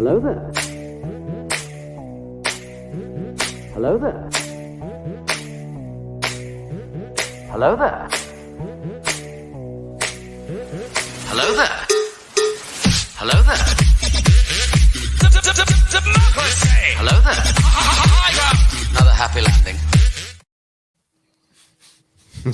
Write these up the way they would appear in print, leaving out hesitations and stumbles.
Hello there. Hello there. Hello there. Hello there. Hello there. Hello there. Another happy landing.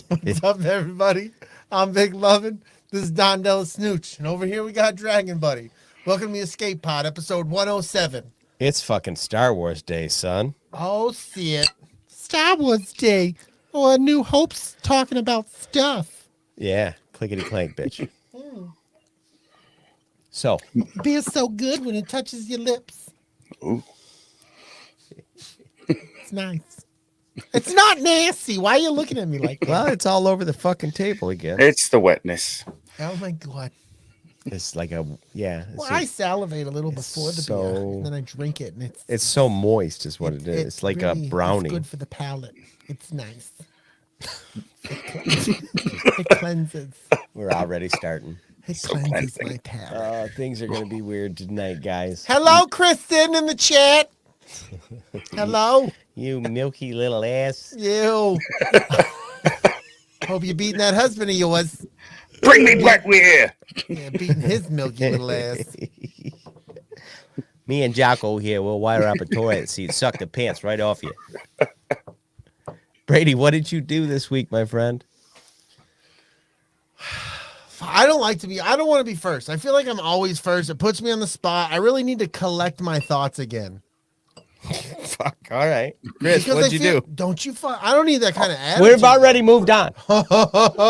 What's up, everybody? I'm Big Lovin. This is Don DellaSnooch. And over here we got Dragon Buddy. Welcome to the Escape Pod, episode 107. It's fucking Star Wars Day, son. Oh, shit. Star Wars Day. Oh, A New Hope's talking about stuff. Yeah, clickety clank, bitch. So, Beer's so good when it touches your lips. Ooh. It's nice. It's not nasty. Why are you looking at me like that? well, it's all over the fucking table again. It's the wetness. Oh, my God. It's like a, yeah. Well, I salivate a little before the beer, and then I drink it, and it's so moist is what it is. It's like really, a brownie. It's good for the palate. It's nice. It cleanses. We're already starting. It cleanses my palate. Things are going to be weird tonight, guys. Hello, Kristen in the chat. Hello. You milky little ass. You. Hope you're beating that husband of yours. Bring me back here. Yeah, beating his milky little ass. Me and Jocko here will wire up a toilet seat, suck the pants right off you. Brady, what did you do this week, my friend? I don't want to be first. I feel like I'm always first. It puts me on the spot. I really need to collect my thoughts again. Fuck, all right. Chris, what'd you do? Don't you I don't need that kind of attitude. We're about ready moved on.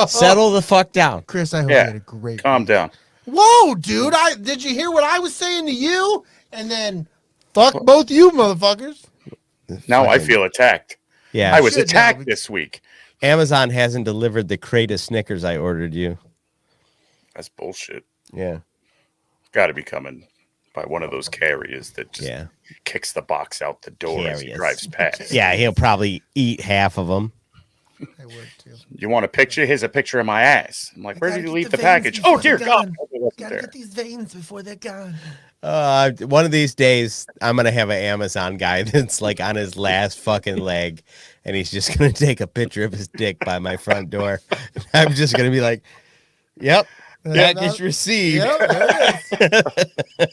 Settle the fuck down. Chris, I hope you had a great Calm down. Whoa, dude. Did you hear what I was saying to you? And then fuck both you motherfuckers. Now I feel attacked. Yeah. I was attacked this week. Amazon hasn't delivered the crate of Snickers I ordered you. That's bullshit. Yeah. Got to be coming by one of those carriers that just kicks the box out the door as he drives past. Yeah, he'll probably eat half of them. I would too. You want a picture? Here's a picture of my ass. I'm like, where did you leave the package? Oh, dear God. Gotta get these veins before they're gone. One of these days, I'm going to have an Amazon guy that's like on his last fucking leg, and he's just going to take a picture of his dick by my front door. I'm just going to be like, yep, package received. Yep, there it is.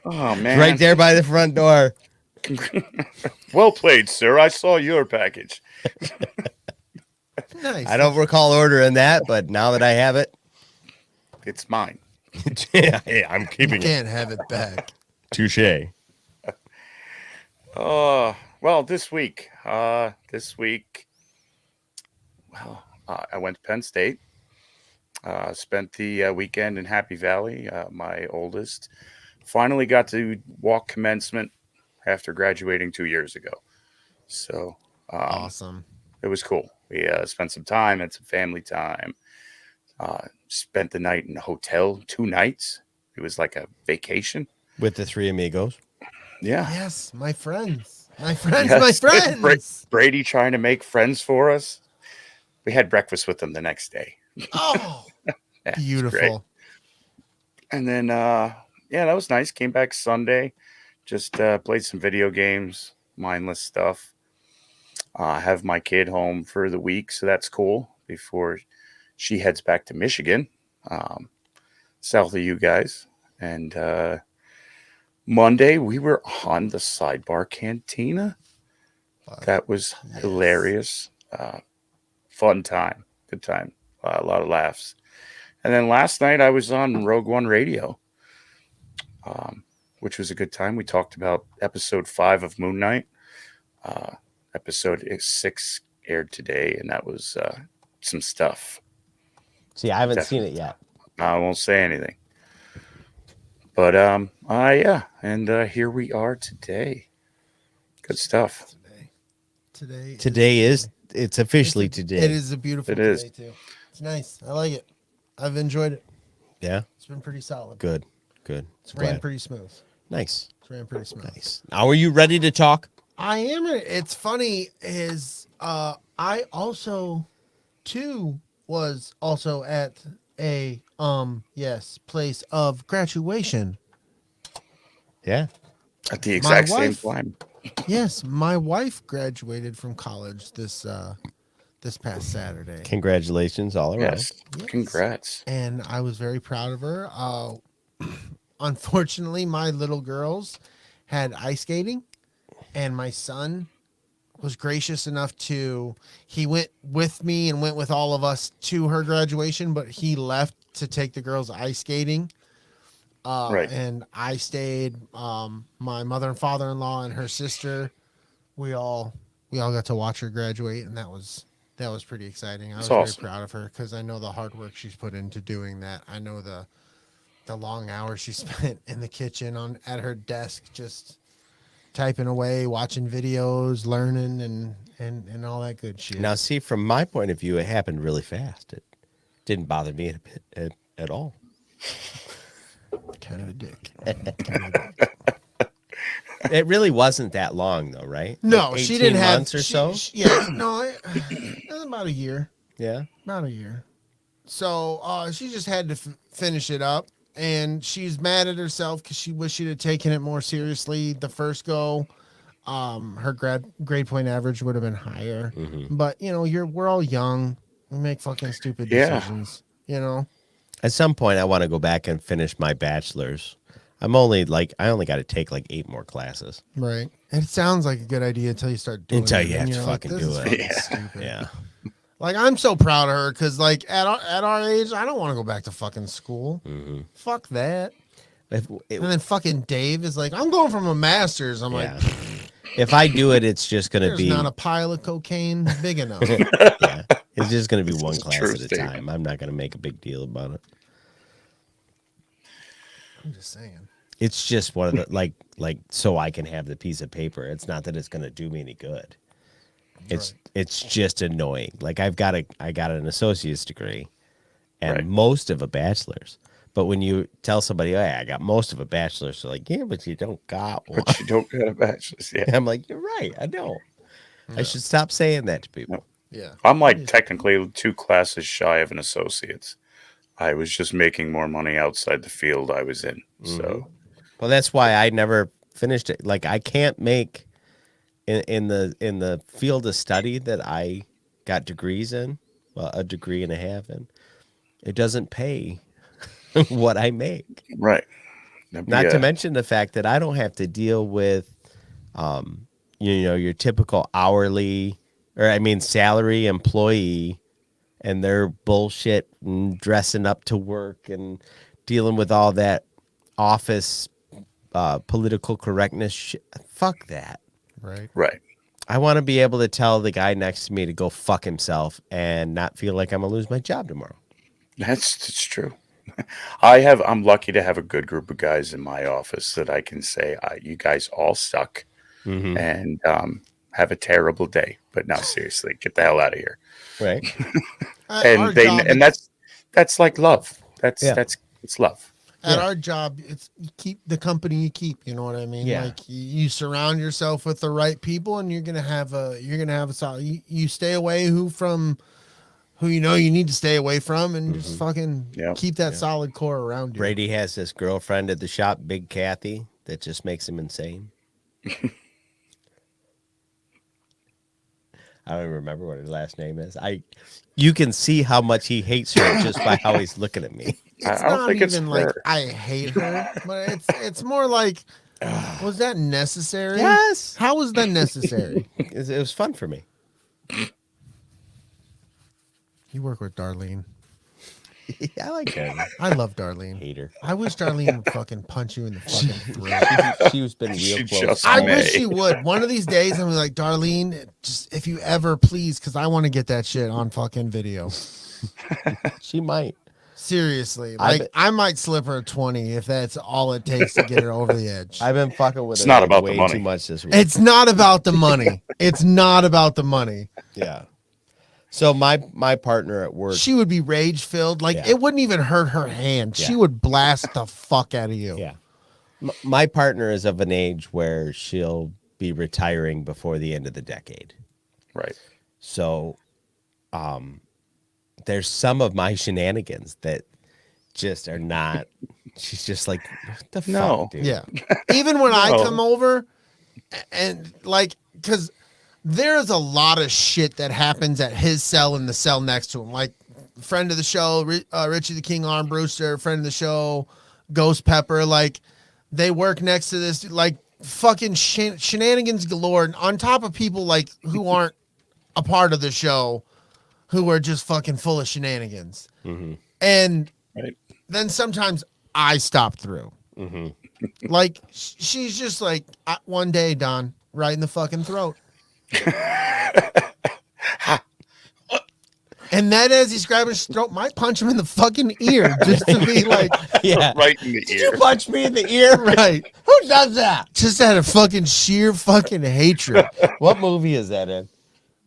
Oh, man. Right there by the front door. Well played, sir. I saw your package. Nice. I don't recall ordering that, but now that I have it, It's mine. yeah, I'm You keeping it. can't have it back. Touche. Well, this week, I went to Penn State. Spent the weekend in Happy Valley. My oldest finally got to walk commencement after graduating 2 years ago. So Awesome. it was cool. We spent some time, had some family time. Spent the night in a hotel 2 nights. It was like a vacation. With the three amigos. Yeah. Yes, my friends. My friends. Brady trying to make friends for us. We had breakfast with them the next day. Oh, Yeah, beautiful. And then, that was nice. Came back Sunday. Just played some video games, mindless stuff. Have my kid home for the week, so that's cool. Before she heads back to Michigan, south of you guys. And Monday, we were on the Sidebar Cantina. That was hilarious. Fun time. Good time. A lot of laughs. And then last night, I was on Rogue One Radio, which was a good time. We talked about episode 5 of Moon Knight. Episode 6 aired today, and that was some stuff. See, I haven't seen it yet. I won't say anything. But here we are today. Good stuff. It's officially today. It is a beautiful It is. day too. It's nice. I like it. I've enjoyed it. Yeah. It's been pretty solid. Good. It's ran pretty smooth. Nice. It's ran pretty smooth. Nice. Now, are you ready to talk? I am. It's funny is I also too was also at a place of graduation. Yeah. At the exact same wife- time. Yes, my wife graduated from college this past Saturday. Congratulations all around. Yes. Yes. Congrats. And I was very proud of her. Unfortunately, my little girls had ice skating, and my son was gracious enough he went with me and went with all of us to her graduation, but he left to take the girls ice skating. Right. And I stayed. My mother and father-in-law and her sister, we all got to watch her graduate, and that was pretty exciting. I was That's awesome. very proud of her because I know the hard work she's put into doing that. I know the long hours she spent in the kitchen at her desk, just typing away, watching videos, learning, and all that good shit. Now, see, from my point of view, it happened really fast. It didn't bother me at all. Kind of a dick. It really wasn't that long, though, right? No, Like she 18 didn't have months or so. No, it was about a year. Yeah. About a year. So she just had to finish it up, and she's mad at herself because she wished she'd have taken it more seriously the first go. Her grade point average would have been higher, but we're all young. We make fucking stupid decisions. At some point, I want to go back and finish my bachelor's. I only got to take like 8 more classes. Right. It sounds like a good idea until you start doing Until it. you and have to you're fucking this do is it. fucking Yeah. stupid. Yeah. Like, I'm so proud of her because, like, at our age, I don't want to go back to fucking school. Fuck that. And then fucking Dave is like, I'm going from a master's. I'm like, if I do it, it's just going to there's be not a pile of cocaine big enough. yeah. It's just going to be one It's a class true at a statement. time. I'm not going to make a big deal about it. I'm just saying. It's just one of the like so I can have the piece of paper. It's not that it's going to do me any good. It's just annoying. Like I got an associate's degree and most of a bachelor's. But when you tell somebody, "Hey, I got most of a bachelor's," they're like, "Yeah, but you don't got one." But you don't got a bachelor's. Yeah. I'm like, "You're right. I don't. I should stop saying that to people." Yeah. I'm like technically 2 classes shy of an associate's. I was just making more money outside the field I was in. So Well, that's why I never finished it. Like I can't make in the field of study that I got degrees in, well, a degree and a half in. It doesn't pay what I make. right. Not to mention the fact that I don't have to deal with, your typical hourly salary employee and their bullshit and dressing up to work and dealing with all that office political correctness shit. Fuck that. Right. Right. I want to be able to tell the guy next to me to go fuck himself and not feel like I'm gonna lose my job tomorrow. That's true. I'm lucky to have a good group of guys in my office that I can say, you guys all suck and have a terrible day. But no, seriously, get the hell out of here. Right. And that's like love. It's love. At our job, it's you keep the company you keep. You know what I mean? Yeah. Like you surround yourself with the right people, and you're gonna have a solid. You stay away from who you need to stay away from, and just fucking keep that solid core around you. Brady has this girlfriend at the shop, Big Kathy, that just makes him insane. I don't even remember what her last name is. You can see how much he hates her just by how he's looking at me. It's I don't not think it's even like her. I hate her, but it's more like, was that necessary? Yes. How was that necessary? It was fun for me. You work with Darlene. Yeah, I like her. I love Darlene. Hate her. I wish Darlene would fucking punch you in the fucking throat. She's been real She close. just I may. wish she would. One of these days, I'm like, Darlene, just if you ever please, because I want to get that shit on fucking video. She might. Seriously, I like bet- I might slip her a 20 if that's all it takes to get her over the edge. I've been fucking with It's her not about the way money. too much this week. It's not about the money. It's not about the money. Yeah. So my partner at work. She would be rage filled. Like Yeah. it wouldn't even hurt her hand. She Yeah. would blast the fuck out of you. Yeah. My partner is of an age where she'll be retiring before the end of the decade. Right. So there's some of my shenanigans that just are not She's just like, what the No. fuck, dude? Yeah. Even when I No. come over and like, because there's a lot of shit that happens at his cell and the cell next to him. Like, friend of the show, Richie the King Armbruster, friend of the show, Ghost Pepper. Like, they work next to this, like, fucking shenanigans galore. And on top of people, like, who aren't a part of the show, who are just fucking full of shenanigans. Mm-hmm. And Right. then sometimes I stop through. Mm-hmm. Like, she's just like, one day, Don, right in the fucking throat. And then as he's grabbing his throat, might punch him in the fucking ear just to be like, Yeah. Right in the Did ear. you punch me in the ear? right. Who does that? Just out of fucking sheer fucking hatred. What movie is that in?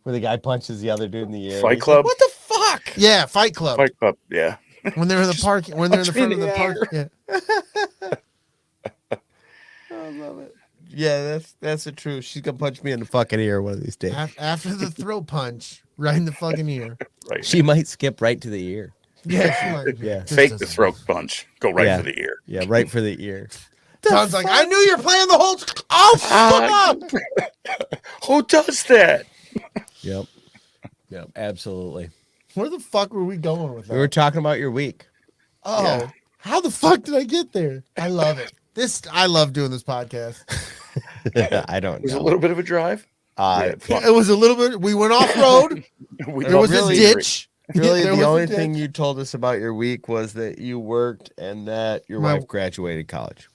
Where the guy punches the other dude in the ear. Fight He's like, Club? what the fuck? Yeah, Fight Club. Fight Club. Yeah. When they're in the park, when they're in the punch front me of in the the park. Yeah. I love it. Yeah, that's the truth. She's gonna punch me in the fucking ear one of these days. After the throat punch, right in the fucking ear. Right. She might skip right to the ear. Yeah, she might. Yeah. Just Fake the doesn't- throat punch. Go right Yeah. for the ear. Yeah, right for the ear. Don's like, I knew you were playing the whole. Oh, fuck up! Who does that? Yep. Yep. Absolutely. Where the fuck were we going with that? We were talking about your week. Oh, Yeah. how the fuck did I get there? I love it. I love doing this podcast. I don't It was know. a little bit of a drive. Uh, Yeah, It was a little bit. We went off road. we There was really- a ditch. Really, There the was a only ditch. thing you told us about your week was that you worked and that your My- wife graduated college.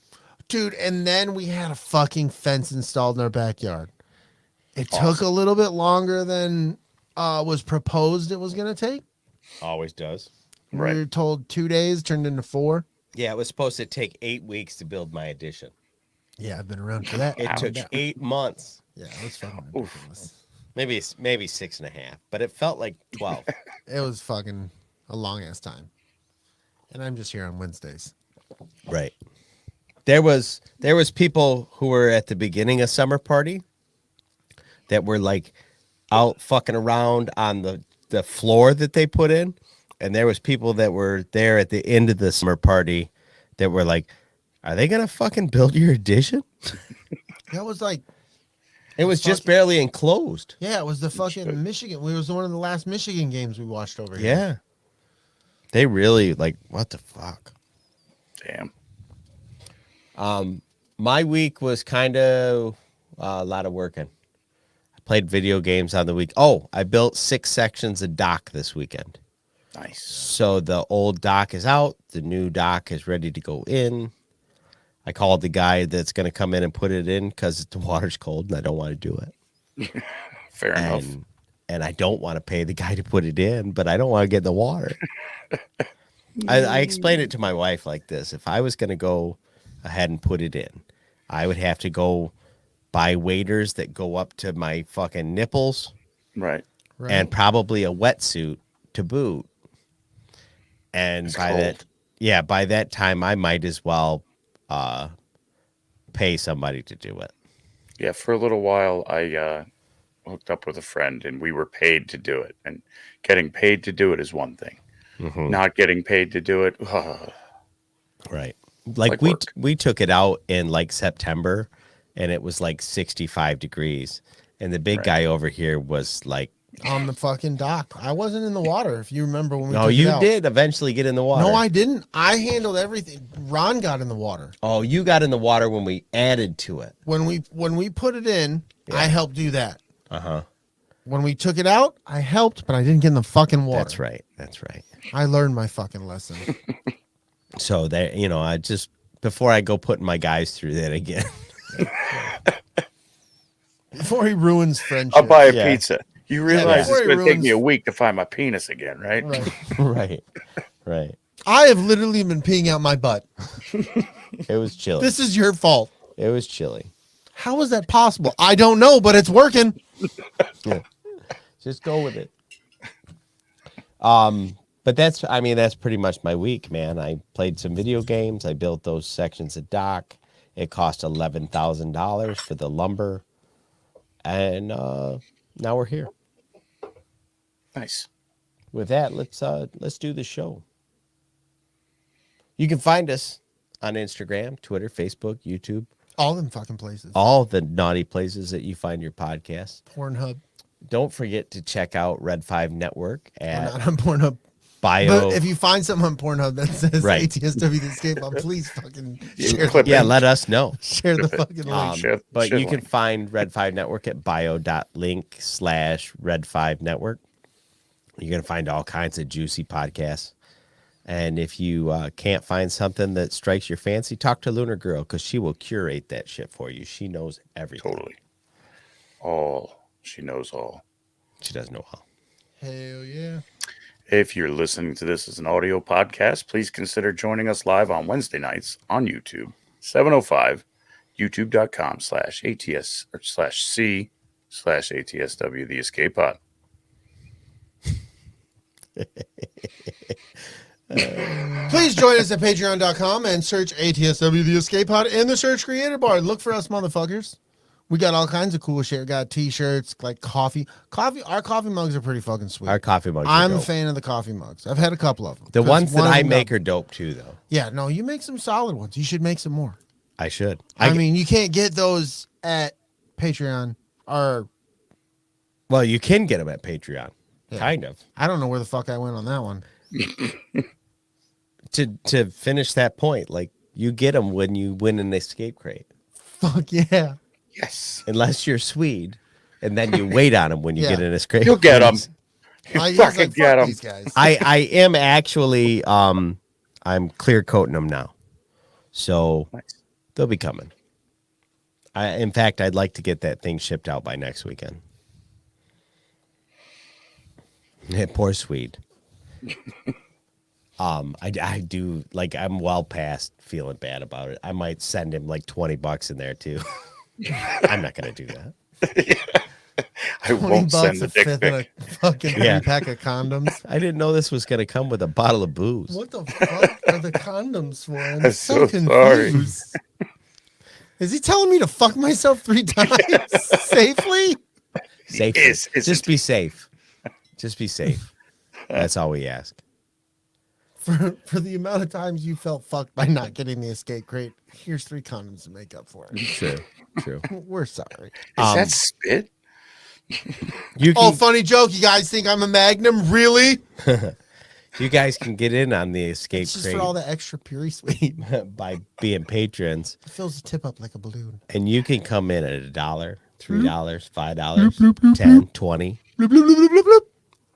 Dude, and then we had a fucking fence installed in our backyard. It took Awesome. a little bit longer than was proposed it was going to take. Always does. Right. We were told 2 days, turned into 4. Yeah, it was supposed to take 8 weeks to build my addition. Yeah, I've been around for that. It took 8 months. Yeah, it was fucking Oof. ridiculous. Maybe 6.5, but it felt like 12. It was fucking a long ass time. And I'm just here on Wednesdays. Right. There was people who were at the beginning of summer party that were like out fucking around on the floor that they put in, and there was people that were there at the end of the summer party that were like, are they gonna fucking build your addition? That was like, It was just barely enclosed. yeah, it was the fucking Michigan. We was one of the last Michigan games we watched over here. Yeah. They really like, what the fuck? Damn. My week was kind of a lot of working. I played video games on the week. Oh, I built 6 sections of dock this weekend. Nice. So the old dock is out. The new dock is ready to go in. I called the guy that's going to come in and put it in because the water's cold and I don't want to do it. Fair enough. And I don't want to pay the guy to put it in, but I don't want to get in the water. I explained it to my wife like this. If I was going to go ahead and put it in, I would have to go buy waders that go up to my fucking nipples Right. Right. and probably a wetsuit to boot. And It's by cold. by that time, I might as well pay somebody to do it. Yeah, for a little while, I hooked up with a friend, and we were paid to do it. And getting paid to do it is one thing. Mm-hmm. Not getting paid to do it, Right. Like Like we work. we took it out in like September and it was like 65 degrees. And the big Right. guy over here was like, on the fucking dock. I wasn't in the water, if you remember when we no, took it you out. did eventually get in the water. No, I didn't. I handled everything. Ron got in the water. Oh, you got in the water when we added to it. When we put it in, I Yeah. helped do that. Uh-huh. When we took it out, I helped, but I didn't get in the fucking water. That's right. That's right. I learned my fucking lesson. So that, I just, before I go putting my guys through that again. Before he ruins friendship. I'll buy a Yeah. pizza. You realize before it's he going to take ruins- me a week to find my penis again, right? Right. Right. Right. I have literally been peeing out my butt. It was chilly. This is your fault. It was chilly. How is that possible? I don't know, but it's working. Yeah. Just go with it. But that's pretty much my week, man. I played some video games. I built those sections of dock. It cost $11,000 for the lumber. And now we're here. Nice. With that, let's do the show. You can find us on Instagram, Twitter, Facebook, YouTube, All them fucking places. all the naughty places that you find your podcast. Pornhub. Don't forget to check out Red 5 Network We're at not on Pornhub. bio. But if you find something on Pornhub that says Right. ATSW the Escape Pod, please fucking You share, clip Yeah, it. let us know. share the fucking link. Share- But share you the can link. find Red 5 Network at bio.link/Red 5 Network. You're going to find all kinds of juicy podcasts. And if you can't find something that strikes your fancy, talk to Lunar Girl because she will curate that shit for you. She knows everything. Totally. All. She knows all. She does know all. Hell yeah. If you're listening to this as an audio podcast, please consider joining us live on Wednesday nights on YouTube, 7:05, youtube.com/ATS or /C/ATSW the Escape Pod. Please join us at patreon.com and search ATSW the Escape Pod in the search creator bar. Look for us, motherfuckers. We got all kinds of cool shit. We got t-shirts, like coffee. Our coffee mugs are pretty fucking sweet. Our coffee mugs. I'm are a dope. fan of the coffee mugs. I've had a couple of them. The 'Cause ones that one of I them make got- are dope too, though. Yeah, no, you make some solid ones. You should make some more. I should. I mean, you can't get those at Patreon or well, you can get them at Patreon. Yeah. Kind of. I don't know where the fuck I went on that one. To finish that point, like you get them when you win an escape crate, Fuck yeah. Yes. unless you're Swede, and then you wait on them when you Yeah. get an escape. You'll get them. He's fucking like, get fuck 'em. these guys. I am actually I'm clear coating them now, so Nice. they'll be coming. In fact, I'd like to get that thing shipped out by next weekend. Yeah, poor Swede. I do, like, I'm well past feeling bad about it. I might send him like $20 in there too. I'm not gonna do that. I won't send the a dick fifth and pic. a fucking Yeah. 3-pack of condoms. I didn't know this was gonna come with a bottle of booze. What the fuck are the condoms for? I'm I'm so so sorry. confused. Is he telling me to fuck myself 3 times safely? Safe. Is, Just isn't be safe. Just be safe. That's all we ask. For the amount of times you felt fucked by not getting the escape crate, here's 3 condoms to make up for it. True. True. We're sorry. Is that spit? You Oh, can, funny joke. You guys think I'm a Magnum? Really? you guys can get in on the escape It's just crate for all the extra puri sweet. by being patrons, It fills the tip up like a balloon. and you can come in at $1, $3, $5, 10, 20. Bloop, bloop, bloop, bloop, bloop, bloop.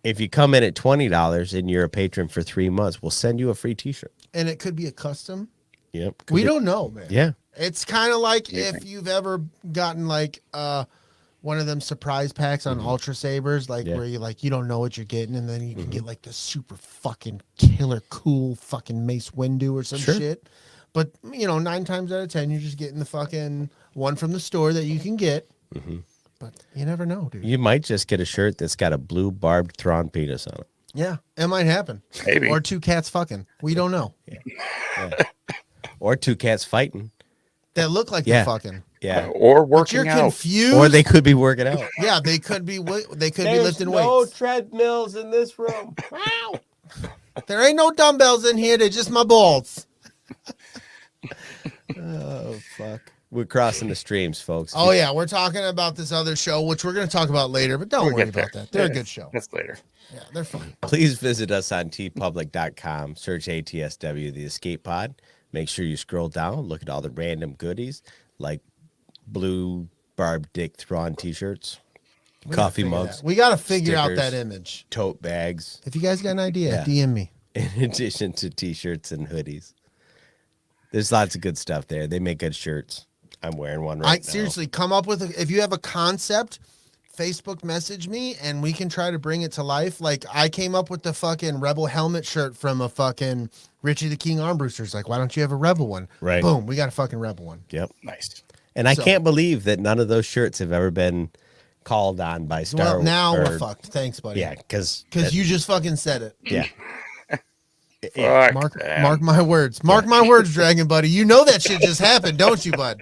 If you come in at $20 and you're a patron for 3 months, we'll send you a free T-shirt. And it could be a custom. Yep. We don't know, man. Yeah. It's kind of like if you've ever gotten like one of them surprise packs on Ultra Sabers, like Yeah. where you don't know what you're getting, and then you can get like the super fucking killer cool fucking Mace Windu or some Sure. shit. But 9 times out of 10, you're just getting the fucking one from the store that you can get. But you never know, dude. You might just get a shirt that's got a blue barbed Thrawn penis on it. Yeah, it might happen. Maybe. Or 2 cats fucking. We don't know. Or 2 cats fighting. That look like Yeah. they're fucking. Yeah. Or But you're working out. confused. Or they could be working out. Yeah, they could be. They could be lifting weights. treadmills in this room. There ain't no dumbbells in here. They're just my balls. Oh, fuck. We're crossing the streams, folks. Oh yeah, we're talking about this other show, which we're going to talk about later. But don't We'll worry get there. about that. They're a Yeah, good show. That's later. Yeah, they're fun. Please visit us on tpublic.com. Search ATSW, the Escape Pod. Make sure you scroll down. Look at all the random goodies like blue barbed dick Thrawn t-shirts, coffee mugs, We got to figure out stickers. that image. tote bags, If you guys got an idea, Yeah. DM me. in addition to t-shirts and hoodies. There's lots of good stuff there. They make good shirts. I'm wearing one right now. Seriously, come up with if you have a concept, Facebook message me and we can try to bring it to life. Like I came up with the fucking Rebel helmet shirt from a fucking Richie the King Armbruster's. Like, why don't you have a Rebel one? Right. Boom, we got a fucking Rebel one. Yep. Nice. And I So- can't believe that none of those shirts have ever been called on by Star Well, now or- we're fucked. Thanks, buddy. Yeah, because Because you just fucking said it. yeah. Fuck Mark them. mark my words. Mark my words, Dragon Buddy. You know that shit just happened, don't you, bud?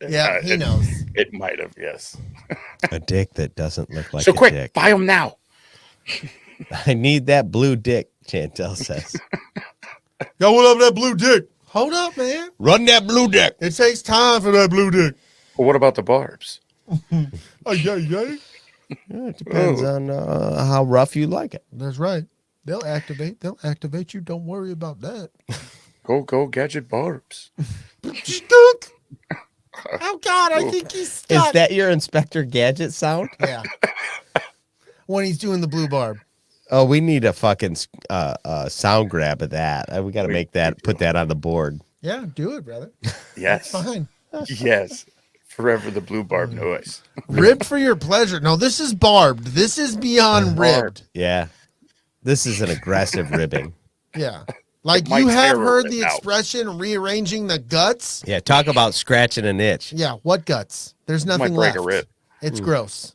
Yeah, he knows. It might have, yes. A dick that doesn't look like So a quick, dick. buy them now. I need that blue dick, Chantel says. Yo, what up, that blue dick? Hold up, man. Run that blue deck. It takes time for that blue dick. Well, what about the barbs? Oh, yeah. Yeah, it depends on how rough you like it. That's right. They'll activate. They'll activate you. Don't worry about that. Go, gadget barbs. Skunk. Oh, God. I think he's stuck. Is that your Inspector Gadget sound? Yeah. When he's doing the blue barb. Oh, we need a fucking sound grab of that. We got to make that, put that on the board. Yeah, do it, brother. Yes. Fine. Yes. Forever the blue barb noise. Ribbed for your pleasure. No, this is barbed. This is beyond ribbed. Yeah. This is an aggressive ribbing. Yeah. Like My you have terror heard right the now. expression rearranging the guts. Yeah, talk about scratching an itch. Yeah, what guts? There's nothing Might break left. a rib. It's gross.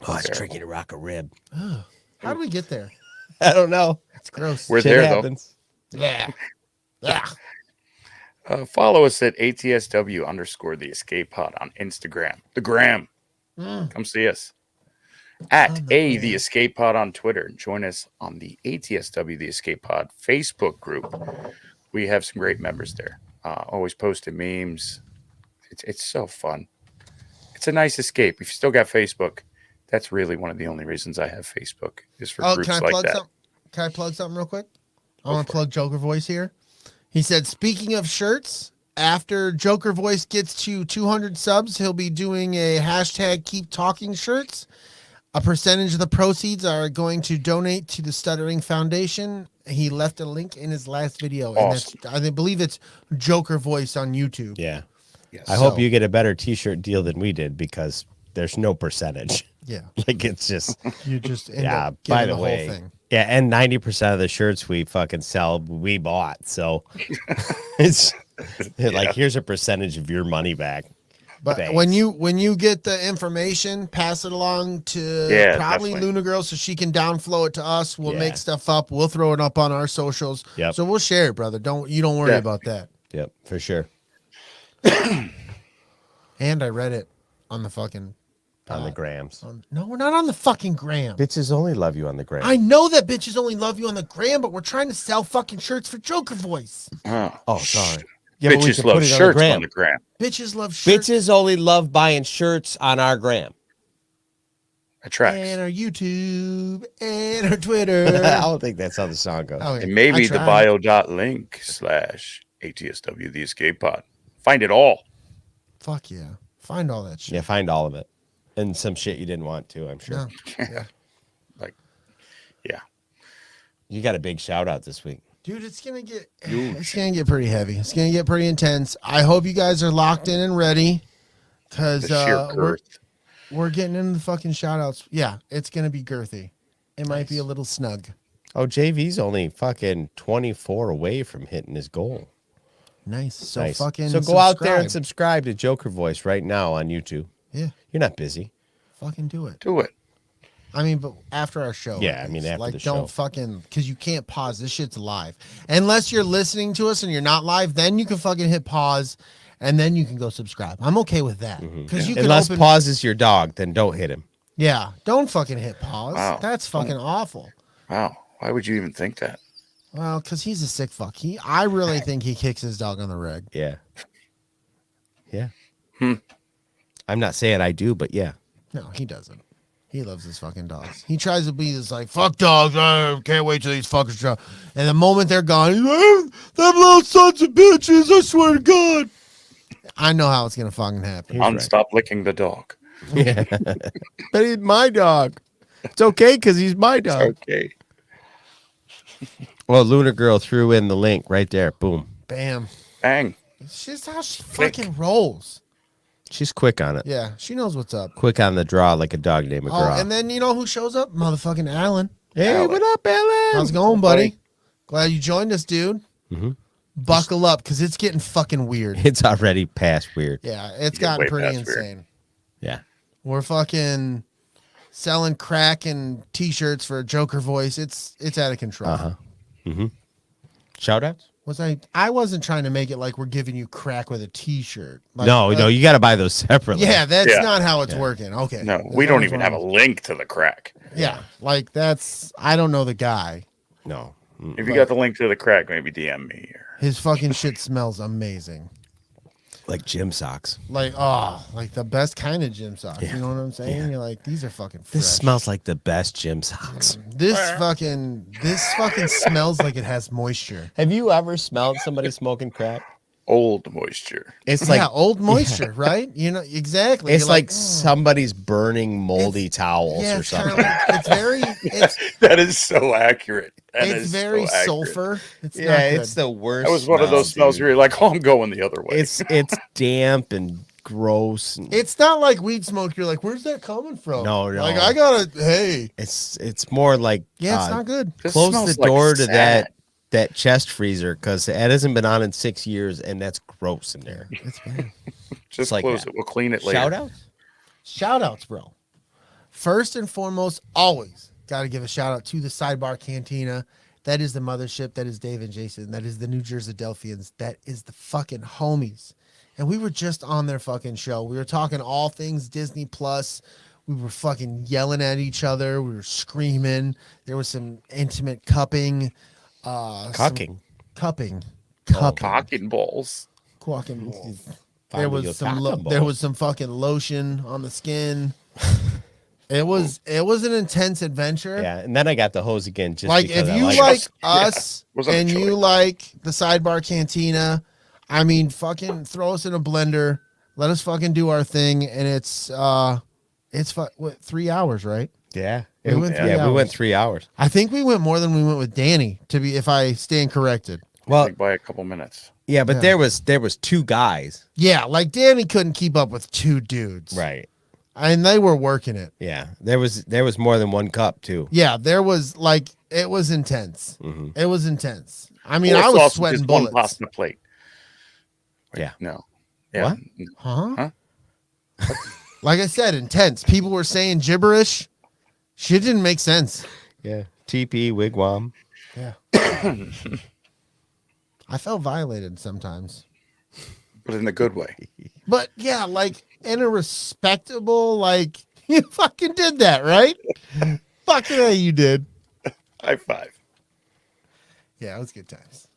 Oh, it's tricky to rock a rib. How do we get there? I don't know. It's gross. We're Shit there, happens. Yeah. Yeah. Follow us at ATSW_ the escape pod on Instagram. The gram. Come see us. At the escape pod on Twitter. And join us on the ATSW the escape pod Facebook group. We have some great members there. Always posting memes. It's so fun. It's a nice escape. If you still got Facebook, that's really one of the only reasons I have Facebook is for groups can I like plug that. something? Can I plug something real quick? I want to plug Joker Voice here. He said, speaking of shirts, after Joker Voice gets to 200 subs, he'll be doing a hashtag Keep Talking shirts. A percentage of the proceeds are going to donate to the Stuttering Foundation. He left a link in his last video. Awesome. And I believe it's Joker Voice on YouTube. Yeah. Yes. I hope you get a better t-shirt deal than we did because there's no percentage. Yeah. Like it's just You just end yeah, up getting by the whole way. thing. Yeah, and 90% of the shirts we fucking sell we bought. So it's like here's a percentage of your money back. But Thanks. when you get the information, pass it along to probably definitely. Luna Girl so she can downflow it to us. We'll Yeah. make stuff up. We'll throw it up on our socials. Yep. So we'll share it, brother. Don't worry Yeah. about that. Yep, for sure. And I read it on the fucking On the grams. no, we're not on the fucking gram. Bitches only love you on the gram. I know that bitches only love you on the gram, but we're trying to sell fucking shirts for Joker Voice. Oh, sorry. Yeah, but we Bitches can love put it shirts on on the the gram. Bitches love shirts. Bitches only love buying shirts on our gram. Attracts. And our YouTube and our Twitter. I don't think that's how the song goes. Oh, yeah. And maybe I the tried. bio.link/ATSW the escape pod. Find it all. Fuck yeah. Find all that shit. Yeah, find all of it. And some shit you didn't want to, I'm sure. No. Yeah. Like, yeah. You got a big shout out this week. Dude, it's gonna get pretty heavy. It's gonna get pretty intense. I hope you guys are locked in and ready, because The sheer girth. we're getting into the fucking shout outs. Yeah, it's gonna be girthy. It might be a little snug. Oh, JV's only fucking 24 away from hitting his goal. Nice. So Nice. fucking So go out there and subscribe. subscribe to Joker Voice right now on YouTube. Yeah, You're not busy. fucking do it. Do it. I mean, but after our show. Yeah, at I mean, least. after like, the don't show. fucking, because you can't pause. This shit's live. Unless you're listening to us and you're not live, then you can fucking hit pause, and then you can go subscribe. I'm okay with that because you can Unless open. Pause is your dog, then don't hit him. Yeah, don't fucking hit pause. Wow. That's fucking awful. Wow. Why would you even think that? Well, because he's a sick fuck. I really think he kicks his dog on the reg. Yeah. Yeah. I'm not saying I do, but yeah. No, he doesn't. He loves his fucking dogs. He tries to be this like, fuck dogs. I can't wait till these fuckers drop. And the moment they're gone, he's like, them little sons of bitches, I swear to God. I know how it's going to fucking happen. He's right. Stop licking the dog. Yeah. But he's my dog. It's okay because he's my dog. Okay. Well, Lunar Girl threw in the link right there. Boom. Bam. Bang. It's just how she Click. fucking rolls. She's quick on it. Yeah, she knows what's up. Quick on the draw like a dog named Oh, McGraw. and then you know who shows up? Motherfucking Alan. Hey, Alan. what up, Alan? How's it going, buddy? Glad you joined us, dude. Mhm. Buckle up, because it's getting fucking weird. It's already past weird. Yeah, it's Yeah, gotten way pretty past weird. insane. Yeah. We're fucking selling crack and t-shirts for a Joker Voice. It's out of control. Uh-huh. Mm-hmm. Shout outs? I wasn't trying to make it like we're giving you crack with a t-shirt. Like, No, you got to buy those separately. Yeah, that's Yeah. not how it's working. Okay. No, As we long don't as even we're have a on- link to the crack. Yeah, like I don't know the guy. No. If you got the link to the crack, maybe DM me. Or... His fucking shit smells amazing. Like gym socks. Like like the best kind of gym socks. You know what I'm saying? You're like, these are fucking fresh. This smells like the best gym socks. This fucking smells like it has moisture. Have you ever smelled somebody smoking crack? Old moisture. It's like old moisture, right? You know exactly. It's You're like somebody's burning moldy towels or something. That is so accurate. It's very sulfur. It's not good. It's the worst. That was one of those smells where you're like, "Oh, I'm going the other way." It's damp and gross. And it's not like weed smoke. You're like, where's that coming from? No. Like I gotta. Hey. It's more like it's not good. Close the door to that chest freezer because it hasn't been on in 6 years and that's gross in there. It's bad. Just like close it. We'll clean it later. Shout outs, bro. First and foremost, always got to give a shout out to the Sidebar Cantina. That is the mothership. That is Dave and Jason. That is the New Jersey Delphians. That is the fucking homies. And we were just on their fucking show. We were talking all things Disney Plus. We were fucking yelling at each other. We were screaming. There was some intimate cupping. Cucking. Cupping. Cocking balls. Quacking balls. There was some fucking lotion on the skin. It was an intense adventure. Yeah, and then I got the hose again. Just like because if you like us and you like the Sidebar Cantina, I mean, fucking throw us in a blender. Let us fucking do our thing, and it's 3 hours, right? Yeah. We went 3 hours. I think we went more than we went with Danny, if I stand corrected. Well, by a couple minutes. Yeah, but there was 2 guys. Yeah, like Danny couldn't keep up with 2 dudes. Right. And they were working it. Yeah. There was more than 1 cup too. Yeah, there was it was intense. Mm-hmm. It was intense. I mean, I was sweating bullets. One pasta plate. Wait, yeah. No. Yeah. What? Huh? Like I said, intense. People were saying gibberish. Shit didn't make sense. Yeah. TP, wigwam. Yeah. I felt violated sometimes. But in a good way. But yeah, like in a respectable, like you fucking did that, right? Fucking yeah, you did. High five. Yeah, it was good times.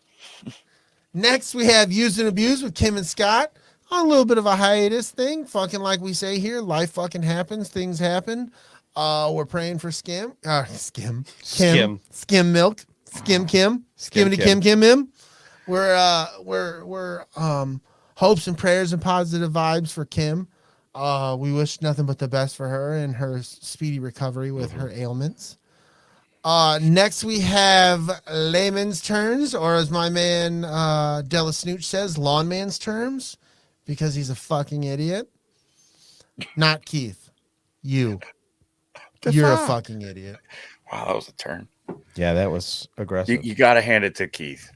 Next, we have Used and Abused with Kim and Scott on a little bit of a hiatus thing. Fucking like we say here, life fucking happens. Things happen. We're praying for Skim milk, Skimmity Kim. We're hopes and prayers and positive vibes for Kim. We wish nothing but the best for her and her speedy recovery with her ailments. Next we have layman's terms, or as my man DellaSnooch says, lawnman's terms, because he's a fucking idiot. Not Keith. You're a fucking idiot. Wow, that was a turn. Yeah, that was aggressive. You got to hand it to Keith.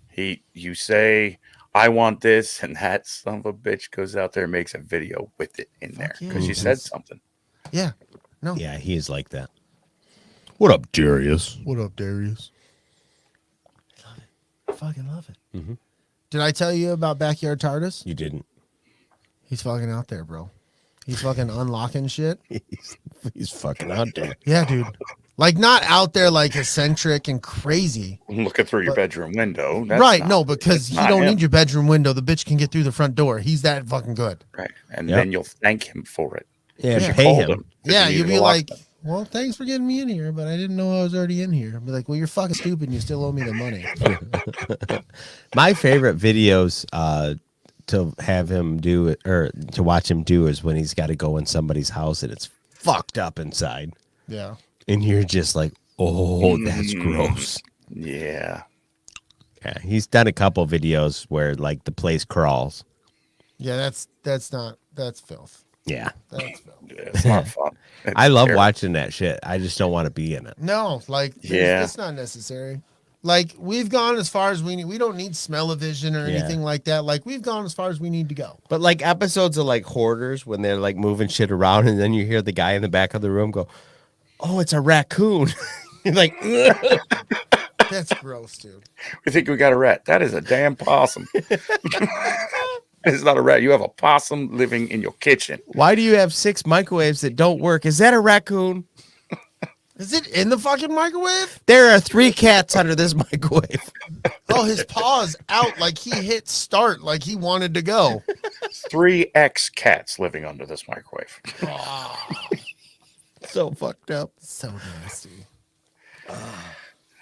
You say, I want this, and that son of a bitch goes out there and makes a video with it in there because you said something. Yeah. No. Yeah, he is like that. What up, Darius? What up, Darius? Love it. I fucking love it. Mm-hmm. Did I tell you about Backyard TARDIS? You didn't. He's fucking out there, bro. He's fucking unlocking shit. He's fucking out there. Yeah, dude. Like, not out there like eccentric and crazy. Looking through your bedroom window. No, because you don't need your bedroom window. The bitch can get through the front door. He's that fucking good. Right. And then you'll thank him for it. Yeah, pay him. Yeah, you'll be like, well, thanks for getting me in here, but I didn't know I was already in here. I'll be like, well, you're fucking stupid and you still owe me the money. My favorite videos to have him do it, or to watch him do, is when he's got to go in somebody's house and it's fucked up inside. Yeah. And you're just like, oh, that's gross. Yeah. Yeah. He's done a couple videos where like the place crawls. Yeah, that's filth. Yeah. That's filth. Yeah, it's not fun. I love watching that shit. I just don't want to be in it. No, like, it's not necessary. Like, we've gone as far as we need. We don't need smell-o-vision or anything like that. Like, we've gone as far as we need to go. But like episodes of like Hoarders, when they're like moving shit around and then you hear the guy in the back of the room go, oh, it's a raccoon. You're like, ugh. That's gross, dude. We think we got a rat. That is a damn possum. It's not a rat. You have a possum living in your kitchen. Why do you have 6 microwaves that don't work? Is that a raccoon? Is it in the fucking microwave? There are 3 cats under this microwave. Oh, his paw's out like he hit start like he wanted to go. 3 cats living under this microwave. So fucked up. So nasty.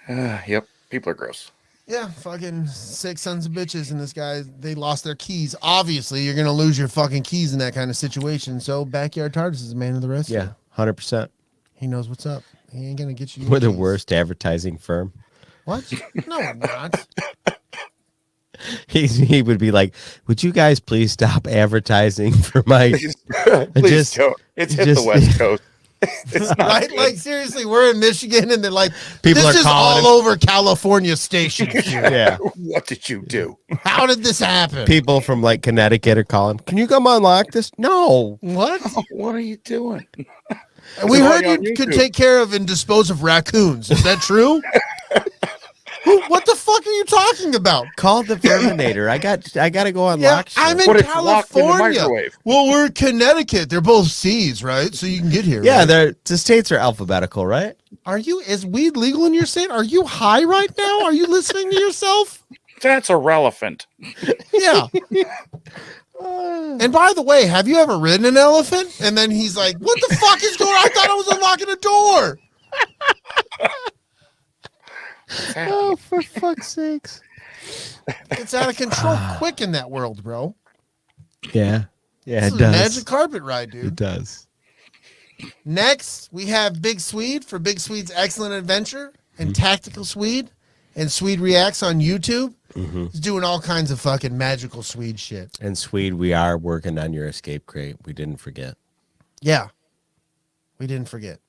Yep. People are gross. Yeah, fucking 6 sons of bitches and this guy, they lost their keys. Obviously, you're going to lose your fucking keys in that kind of situation. So Backyard TARDIS is a man of the rescue. Yeah, 100%. He knows what's up. He ain't going to get you. We're the keys. worst advertising firm. What? No, we're not. He would be like, "Would you guys please stop advertising for my?" Please don't. It's hit the West Coast. It's not Right? good. Like, seriously, we're in Michigan and they're like, People this are is calling all over California stations. Dude. Yeah, What did you do? How did this happen? people from like Connecticut are calling. Can you come unlock this? No. What? What are you doing? We It's heard all on you could YouTube. take care of and dispose of raccoons. Is that true? What the fuck are you talking about? Call the Verminator. I got to go unlock. shit. I'm in But it's locked in the California. microwave. Well, we're in Connecticut. They're both C's, right? So you can get here. Yeah, right? the states are alphabetical, right? Is weed legal in your state? Are you high right now? Are you listening to yourself? That's irrelevant. Yeah. And by the way, have you ever ridden an elephant? And then he's like, what the fuck is going on? I thought I was unlocking a door. Oh, for fuck's sakes. It's out of control quick in that world, bro. Yeah. Yeah, This it is a does. magic carpet ride, It dude. does. Next, we have Big Swede for Big Swede's Excellent Adventure and Tactical Swede. And Swede Reacts on YouTube. He's doing all kinds of fucking magical Swede shit. And Swede, we are working on your escape crate. We didn't forget. Yeah. We didn't forget.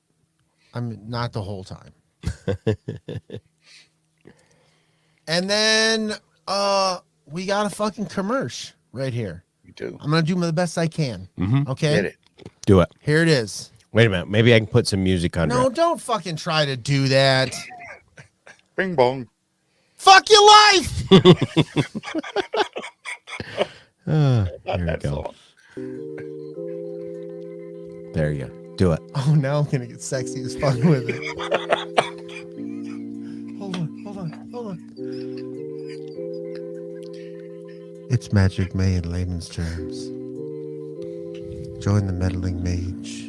I'm not the whole time. And then we got a fucking commercial right here. You do. I'm gonna do the best I can. Mm-hmm. Okay. Get it. Do it. Here it is. Wait a minute. Maybe I can put some music under No, it. don't fucking try to do that. Bing bong. Fuck your life. Here we That go. song. There you go. Do it. Oh, now I'm gonna get sexy as fuck with it. Hold on. It's Magic May in layman's terms. Join the meddling mage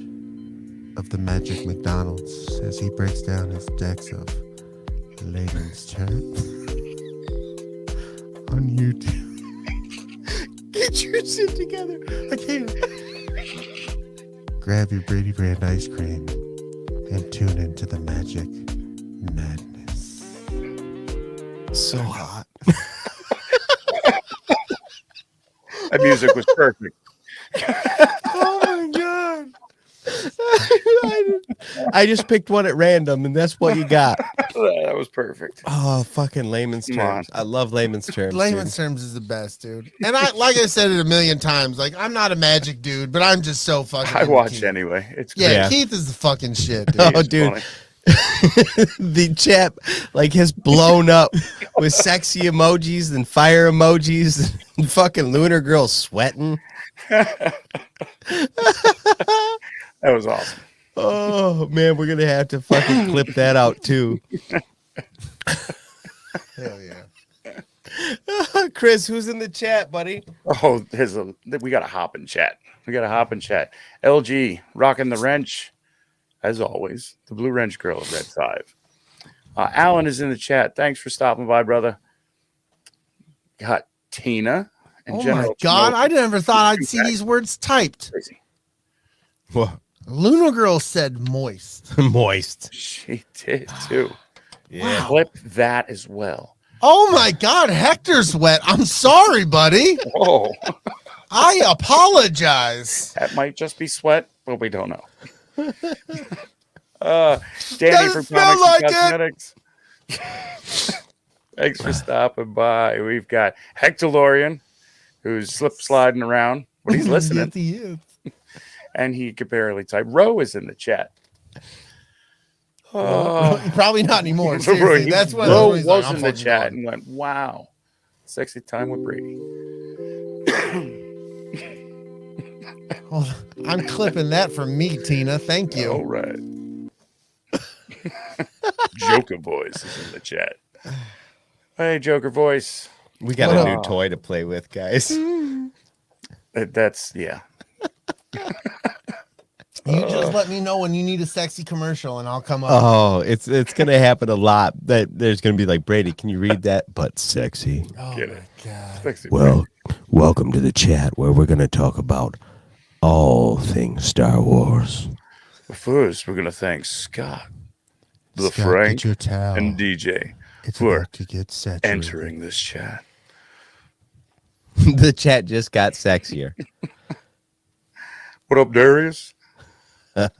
of the Magic McDonald's as he breaks down his decks of layman's terms on YouTube. Get your shit together. I can't. Grab your Brady brand ice cream and tune into the magic madness. So hot. That music was perfect. Oh my god. I just picked one at random, and that's what you got. That was perfect. Oh, fucking layman's Come terms. I love layman's terms. Layman's terms is the best, dude. And I said it a million times, like I'm not a magic dude, but I'm just so fucking I into watched Keith. anyway. It's Yeah, great. Yeah. Keith is the fucking shit, dude. Oh, He's dude. funny. The chat like has blown up with sexy emojis and fire emojis and fucking lunar girl sweating. That was awesome. Oh man, we're gonna have to fucking clip that out too. Hell yeah. Chris, who's in the chat, buddy? Oh, we got a hop in chat. LG rocking the wrench, as always. The blue wrench girl at Red 5. Alan is in the chat. Thanks for stopping by, brother. Got Tina and Oh my General god, Smoke. I never thought I'd see these words typed. Crazy. What? Luna Girl said moist. Moist. She did too. Yeah. Clip that as well. Oh my god, Hector's wet. I'm sorry, buddy. Oh, I apologize. that might just be sweat, but we don't know. Danny Doesn't from smell Comics like and it. Cosmetics. Thanks for stopping by. We've got Hectolorian, who's sliding around, but he's listening, Yes, he is. and he could barely type. Ro is in the chat. Oh, Probably not anymore. Seriously, that's what Ro he's like, was I'm in the fucking chat done. and went, "Wow, sexy time with Brady." Hold on. I'm clipping that from me, Tina. Thank you. All right. Joker Voice is in the chat. Hey, Joker Voice. We got a new toy to play with, guys. That's yeah. You just let me know when you need a sexy commercial, and I'll come up. Oh, it's gonna happen a lot. That there's gonna be like, Brady, can you read that? But sexy. Oh Get my it. god! Sexy. Well, welcome to the chat where we're gonna talk about all things Star Wars. But first, we're gonna thank Scott, the Scott, Frank, get your towel. and DJ It's for about to get saturated. entering this chat. The chat just got sexier. What up, Darius?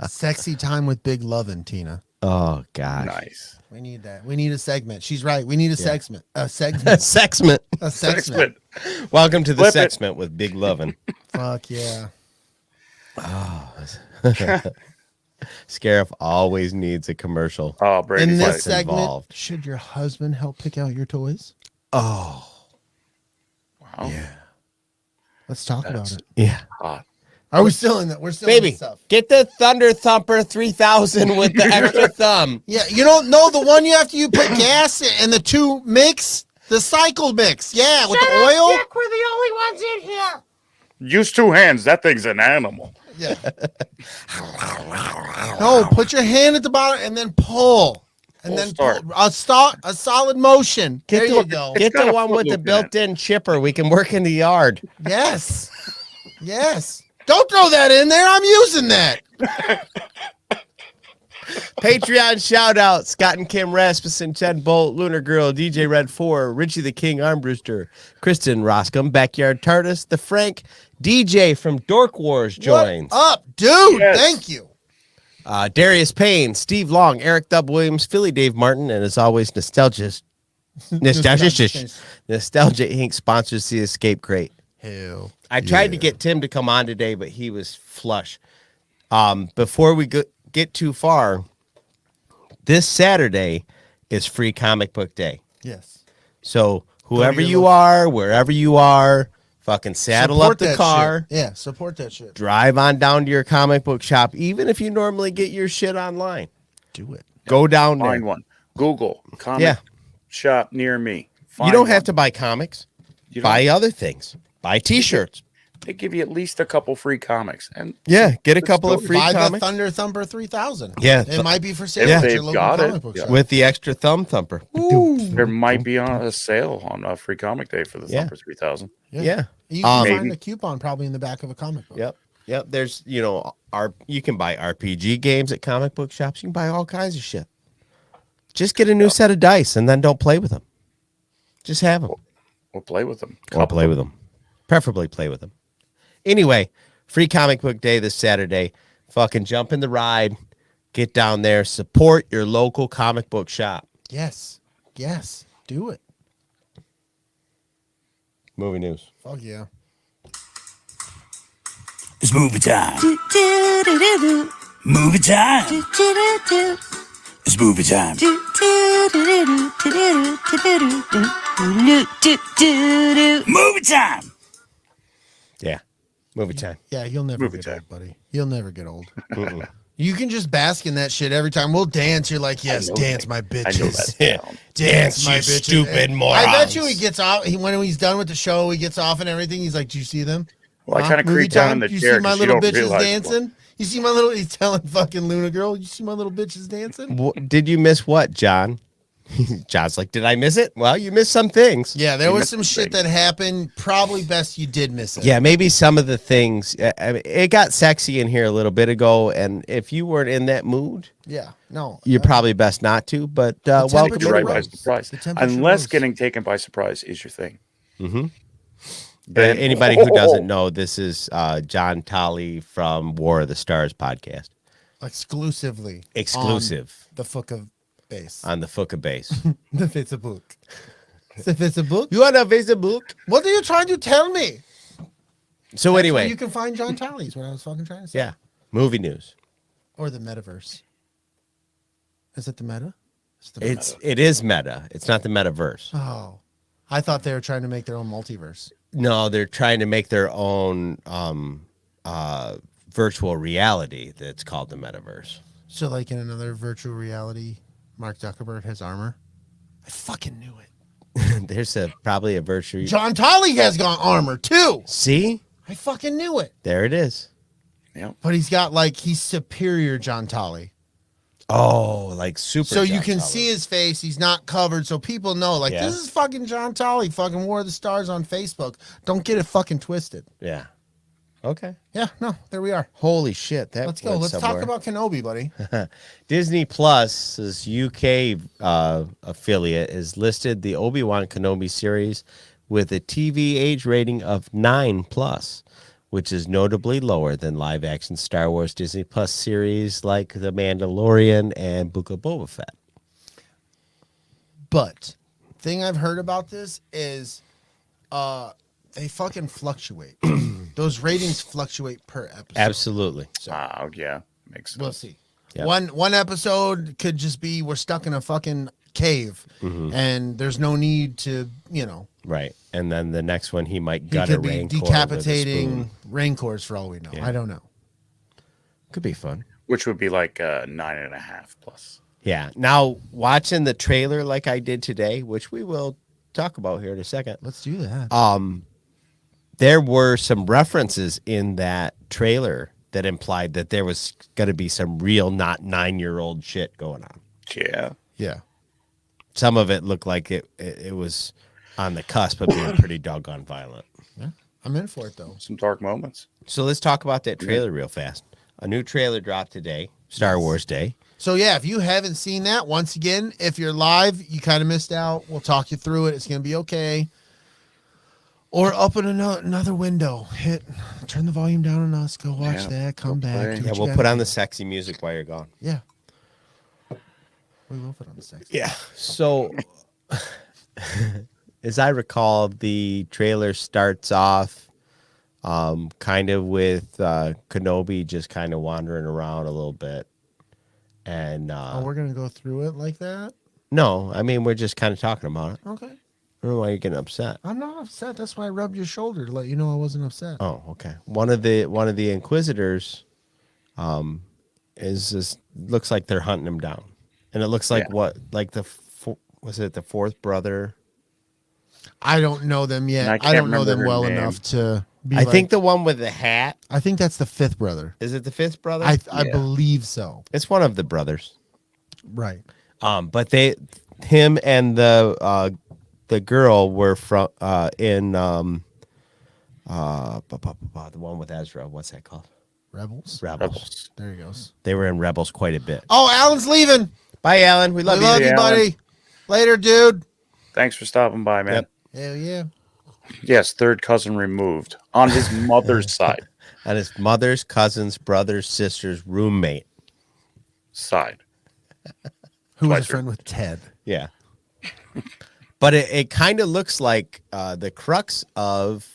Sexy time with Big Lovin', Tina. Oh gosh. Nice. We need that. We need a segment. She's right. We need a segment. A segment. Sexment. A segment. Excellent. Welcome to the Flip it. Sexment with Big Lovin'. Fuck yeah. Scarif always needs a commercial. Oh, Brady. In this What's segment, involved? should your husband help pick out your toys? Oh Wow. yeah. Let's talk about it. Yeah. Hot. Are we still in that? We're still in Baby, this stuff. get the Thunder Thumper 3000 with the extra thumb. Yeah, you don't know the one you have to you put gas in and the two mix, the cycle mix. Yeah, with the oil. We're the only ones in here. Use two hands. That thing's an animal. Yeah. No, put your hand at the bottom and then pull. And Full then start. a solid motion. There you go. Get got the a one with the foot loop in it. built-in chipper. We can work in the yard. Yes. Yes. Don't throw that in there. I'm using that. Patreon shout out Scott and Kim Rasmussen, Ted Bolt, Lunar Girl, DJ Red 4, Richie the King Armbruster, Kristen Roscom, Backyard Tardis, the Frank, DJ from Dork Wars joins. What up, dude? Yes. Thank you. Darius Payne, Steve Long, Eric Dub Williams, Philly Dave Martin, and as always, Nostalgia Inc. sponsors the Escape Crate. Hell. I tried to get Tim to come on today, but he was flush. Before we get too far, this Saturday is Free Comic Book Day. Yes. So whoever your you local- are, wherever you are, fucking saddle Support up the that car, shit. Yeah, support that shit. drive on down to your comic book shop, even if you normally get your shit online. Do it. Go down there. Find one. Google comic Yeah. shop near me. You don't have to buy comics. You don't- Buy other things. Buy T-shirts. They give you at least a couple free comics, and Yeah, get a Good couple of story. free Buy the comics Thunder Thumper 3000. Yeah. It might be for sale If at they've your local got it, comic book yeah. shop. with the extra thumb thumper. there might be on a sale on a free comic day for the Yeah. Thumper 3000. Yeah. You can find Maybe. a coupon probably in the back of a comic book. Yep. There's, you can buy RPG games at comic book shops. You can buy all kinds of shit. Just get a new set of dice and then don't play with them. Just have them. We'll play with them. Or play with them. Preferably play with them. Anyway, Free Comic Book Day this Saturday. Fucking jump in the ride. Get down there. Support your local comic book shop. Yes. Yes. Do it. Movie news. Fuck yeah. It's movie time. Movie time. It's movie time. Movie time. Yeah. Movie time. Yeah, you'll never Movie get time. old, buddy. You'll never get old. You can just bask in that shit every time. We'll dance. You're like, yes, know dance, that. my I know bitches. that sound. Dance, my you bitches. stupid And I bet you morons. he gets off. When he's done with the show, he gets off and everything. He's like, "Do you see them? Well, I kind of Movie creep down time? in the You chair see my because you little don't bitches realize. dancing? You see my little?" He's telling fucking Luna girl, "You see my little bitches dancing?" Did you miss what, John? John's like, did I miss it? Well, you missed some things. Yeah, there was missed some the shit thing. that happened. Probably best you did miss it. Yeah, maybe some of the things. I mean, it got sexy in here a little bit ago, and if you weren't in that mood, Yeah. No. you're probably best not to. But welcome temperature Right anyway. by rose. surprise. The temperature Unless rose. getting taken by surprise is your thing. Mm-hmm. Then- Anybody who doesn't know, this is John Tolley from War of the Stars podcast, exclusively. exclusive On the Fuka base. on the Fuka base. The Facebook. The Facebook. You want a Facebook? What are you trying to tell me? So Where anyway, you can find John Talley is what I was fucking trying to say. yeah, movie news. Or the metaverse. Is it the meta? It's the It is meta. It's not the metaverse. Oh. I thought they were trying to make their own multiverse. No, they're trying to make their own virtual reality that's called the metaverse. So like in another virtual reality Mark Zuckerberg has armor. I fucking knew it. There's probably a virtue. John Tolley has got armor too. See? I fucking knew it. There it is. Yep. But he's got he's superior John Tolley. Oh, like super. So you John can Tolley. see his face. He's not covered. So people know, Yeah. this is fucking John Tolley, fucking War of the Stars on Facebook. Don't get it fucking twisted. Yeah. Okay. Yeah, no, there we are. Holy shit. That Let's go. went Let's somewhere. talk about Kenobi, buddy. Disney Plus's UK affiliate has listed the Obi-Wan Kenobi series with a TV age rating of 9+, which is notably lower than live-action Star Wars Disney Plus series like The Mandalorian and Book of Boba Fett. But thing I've heard about this is they fucking fluctuate. Those ratings fluctuate per episode. Absolutely. Yeah, makes sense. We'll see. Yep. One episode could just be we're stuck in a fucking cave and there's no need to, Right. And then the next one, he might he gut a could be rancor with a decapitating spoon. rancors for all we know. Yeah. I don't know. Could be fun. Which would be like 9.5+. Yeah. Now, watching the trailer like I did today, which we will talk about here in a second, Let's do that. there were some references in that trailer that implied that there was going to be some real, not 9-year-old shit going on. Yeah. Yeah. Some of it looked like it was on the cusp of being pretty doggone violent. Yeah. I'm in for it though. Some dark moments. So let's talk about that trailer real fast. A new trailer dropped today, Star Wars Day. So yeah, if you haven't seen that, once again, if you're live, you kind of missed out. We'll talk you through it. It's gonna be okay. Or up in another window, turn the volume down on us. Go watch that. Come back. play. do Yeah, what you we'll gotta put on do. the sexy music while you're gone. Yeah, we will put on the sex. Yeah. So, as I recall, the trailer starts off kind of with Kenobi just kind of wandering around a little bit. And Oh, we're gonna go through it like that. no, I mean, we're just kind of talking about it. Okay. I don't know why you're getting upset. I'm not upset. That's why I rubbed your shoulder to let you know I wasn't upset. Oh, okay. One of the Inquisitors looks like they're hunting him down. And it looks like was it the fourth brother? I don't know them And yet. I I can't don't know them remember her well name. enough to be I think the one with the hat. I think that's the fifth brother. Is it the fifth brother? I Yeah. believe so. It's one of the brothers. Right. But him and the girl were from in the one with Ezra. What's that called? Rebels. Rebels. There he goes. They were in Rebels quite a bit. Oh, Alan's leaving. Bye, Alan. We I love you. love you, Alan. buddy. Later, dude. Thanks for stopping by, man. Yep. Hell yeah. Yes, third cousin removed on his mother's side. And his mother's, cousin's, brother's, sister's roommate. Side. Who was a Pleasure. friend with Ted? Yeah. But it kind of looks like the crux of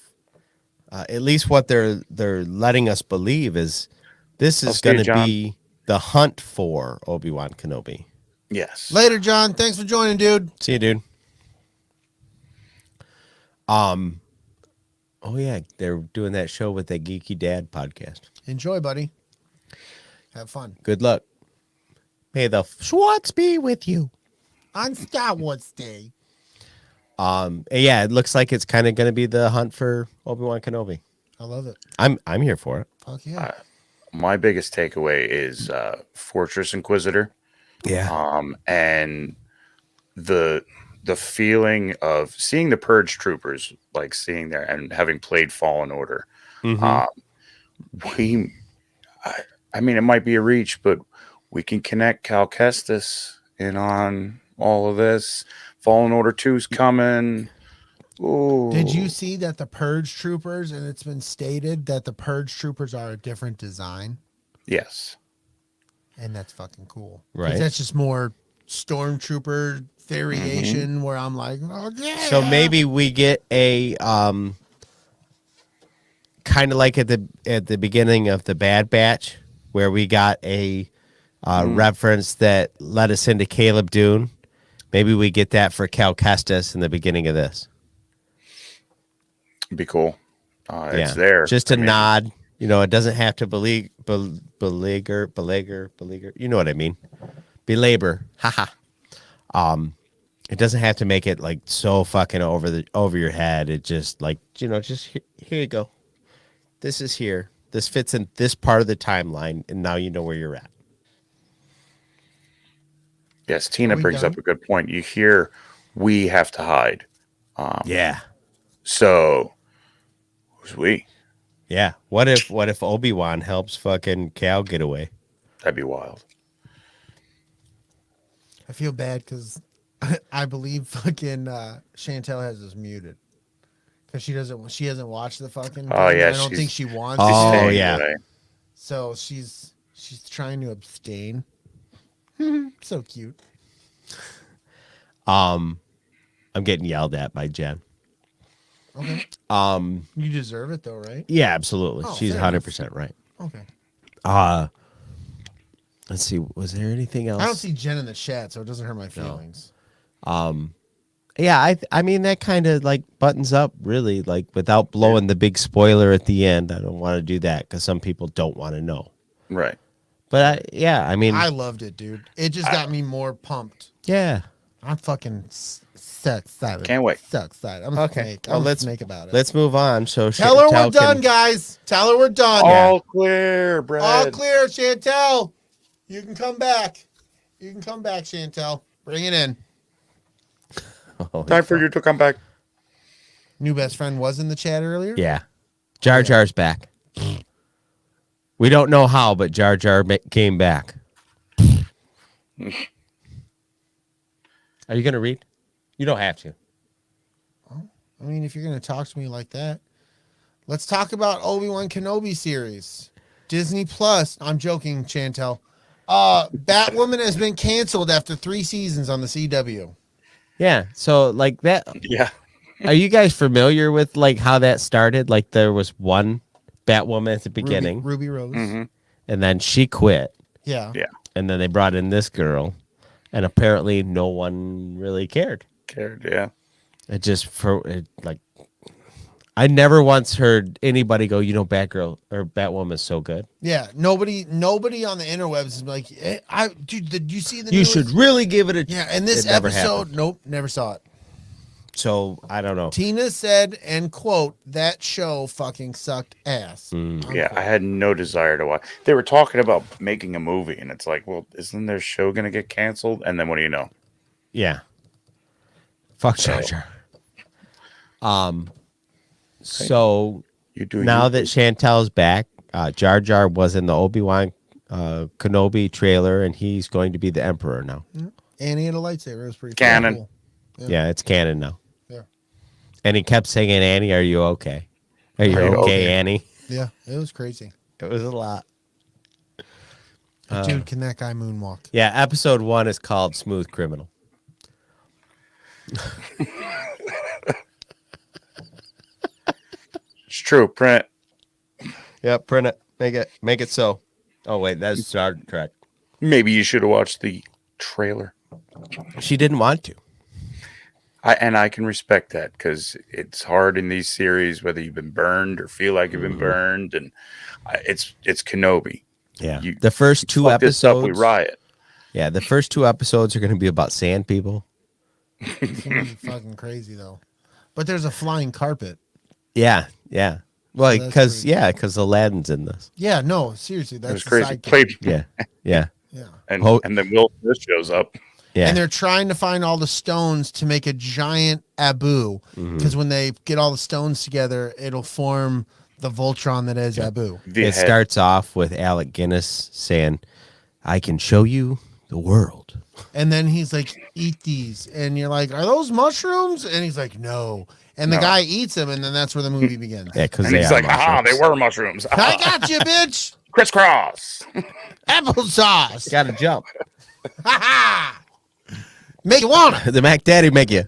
at least what they're letting us believe is this I'll is see you, going to John. be the hunt for Obi-Wan Kenobi. Yes. Later, John. Thanks for joining, dude. See you, dude. Oh yeah, they're doing that show with that Geeky Dad podcast. Enjoy, buddy. Have fun. Good luck. May the Schwartz be with you. On Star Wars Day. Yeah, it looks like it's kind of going to be the hunt for Obi-Wan Kenobi. I love it. I'm here for it. Fuck yeah. My biggest takeaway is Fortress Inquisitor. Yeah. And the feeling of seeing the Purge troopers, like seeing there and having played Fallen Order. I mean, it might be a reach, but we can connect Cal Kestis in on all of this. Fallen Order 2's coming. Ooh. Did you see that the Purge Troopers, and it's been stated that the Purge Troopers are a different design? Yes. And that's fucking cool. 'Cause Right. That's just more Stormtrooper variation where I'm like, oh, yeah. So maybe we get a kind of like at the beginning of the Bad Batch, where we got a reference that led us into Caleb Dune. Maybe we get that for Cal Kestis in the beginning of this. Be cool. It's there. Just a I mean, nod. You know, it doesn't have to beleaguer. You know what I mean? Belabor. Haha. It doesn't have to make it like so fucking over your head. It just like, just here you go. This is here. This fits in this part of the timeline, and now you know where you're at. Yes, Tina we brings done? up a good point. You hear we have to hide. Yeah. So who's we? Yeah. What if Obi-Wan helps fucking Cal get away? That'd be wild. I feel bad because I believe fucking Chantel has us muted because she hasn't watched the fucking. Oh, thing, yeah, and I don't she's- think she wants. Oh, to. Staying yeah. away. So she's trying to abstain. So cute. I'm getting yelled at by Jen. Okay. You deserve it though, right? Yeah, absolutely. Oh, She's fair 100% right. Okay. Let's see. Was there anything else? I don't see Jen in the chat, so it doesn't hurt my feelings. Yeah, I mean that kind of like buttons up really, like without blowing the big spoiler at the end. I don't want to do that because some people don't want to know. Right. But I mean, I loved it, dude. It just got me more pumped. yeah. I'm fucking so excited. Can't wait. So excited. I'm Okay. Snake. Well, I'm let's snake about it. Let's move on. So Tell her we're Chantel done, can- guys. Tell her we're done. All clear, Brad. All clear, Chantel. You can come back. You can come back, Chantel. Bring it in. Holy Time for fuck. you to come back. New best friend was in the chat earlier. Yeah. Jar Jar's back. We don't know how, but Jar Jar came back. Are you going to read? You don't have to. I mean, if you're gonna talk to me like that, let's talk about Obi-Wan Kenobi series. Disney Plus. I'm joking, Chantel. Batwoman has been canceled after 3 seasons on the CW. Yeah. So like that. Yeah. Are you guys familiar with like how that started? Like there was one Batwoman at the beginning, Ruby Rose. and then she quit, Yeah. Yeah. and then they brought in this girl, and apparently no one really cared. Cared. Yeah. It just like I never once heard anybody go, Batgirl or Batwoman is so good. Yeah. Nobody on the interwebs is like, dude, did you see the You newest? should really give it a Yeah. And this It never episode, happened. nope, never saw it. So I don't know. Tina said, and quote, that show fucking sucked ass. Yeah. I had no desire to watch. They were talking about making a movie, and it's like, well, isn't their show going to get canceled? And then what do you know? Yeah. Fuck Jar Jar. So You do now you. that Chantel's back, Jar Jar was in the Obi-Wan Kenobi trailer, and he's going to be the Emperor now. Annie had a lightsaber. It was pretty Canon. cool. Yeah, it's canon now. Yeah. And he kept saying, Annie, are you okay? Are you Are you okay, okay? Annie? Yeah. It was crazy. It was a lot. Dude, can that guy moonwalk? Yeah, episode 1 is called Smooth Criminal. It's true. Print. Yep, print it. Make it so. Oh wait, that's Star Trek. Maybe you should have watched the trailer. She didn't want to. I can respect that because it's hard in these series, whether you've been burned or feel like you've been burned, and it's Kenobi. Yeah. You- The first 2 Fuck this up, episodes. we riot. Yeah, the first 2 episodes are going to be about sand people. It's gonna be fucking crazy though. But there's a flying carpet. Yeah, yeah. Well, that's because Aladdin's in this. Yeah, no, seriously, It that's was the crazy. sidekick. Played, Yeah, yeah, Yeah. and then Will Smith shows up. yeah. And they're trying to find all the stones to make a giant Abu. Mm-hmm. Because when they get all the stones together, it'll form the Voltron that is Abu. The It head. starts off with Alec Guinness saying, "I can show you the world." And then he's like, eat these. And you're like, are those mushrooms? And he's like, no. And the No. guy eats them, and then that's where the movie begins. Yeah, because And he's like, ah, they were mushrooms. I got you, bitch. Crisscross. Applesauce. Got to jump. Ha ha. Make you wanna. The Mac Daddy make you.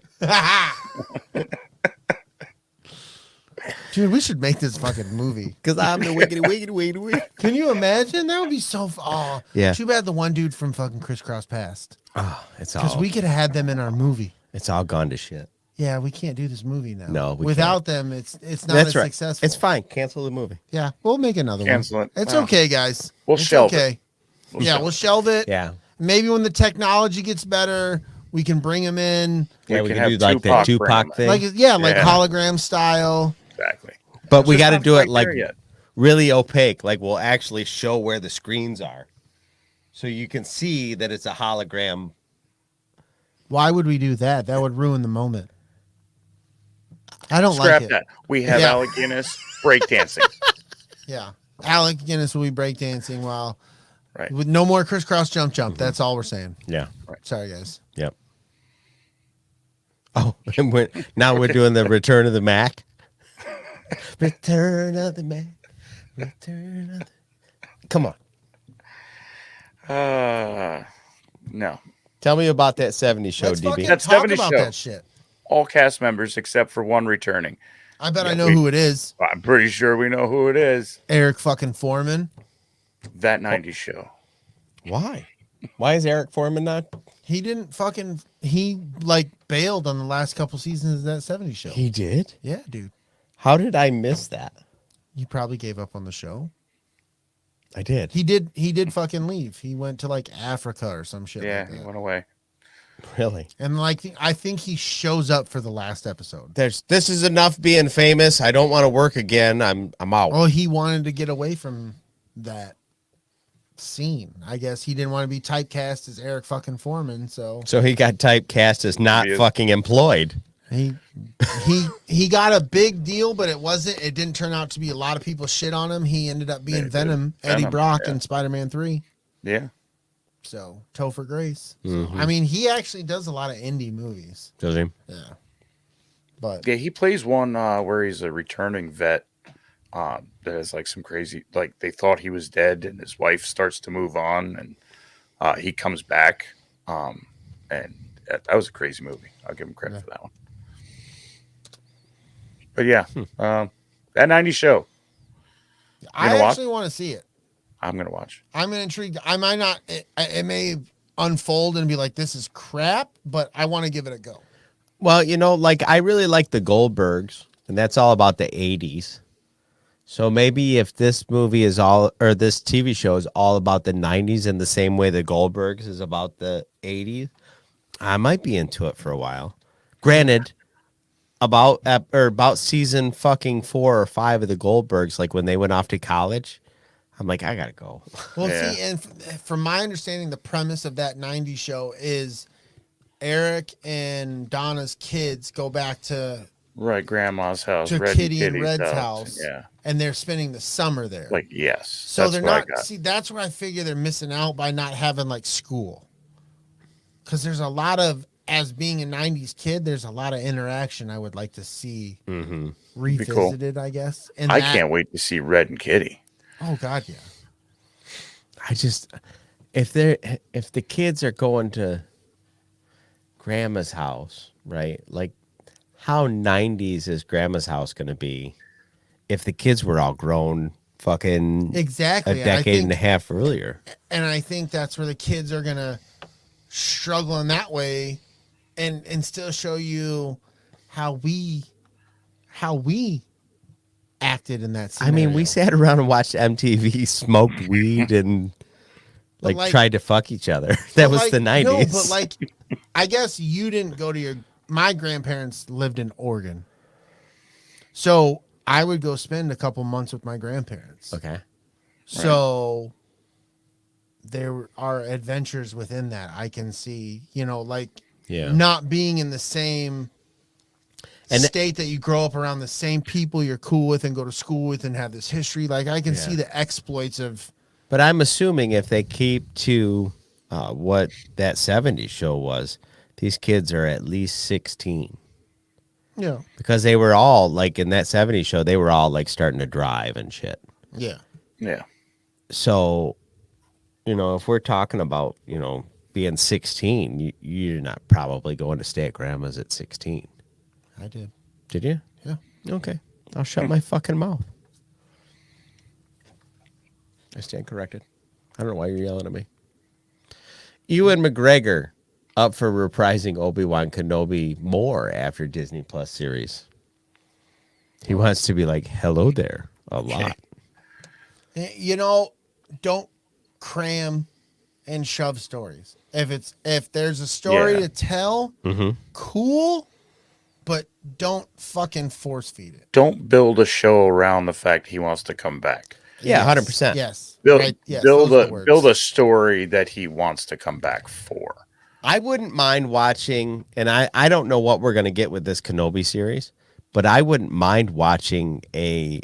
Dude, we should make this fucking movie. Because I'm the wiggity wiggity wiggity wiggity. Can you imagine? That would be so. Oh, Yeah. Too bad the one dude from fucking Crisscross passed. Oh, it's Because all we could have had them in our movie. it's all gone to shit. Yeah, we can't do this movie now. No, we without them, it's not That's as right. successful. It's fine. Cancel the movie. Yeah, we'll make another Cancel one. it. It's Wow. okay, guys. We'll It's shelve it. okay. We'll shelve it. Yeah. Maybe when the technology gets better, We can bring him in, Yeah, we can can have do like that Tupac bring Tupac him in. thing. like like Yeah. hologram style. Exactly. But we Just got to not do it quite like there yet. really opaque. Like we'll actually show where the screens are. So you can see that it's a hologram. Why would we do that? That would ruin the moment. I don't Scrap like it. that. We have Yeah. Alec Guinness breakdancing. Yeah. Alec Guinness will be breakdancing while Right. with no more crisscross jump. That's all we're saying. Yeah. Sorry, guys. Yep. Oh, and now we're doing the Return of the Mac. Return of the Mac. Return of the... Come on. No. Tell me about that 70s show, Let's DB. fucking That's talk 70 about show. that shit. All cast members except for one returning. I bet Yeah, I know we- who it is. I'm pretty sure we know who it is. Eric fucking Foreman. That 90s show. Why? Why is Eric Foreman not? He didn't fucking he like bailed on the last couple seasons of that 70s show. He did? Yeah, dude. How did I miss that? You probably gave up on the show. I did. He did fucking leave. He went to like Africa or some shit. Yeah, like he that. went away. Really? And like I think he shows up for the last episode. This is enough being famous. I don't want to work again. I'm out. Oh, he wanted to get away from that scene. I guess he didn't want to be typecast as Eric fucking Foreman, so So he got typecast as not He is. fucking employed. he got a big deal, but it didn't turn out to be. A lot of people shit on him. He ended up being Yeah, Venom, dude. Eddie Venom, Brock yeah. in Spider-Man 3. Yeah. So Topher Grace. So, Mhm. I mean, he actually does a lot of indie movies. Does he? Yeah. But Yeah, he plays one where he's a returning vet that has like some crazy, like they thought he was dead and his wife starts to move on and he comes back. And that was a crazy movie. I'll give him credit for that one. But yeah, that 90s show, I gonna watch? actually want to see it. I'm going to watch. I'm intrigued. I might not. It may unfold and be like, this is crap, but I want to give it a go. Well, like I really like the Goldbergs, and that's all about the 80s. So maybe if this movie is this TV show is all about the 90s in the same way the Goldbergs is about the 80s, I might be into it for a while. Granted, about season fucking 4 or 5 of the Goldbergs, like when they went off to college, I'm like, I gotta go. Well, Yeah. see, and from my understanding, the premise of that 90s show is Eric and Donna's kids go back to Right, Grandma's house, To Red Kitty and Kitty's Red's house. Yeah, and they're spending the summer there. like yes. so that's they're what I not. got. See, that's where I figure they're missing out by not having like school. Because there's a lot of, as being a 90s kid, there's a lot of interaction I would like to see Mm-hmm. revisited, I guess. And I that- can't wait to see Red and Kitty. Oh, God, yeah. I just, if the kids are going to Grandma's house, right? Like, how 90s is Grandma's house going to be if the kids were all grown fucking Exactly. a And I decade and a think- half earlier? And I think that's where the kids are going to struggle in that way and still show you how we acted in that I scenario. mean, we sat around and watched MTV, smoked weed, and like tried to fuck each other. That But was like, the 90s. No, but like, I guess you didn't go to my grandparents lived in Oregon. So I would go spend a couple months with my grandparents. Okay. So there are adventures within that. I can see, like Yeah. not being in the same And- state that you grow up around the same people you're cool with and go to school with and have this history. Like I can Yeah. see the exploits of But I'm assuming if they keep to what that 70s show was, these kids are at least 16. Yeah. Because they were all, like, in that 70s show, they were all, like, starting to drive and shit. Yeah. Yeah. So, if we're talking about, being 16, you're not probably going to stay at grandma's at 16. I did. Did you? Yeah. Okay. I'll shut my fucking mouth. I stand corrected. I don't know why you're yelling at me. Ewan McGregor up for reprising Obi-Wan Kenobi more after Disney Plus series. He wants to be like, hello there, a lot. Don't cram and shove stories. If there's a story Yeah. to tell, cool, but don't fucking force feed it. Don't build a show around the fact he wants to come back. Yeah, Yes, 100%. Yes. Build, Right, yes, build those are the words. build a story that he wants to come back for. I wouldn't mind watching, and I don't know what we're going to get with this Kenobi series, but I wouldn't mind watching a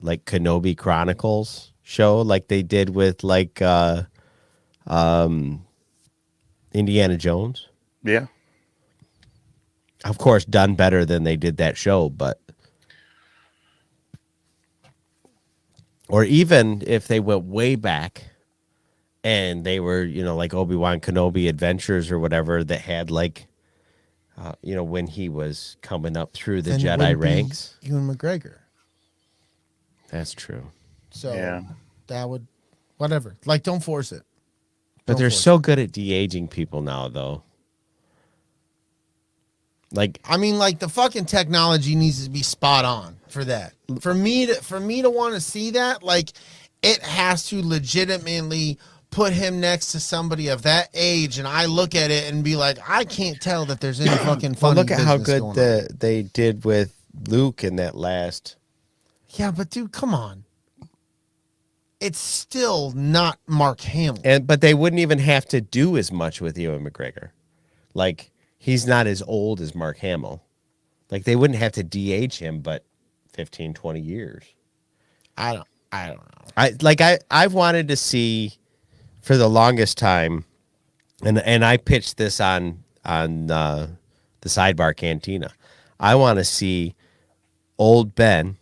like Kenobi Chronicles show like they did with like Indiana Jones. Yeah. Of course, done better than they did that show, but or even if they went way back and they were, like Obi-Wan Kenobi Adventures or whatever that had like, when he was coming up through the Then it Jedi wouldn't be ranks. Ewan McGregor. That's true. So Yeah. that would, whatever. Like, don't force it. But Don't they're force so good at de-aging people now, though. Like, I mean, like the fucking technology needs to be spot on for that. For me to want to see that, like, it has to legitimately put him next to somebody of that age, and I look at it and be like, I can't tell that there's any fucking well, funny. look at how business good going on. they did with Luke in that last. Yeah, but dude, come on. It's still not Mark Hamill. But they wouldn't even have to do as much with Ewan McGregor. Like, he's not as old as Mark Hamill. Like, they wouldn't have to de-age him, but 15, 20 years. I don't know. I've wanted to see for the longest time, and I pitched this on the Sidebar Cantina. I want to see old Ben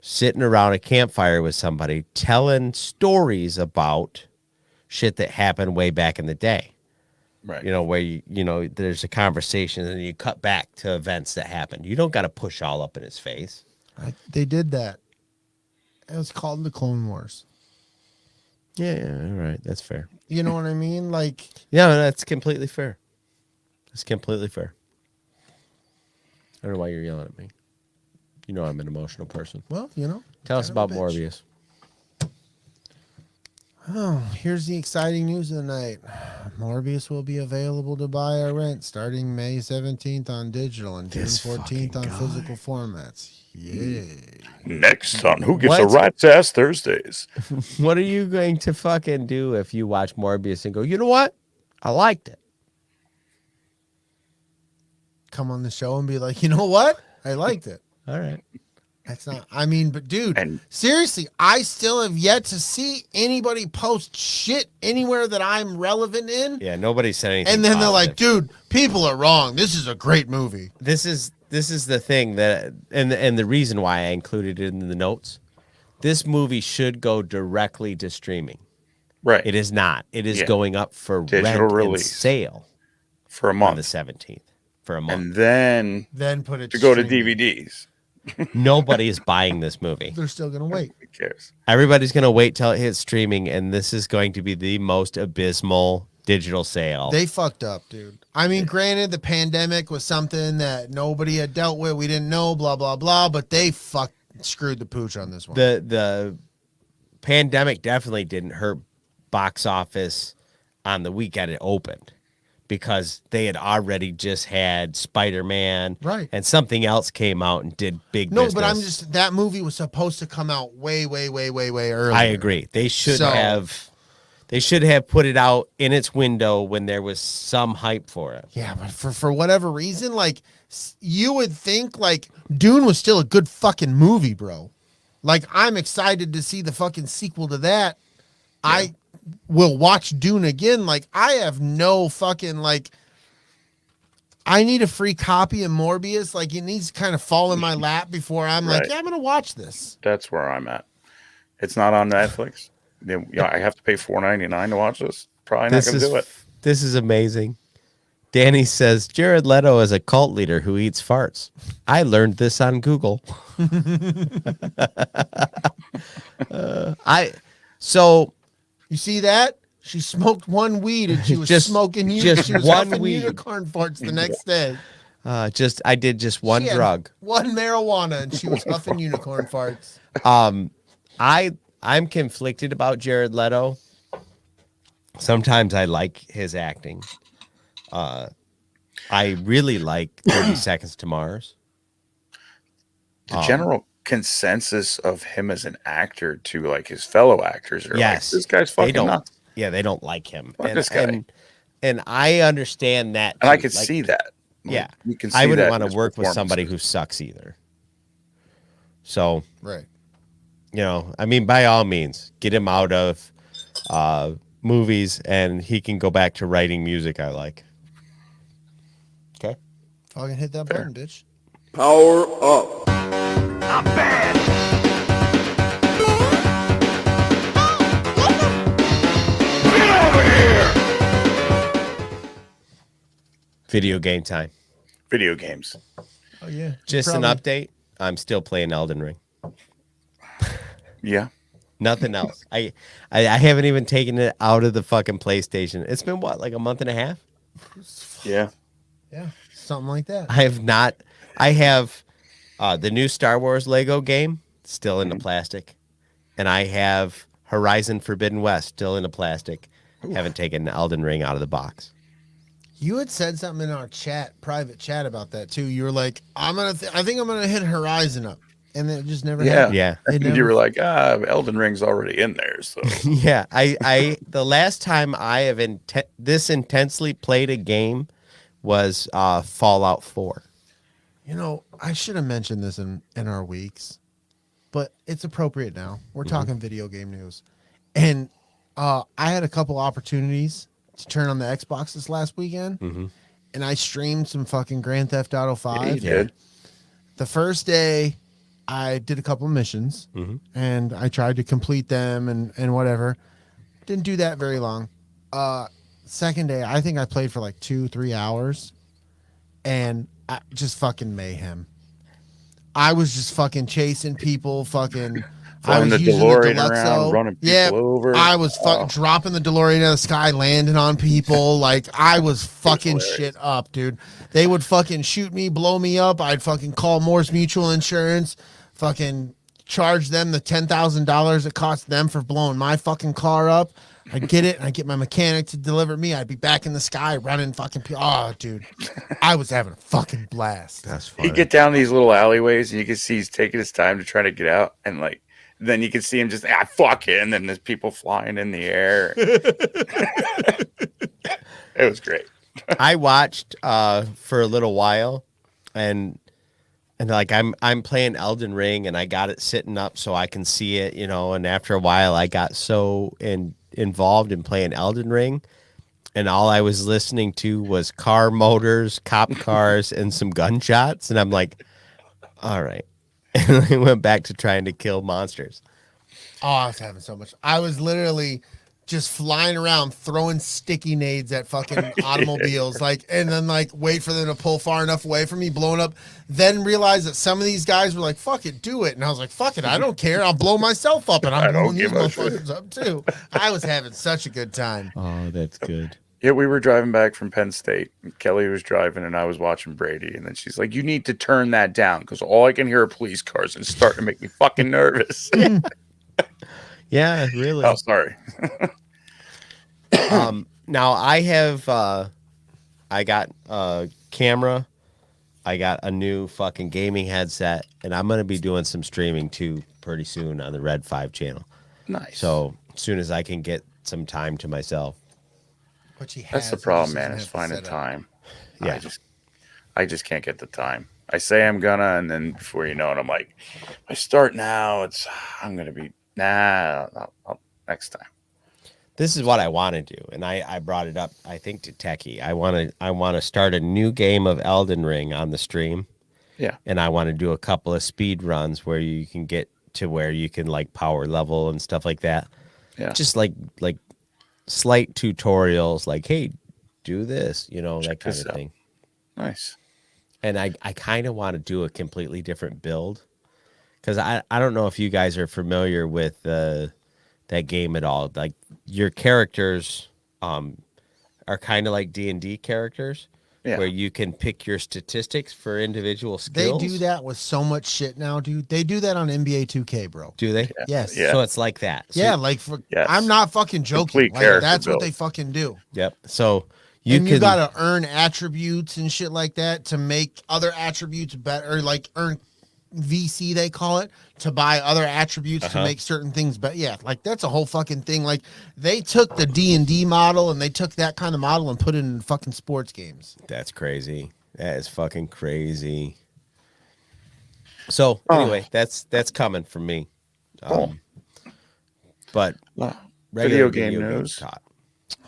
sitting around a campfire with somebody telling stories about shit that happened way back in the day. Right. Where there's a conversation and you cut back to events that happened. You don't got to push all up in his face. They did that. It was called the Clone Wars. Yeah, all right, that's fair. You know what I mean? Like, Yeah, that's completely fair. That's completely fair. I don't know why you're yelling at me. You know I'm an emotional person. well, Tell us kind of about a bitch. Morbius. Oh, here's the exciting news of the night. Morbius will be available to buy or rent starting May 17th on digital and June This 14th fucking on guy. physical formats. Yay. Next on Who Gives a What? Rat's Ass Thursdays. What are you going to fucking do if you watch Morbius and go, you know what? I liked it. Come on the show and be like, you know what? I liked it. All right. That's not, I mean, but dude, And- seriously, I still have yet to see anybody post shit anywhere that I'm relevant in. Yeah, nobody said anything. And then they're like, positive. dude, people are wrong. This is a great movie. This is the thing that, and the reason why I included it in the notes. This movie should go directly to streaming. Right. It is not. It is Yeah. going up for Digital rent release. and sale For a on the month. 17th for a month. And then Then put it to go to streaming. DVDs. Nobody is buying this movie. They're still going to wait. Who cares? Everybody's going to wait till it hits streaming, and this is going to be the most abysmal digital sale. They fucked up, dude. I mean, granted, the pandemic was something that nobody had dealt with. We didn't know, blah, blah, blah, but they screwed the pooch on this one. The pandemic definitely didn't hurt box office on the weekend it opened because they had already just had Spider-Man, Right. and something else came out and did big No, business. but I'm just, that movie was supposed to come out way, way, way, way, way earlier. I agree. They should So- have put it out in its window when there was some hype for it. Yeah, but for whatever reason, like, you would think, like, Dune was still a good fucking movie, bro. Like, I'm excited to see the fucking sequel to that. Yeah. I will watch Dune again. Like, I have no fucking, like, I need a free copy of Morbius. Like, it needs to kind of fall in my lap before I'm like, Right. yeah, I'm going to watch this. That's where I'm at. It's not on Netflix. Yeah, I have to pay $4.99 to watch this. Probably not going to do it. This is amazing. Danny says Jared Leto is a cult leader who eats farts. I learned this on Google. You see that? She smoked one weed and she was Just- smoking just she was one huffing weed. unicorn farts the next day. I did just one She had drug. one marijuana, and she was huffing unicorn farts. I'm conflicted about Jared Leto Sometimes I like his acting. I really like 30 Seconds to Mars. The general consensus of him as an actor to like his fellow actors are Yes, like, this guy's they fucking don't. nuts. Yeah, they don't like him. Fuck this guy. And I understand that. And I too. could Like, see that. Like, yeah, you can see I wouldn't that want in to his work with somebody who performances. sucks either. So, Right. you know, I mean, by all means, get him out of movies, and he can go back to writing music I like. Okay. Fucking hit that button, bitch. Power up. Video game time. Video games. Oh yeah. Just an update. I'm still playing Elden Ring. Yeah. Nothing else. I haven't even taken it out of the fucking PlayStation. It's been what, like a month and a half? Yeah. Yeah, something like that. I have not. I have the new Star Wars Lego game still in the plastic, and I have Horizon Forbidden West still in the plastic. Haven't taken Elden Ring out of the box. You had said something in our private chat about that too. You were like, I think I'm gonna hit Horizon up, and it just never Yeah. happened. Yeah. It You never- were like, Elden Ring's already in there. So Yeah, I the last time I have this intensely played a game was Fallout 4. You know, I should have mentioned this in our weeks, but it's appropriate now. We're talking video game news, and I had a couple opportunities to turn on the Xbox this last weekend, and I streamed some fucking Grand Theft Auto 5. you did. The first day, I did a couple of missions, and I tried to complete them and whatever. Didn't do that very long. Second day, I think I played for like 2-3 hours, and just fucking mayhem. I was just fucking chasing people, fucking. I Flying was the using DeLorean the around, Deluxo. running people Yeah, over. I was fucking dropping the DeLorean out of the sky, landing on people. Like I was fucking hilarious. shit up, dude. They would fucking shoot me, blow me up. I'd fucking call Moore's Mutual Insurance, fucking charge them the $10,000 it cost them for blowing my fucking car up. I'd get it, and I'd get my mechanic to deliver me. I'd be back in the sky running fucking. Oh, dude, I was having a fucking blast. That's funny. You get down these little alleyways, and you can see he's taking his time to try to get out, and like then you can see him just fuck it, and then there's people flying in the air. It was great. I watched for a little while, and like I'm playing Elden Ring, and I got it sitting up so I can see it, you know. And after a while, I got so involved in playing Elden Ring, and all I was listening to was car motors, cop cars, and some gunshots. And I'm like, all right. And I went back to trying to kill monsters. Oh, I was having so much. I was literally just flying around throwing sticky nades at fucking automobiles, like, and then like wait for them to pull far enough away from me, blowing up. Then realize that some of these guys were like, "Fuck it, do it," and I was like, "Fuck it, I don't care. I'll blow myself up, and I I'm don't blowing these give a shit." motherfuckers up too." I was having such a good time. Oh, that's good. Yeah, we were driving back from Penn State. And Kelly was driving, and I was watching Brady. And then she's like, "You need to turn that down because all I can hear are police cars, and it's starting to make me fucking nervous." Yeah, really. Oh, sorry. Now I have I got a camera, I got a new fucking gaming headset, and I'm gonna be doing some streaming too pretty soon on the Red 5 channel. Nice. So as soon as I can get some time to myself. But she has, That's the he problem, just man. doesn't Is have the finding setup. time. Yeah. I just can't get the time. I say I'm gonna, and then before you know it, I'm like, if I start now, I'm gonna be I'll next time. This is what I want to do, and I brought it up, I think, to Techie. I want to start a new game of Elden Ring on the stream. Yeah. And I want to do a couple of speed runs where you can get to where you can like power level and stuff like that. Yeah. Just like slight tutorials, like, hey, do this, you know, Check that kind this of out. thing. Nice. And I kind of want to do a completely different build, because I don't know if you guys are familiar with that game at all. Like your characters are kind of like D&D characters, Yeah. where you can pick your statistics for individual They skills. do that with so much shit now, dude. They do that on NBA 2K, bro. Do they? Yes. Yeah. So it's like that. So, Yeah, like for Yes. I'm not fucking joking. Complete Like character that's what build. they fucking do. Yep. So you And can you gotta earn attributes and shit like that to make other attributes better, or like earn VC they call it, to buy other attributes to make certain things better. Yeah, like that's a whole fucking thing. Like they took the D&D model and they took that kind of model and put it in fucking sports games. That's crazy. That is fucking crazy. So anyway, that's coming from me. Cool. But Well, regular video game news. talk.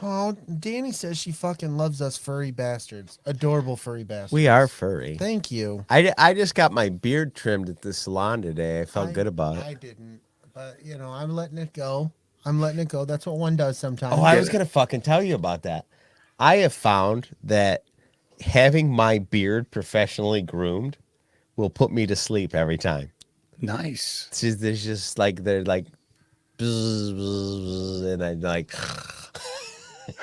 Oh, Danny says she fucking loves us furry bastards. Adorable furry bastards. We are furry. Thank you. I just got my beard trimmed at the salon today. I felt good about it. I didn't, but you know, I'm letting it go. I'm letting it go. That's what one does sometimes. Oh, I was gonna fucking tell you about that. I have found that having my beard professionally groomed will put me to sleep every time. Nice. There's just like they're like, bzz, bzz, and I like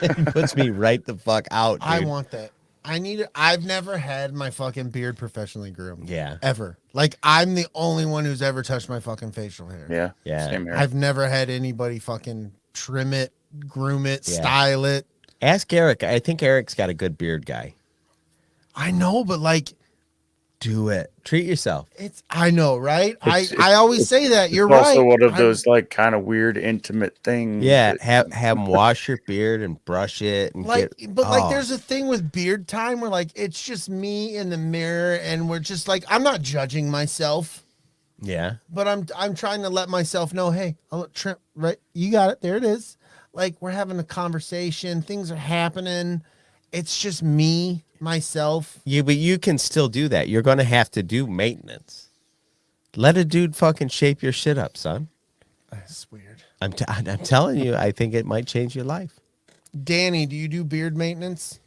it puts me right the fuck out. Dude. I want that. I need it. I've never had my fucking beard professionally groomed. Yeah. Ever. Like I'm the only one who's ever touched my fucking facial hair. Yeah. Yeah. Same here. I've never had anybody fucking trim it, groom it, Yeah. style it. Ask Eric. I think Eric's got a good beard guy. I know, but like Do it. Treat yourself. I know, right? It's- I always say that. You're It's right. also one of I- those like kind of weird intimate things. Yeah. that- Have him wash your beard and brush it and like get. but like oh. there's a thing with beard time where like it's just me in the mirror and we're just like I'm not judging myself, Yeah. but I'm trying to let myself know, hey, I'll trim right, you got it, there it is. Like we're having a conversation, things are happening, it's just me, myself. Yeah, but you can still do that. You're going to have to do maintenance. Let a dude fucking shape your shit up, son. That's weird. I'm telling you, I think it might change your life. Danny, do you do beard maintenance?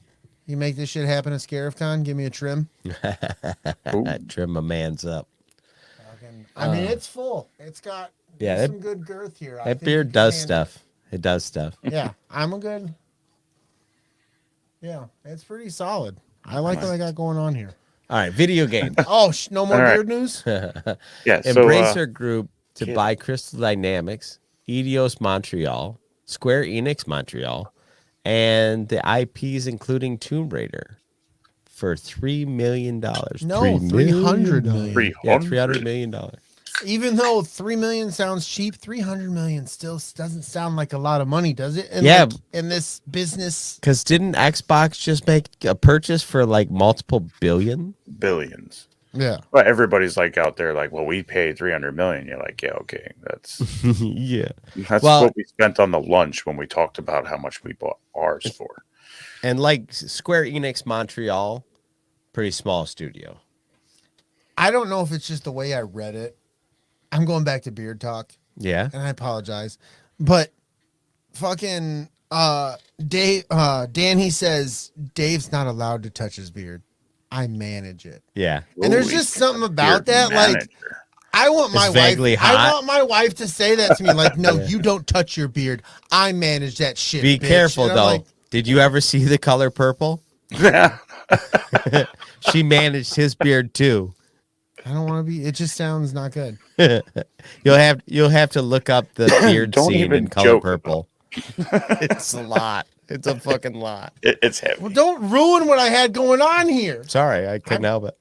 You make this shit happen at ScarifCon? Give me a trim. Trim my man's up. I mean, it's full. It's got Yeah, some good girth here. I That think beard you can does handle it. stuff. It does stuff. Yeah, I'm a good. Yeah, it's pretty solid. I like what I got going on here. All right, video games. Oh, no more All right. beard news? Yeah. So, Embracer Group to kid- buy Crystal Dynamics, Eidos Montreal, Square Enix Montreal, and the IPs including Tomb Raider for $3 million. No, 300 million. 300. Yeah, $300 million. Even though 3 million sounds cheap, 300 million still doesn't sound like a lot of money, does it? And Yeah. like, in this business, Because didn't Xbox just make a purchase for like multiple billion? billions. yeah. But everybody's like out there, like, well, we paid 300 million. You're like, yeah, okay, that's Yeah. that's Well- what we spent on the lunch when we talked about how much we bought ours for. And like Square Enix Montreal, pretty small studio. I don't know if it's just the way I read it. I'm going back to beard talk. Yeah. And I apologize, but fucking Dave Dan, he says Dave's not allowed to touch his beard. I manage it, Yeah. and there's Ooh, just he's something a about beard that. Like manager. I want my It's vaguely wife. hot. I want my wife to say that to me. Like, no, you don't touch your beard. I manage that shit. Be bitch. careful And I'm though. like, Did you ever see The Color Purple? She managed his beard too. I don't want to be. It just sounds not good. You'll have to look up the beard Don't scene even in Color joke Purple. It's a lot. It's a fucking lot. It's heavy. Well, don't ruin what I had going on here. Sorry, I couldn't help it.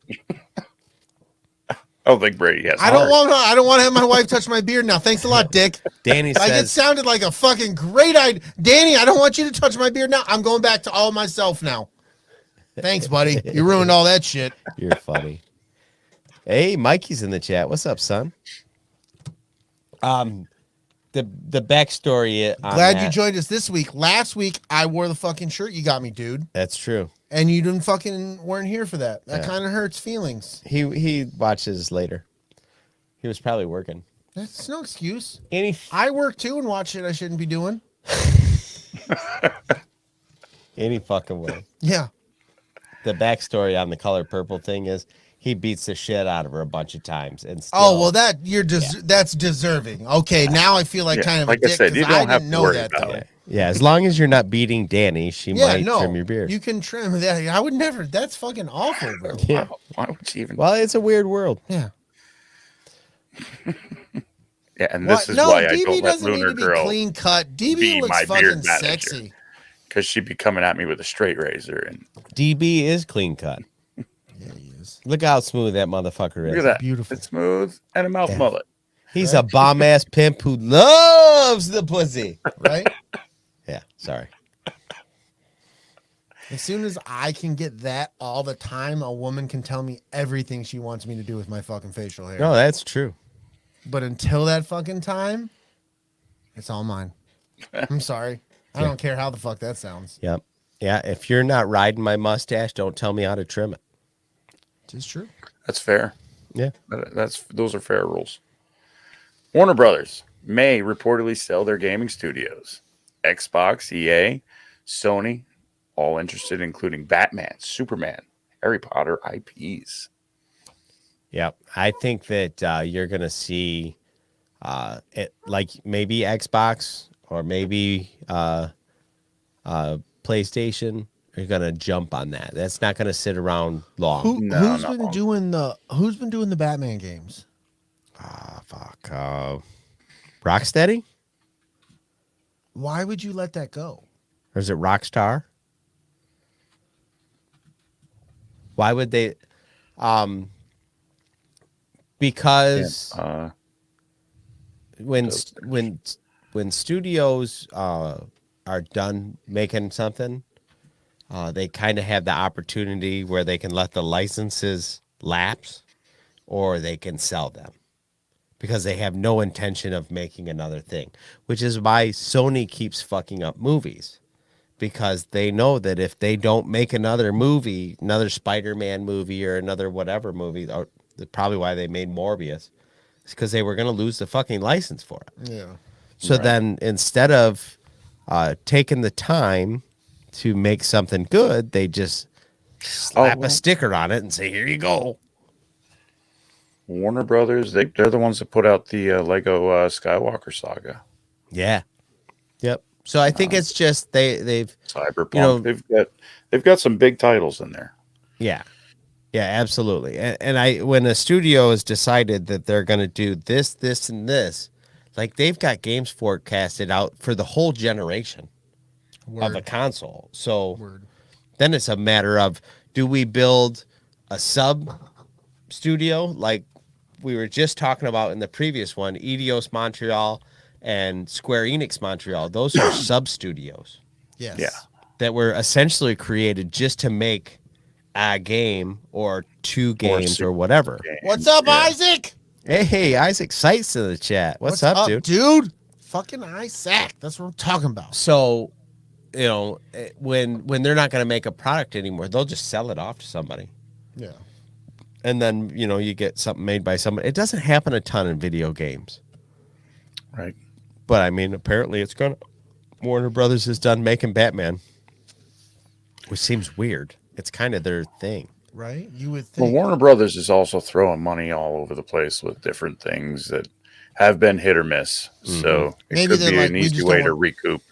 I don't think Brady has. I don't heart. want. I don't want to have my wife touch my beard now. Thanks a lot, Dick. Danny Like it says, sounded like a fucking great idea. Danny, I don't want you to touch my beard now. I'm going back to all myself now. Thanks, buddy. You ruined all that shit. "You're funny." Hey, Mikey's in the chat. What's up, son? The backstory. On Glad you that- joined us this week. Last week, I wore the fucking shirt you got me, dude. That's true. And you didn't fucking weren't here for that. That Yeah. kind of hurts feelings. He watches later. He was probably working. That's no excuse. Any I work too and watch shit I shouldn't be doing. fucking way. Yeah. The backstory on the Color Purple thing is he beats the shit out of her a bunch of times. And Oh well, that's deserving. Okay, now I feel like Yeah, kind of like a I dick said, you because I don't have didn't to know worry that about though. it. yeah, as long as you're not beating Danny, she might trim your beard. You can trim that. I would never. That's fucking awful, bro. Yeah. Why would you even? Well, it's a weird world. Yeah. Yeah, and Well, this is no, why I DB don't let doesn't need Lunar to be Girl clean cut. DB be looks my fucking beard manager. sexy. because she'd be coming at me with a straight razor. And DB is clean cut. Yeah, he is. Look how smooth that motherfucker is. look at that, Beautiful. it's smooth and a mouth mullet. He's a bomb ass pimp who loves the pussy. Right? Yeah, sorry. As soon as I can get that all the time, a woman can tell me everything she wants me to do with my fucking facial hair. No, that's true. But until that fucking time, it's all mine. I'm sorry. I don't care how the fuck that sounds. Yep. Yeah, if you're not riding my mustache, don't tell me how to trim it. It's true. That's fair. Yeah. Those are fair rules. Warner Brothers may reportedly sell their gaming studios. Xbox, EA, Sony, all interested, including Batman, Superman, Harry Potter IPs. Yeah, I think that you're going to see it, like maybe Xbox or maybe PlayStation are going to jump on that. That's not going to sit around long. Who's been doing the Batman games? Rocksteady? Why would you let that go? Or is it Rockstar? Why would they? Because when studios are done making something, they kind of have the opportunity where they can let the licenses lapse, or they can sell them because they have no intention of making another thing. Which is why Sony keeps fucking up movies. Because they know that if they don't make another movie, another Spider-Man movie or another whatever movie, or probably why they made Morbius, it's because they were going to lose the fucking license for it. Yeah. So then instead of taking the time to make something good, they just slap a sticker on it and say, here you go. Warner Brothers, they're the ones that put out the Lego Skywalker saga. Yeah. Yep. So I think it's just they've Cyberpunk. They've got some big titles in there. Yeah. Yeah, absolutely. And when a studio has decided that they're going to do this, this, and this, like they've got games forecasted out for the whole generation of a console. So then it's a matter of, do we build a sub studio like we were just talking about in the previous one, Eidos Montreal and Square Enix Montreal? Those are sub studios. Yes. Yeah. That were essentially created just to make a game or two games or whatever. What's up, Isaac? Hey, Isaac Sites in the chat. What's up, dude? Fucking Isaac. That's what I'm talking about. So, when they're not going to make a product anymore, they'll just sell it off to somebody. Yeah. And then, you get something made by somebody. It doesn't happen a ton in video games. Right. But, I mean, apparently it's going to... Warner Brothers is done making Batman, which seems weird. It's kind of their thing. Right? You would Well, think. Warner Brothers is also throwing money all over the place with different things that have been hit or miss. So it Maybe could they're be like, an we easy just way don't to want- recoup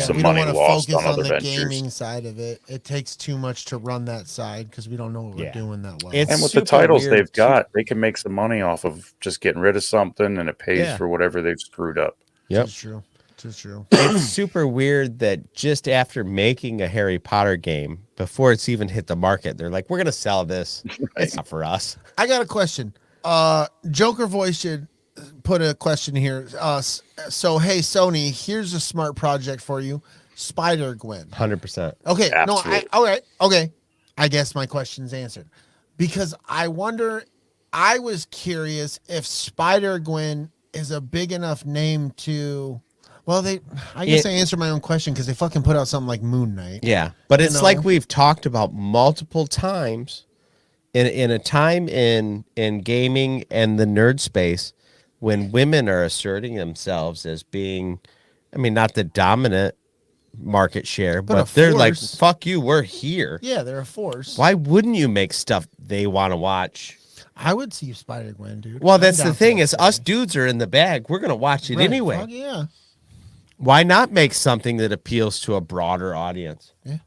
some we don't money want to lost focus on on other the ventures. gaming side of it. It takes too much to run that side because we don't know what we're doing that well. It's And with the super titles weird they've got, they can make some money off of just getting rid of something, and it pays Yeah. for whatever they've screwed up. Yep. It's true. It's true. It's super weird that just after making a Harry Potter game, before it's even hit the market, they're like, we're going to sell this. It's not for us. I got a question. Joker Voice should put a question here. So, hey, Sony, here's a smart project for you. Spider-Gwen. 100%. Okay. Absolutely. Okay. I guess my question's answered. Because I was curious if Spider-Gwen is a big enough name to... Well, I guess I answered my own question because they fucking put out something like Moon Knight. Yeah. But it's know? like we've talked about multiple times in a time in gaming and the nerd space when women are asserting themselves as being, I mean, not the dominant market share, But but a they're like, force. fuck you, we're here. Yeah, they're a force. Why wouldn't you make stuff they want to watch? I would see Spider-Gwen, dude. Well, I'm that's down the for thing that is us series. dudes are in the bag. We're going to watch it Right, anyway. fuck yeah. Why not make something that appeals to a broader audience? You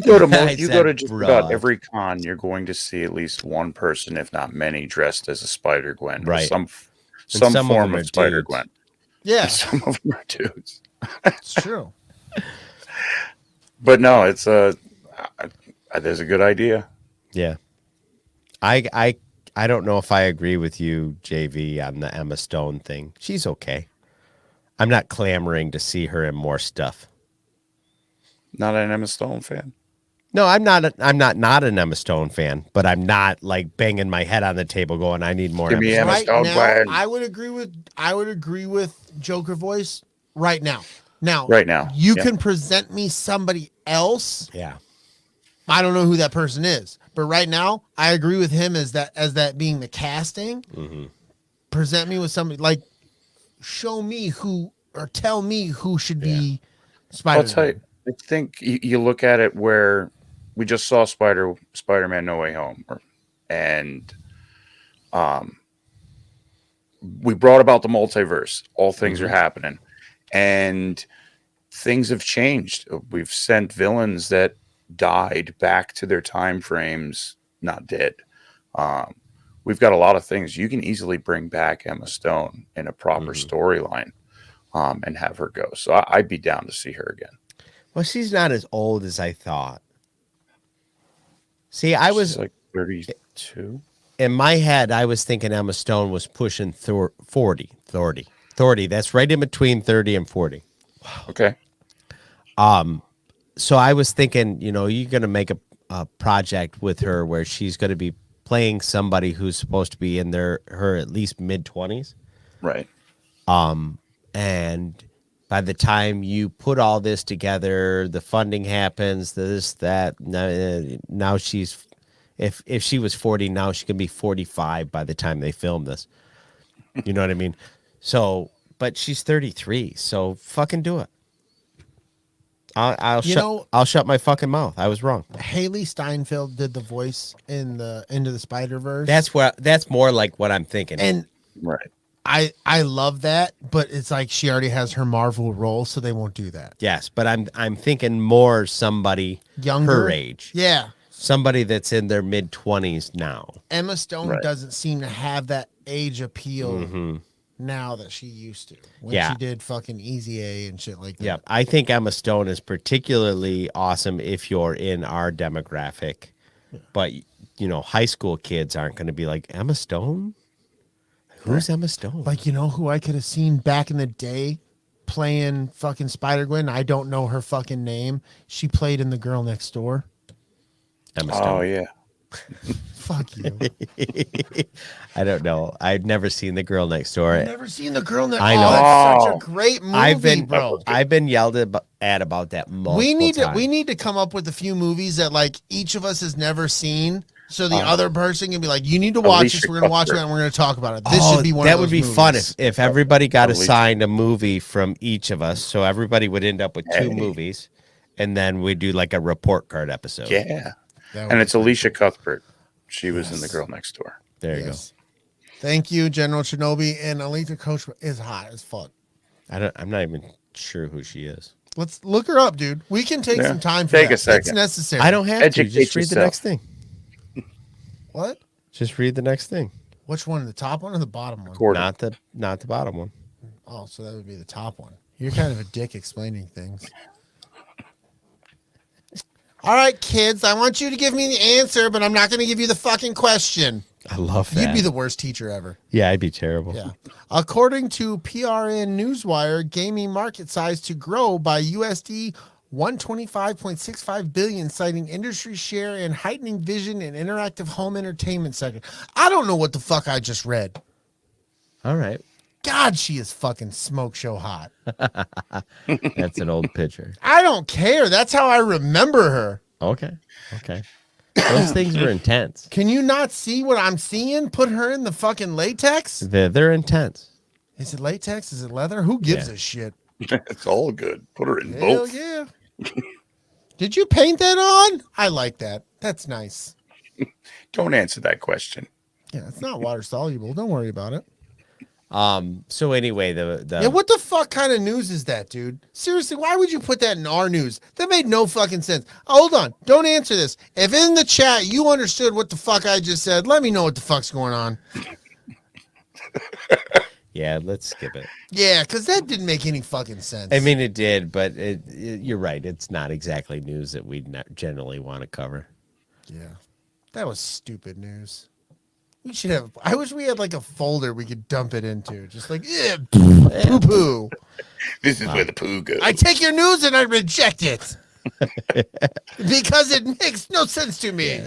go to I you said go to just broad. about every con, you're going to see at least one person, if not many, dressed as a Spider-Gwen, or Right. some some of form them are of Spider-Gwen. Yeah, Some of them are dudes. it's true. But no, it's there's a good idea. Yeah. I don't know if I agree with you, JV, on the Emma Stone thing. She's okay. I'm not clamoring to see her in more stuff. Not an Emma Stone fan. No, I'm not an Emma Stone fan, but I'm not like banging my head on the table going, I need more Give me Emma Emma Stone. Right Stone now, Gwen. I would agree with Joker voice right now. Right now, you yeah. can present me somebody else. Yeah. I don't know who that person is, but right now I agree with him as that being the casting. Mm-hmm. Present me with somebody like show me who or tell me who should be I'll tell Spider-Man. you. I think you look at it where we just saw Spider-Man No Way Home, and we brought about the multiverse. All things are happening, and things have changed. We've sent villains that died back to their time frames, not dead. We've got a lot of things. You can easily bring back Emma Stone in a proper storyline and have her go. So I'd be down to see her again. Well, she's not as old as I thought. See, I was She's like 32. in my head, I was thinking Emma Stone was pushing 40. That's right in between 30 and 40. Okay. So I was thinking, you're going to make a project with her where she's going to be playing somebody who's supposed to be in her at least mid-20s. Right. And by the time you put all this together, the funding happens, this, that, now she's, if she was 40, now she can be 45 by the time they film this. You know what I mean? So, but she's 33, so fucking do it. I'll shut my fucking mouth. I was wrong. Haley Steinfeld did the voice in the Into the Spider-Verse. That's more like what I'm thinking. and Right. I love that, but it's like she already has her Marvel role, so they won't do that. yes, but I'm thinking more somebody Younger her age. Yeah. Somebody that's in their mid-20s now. Emma Stone Right. doesn't seem to have that age appeal Mm-hmm. now that she used to. When Yeah. she did fucking Easy A and shit like that. Yep. I think Emma Stone is particularly awesome if you're in our demographic. But, high school kids aren't going to be like, Emma Stone? Who's Emma Stone? Like, who I could have seen back in the day playing fucking Spider-Gwen? I don't know her fucking name. She played in The Girl Next Door. Emma Stone. Oh, yeah. Fuck you. I don't know. I've never seen The Girl Next Door. I've never seen The Girl Next Door. I know. That's such a great movie, I've been yelled at about that multiple times. We need to come up with a few movies that like each of us has never seen. So the other person can be like, you need to watch this. We're going to watch it and we're going to talk about it. This should be one of that those would be movies. fun if everybody got Alicia. assigned a movie from each of us. So everybody would end up with two Hey. movies. And then we do like a report card episode. Yeah. That would And be it's Alicia Cuthbert. She was in The Girl Next Door. There you Yes. Thank you, General Shinobi. And Alita Coach is hot as fuck. go. I'm not even sure who she is. Let's look her up, dude. We can take Yeah. some time for Take that. a second. It's necessary. I don't have Educate to. Just read the yourself. next thing. What? Just read the next thing. Which one? The top one or the bottom one? Gordon. Not the bottom one. Oh, so that would be the top one. You're kind of a dick explaining things. All right, kids, I want you to give me the answer, but I'm not going to give you the fucking question. I love that. You'd be the worst teacher ever. Yeah, I'd be terrible. Yeah. According to PRN Newswire, gaming market size to grow by USD 125.65 billion, citing industry share and heightening vision and interactive home entertainment sector. I don't know what the fuck I just read. All right. God, she is fucking smoke show hot. That's an old picture. I don't care. That's how I remember her. Okay. Those things were intense. Can you not see what I'm seeing? Put her in the fucking latex? They're intense. Is it latex? Is it leather? Who gives Yeah. a shit? It's all good. Put her in Hell both. yeah. Did you paint that on? I like that. That's nice. Don't answer that question. Yeah, it's not water soluble. Don't worry about it. So anyway, the Yeah, what the fuck kind of news is that, dude? Seriously, why would you put that in our news? That made no fucking sense. Hold on. Don't answer this. If in the chat you understood what the fuck I just said, let me know what the fuck's going on. Yeah, let's skip it. Yeah, because that didn't make any fucking sense. I mean, it did, but you're right. It's not exactly news that we generally want to cover. yeah, that was stupid news. We should have. I wish we had like a folder we could dump it into. Just like, poo poo. This is where the poo goes. I take your news and I reject it because it makes no sense to me.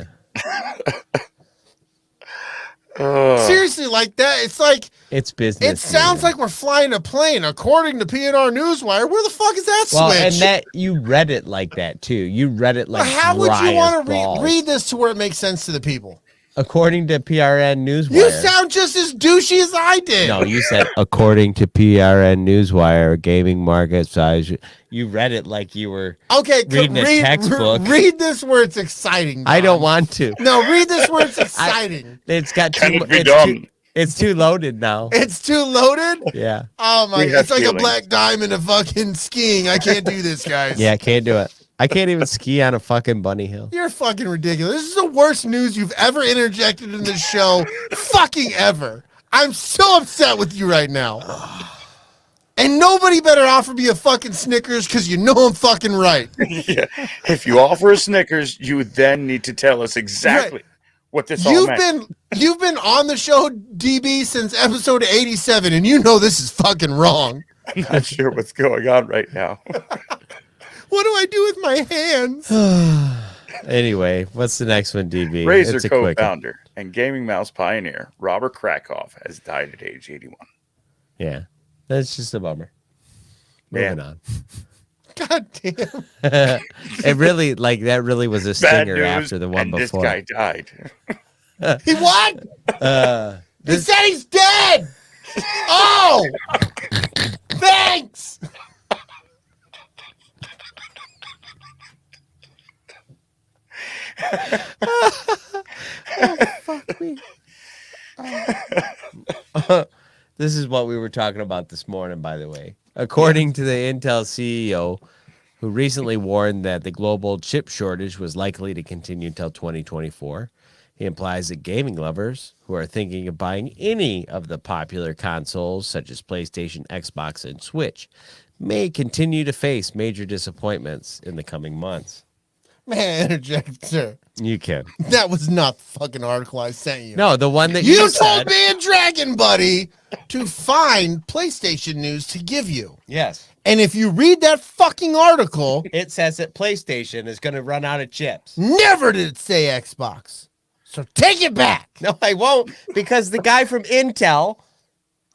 Seriously, like that. It's like It's business. it sounds like we're flying a plane. According to PNR Newswire, where the fuck is that well, switch? and that you read it like that too. You read it like How would dry you want as to balls. read this to where it makes sense to the people? According to PRN Newswire. You sound just as douchey as I did. No, you said according to PRN Newswire, gaming market size. You read it like you were Okay, reading a textbook. Read this where it's exciting. I don't Don. want to. No, read this where it's exciting. It's got Can too. it be done? It's too loaded now. It's too loaded. Yeah. Oh my! We have It's like feelings. a black diamond of fucking skiing. I can't do this, guys. Yeah, can't do it. I can't even ski on a fucking bunny hill. You're fucking ridiculous. This is the worst news you've ever interjected in this show, fucking ever. I'm so upset with you right now. And nobody better offer me a fucking Snickers because you know I'm fucking right. Yeah. If you offer a Snickers, you then need to tell us exactly what this all meant. You've been on the show, DB, since episode 87, and you know this is fucking wrong. I'm not sure what's going on right now. What do I do with my hands? Anyway, what's the next one, DB? Razer It's a quick one. co-founder and gaming mouse pioneer Robert Krakoff has died at age 81. Yeah, that's just a bummer. Moving on. God damn. It really, like, that really was a Bad stinger news, after the one and before. this guy died. He what? He This- said he's dead. Oh, thanks. This is what we were talking about this morning, by the way. According to the Intel CEO, who recently warned that the global chip shortage was likely to continue until 2024, he implies that gaming lovers who are thinking of buying any of the popular consoles, such as PlayStation, Xbox, and Switch, may continue to face major disappointments in the coming months. Man, interject, sir. You can. That was not the fucking article I sent you. No, the one that You you told said. me and Dragon Buddy to find PlayStation news to give you. Yes. And if you read that fucking article, It says that PlayStation is going to run out of chips. never did it say Xbox. So take it back. No, I won't, because the guy from Intel,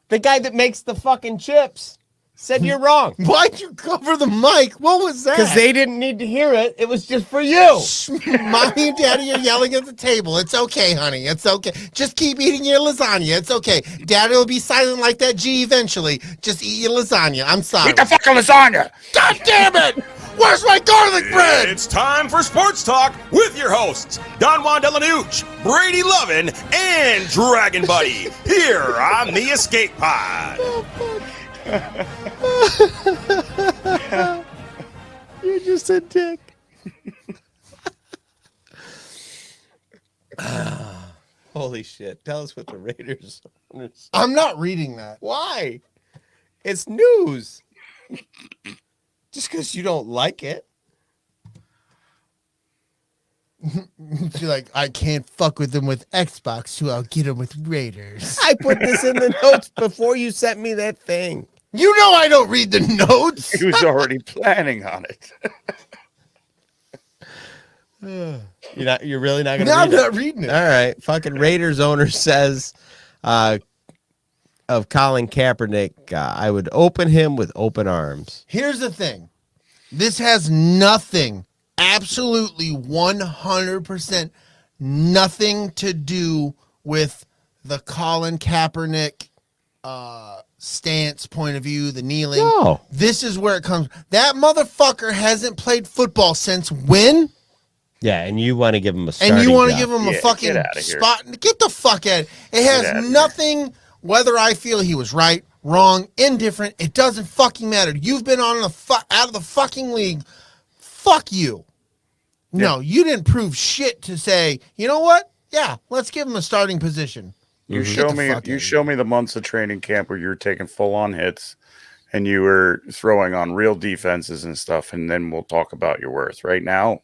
the guy that makes the fucking chips, said you're wrong. Why'd you cover the mic? What was that? Because they didn't need to hear it. It was just for you. Shh, Mommy and Daddy are yelling at the table. It's okay, honey. It's okay. Just keep eating your lasagna. It's okay. Daddy will be silent like that G eventually. Just eat your lasagna. I'm sorry. Eat the fucking lasagna! God damn it! Where's my garlic bread? It's time for Sports Talk with your hosts, Don Juan DellaSnooch, Brady Lovin, and Dragon Buddy, here on the Escape Pod. You're just a dick. Holy shit. Tell us what the Raiders. I'm not reading that. Why? It's news. Just because you don't like it. You're like, I can't fuck with them with Xbox, so I'll get them with Raiders. I put this in the notes before you sent me that thing. You know I don't read the notes. He was already planning on it. You're really not gonna No, I'm read it? not reading it. All right. Fucking Raiders owner says of Colin Kaepernick, I would open him with open arms. Here's the thing. This has nothing, absolutely 100% nothing to do with the Colin Kaepernick stance point of view, the kneeling. No. This is where it comes. That motherfucker hasn't played football since when? Yeah, and you want to give him a starting And you want to job. give him a Yeah, fucking get outta here. spot? Get the fuck out. It has outta here. nothing, whether I feel he was right, wrong, indifferent, it doesn't fucking matter. You've been on out of the fucking league. Fuck you. No, you didn't prove shit to say, you know what? Yeah, let's give him a starting position. You Get show the me. fuck You outta show me the months of training camp where you were taking full on hits, and you were throwing on real defenses and stuff, and then we'll talk about your worth. Right now,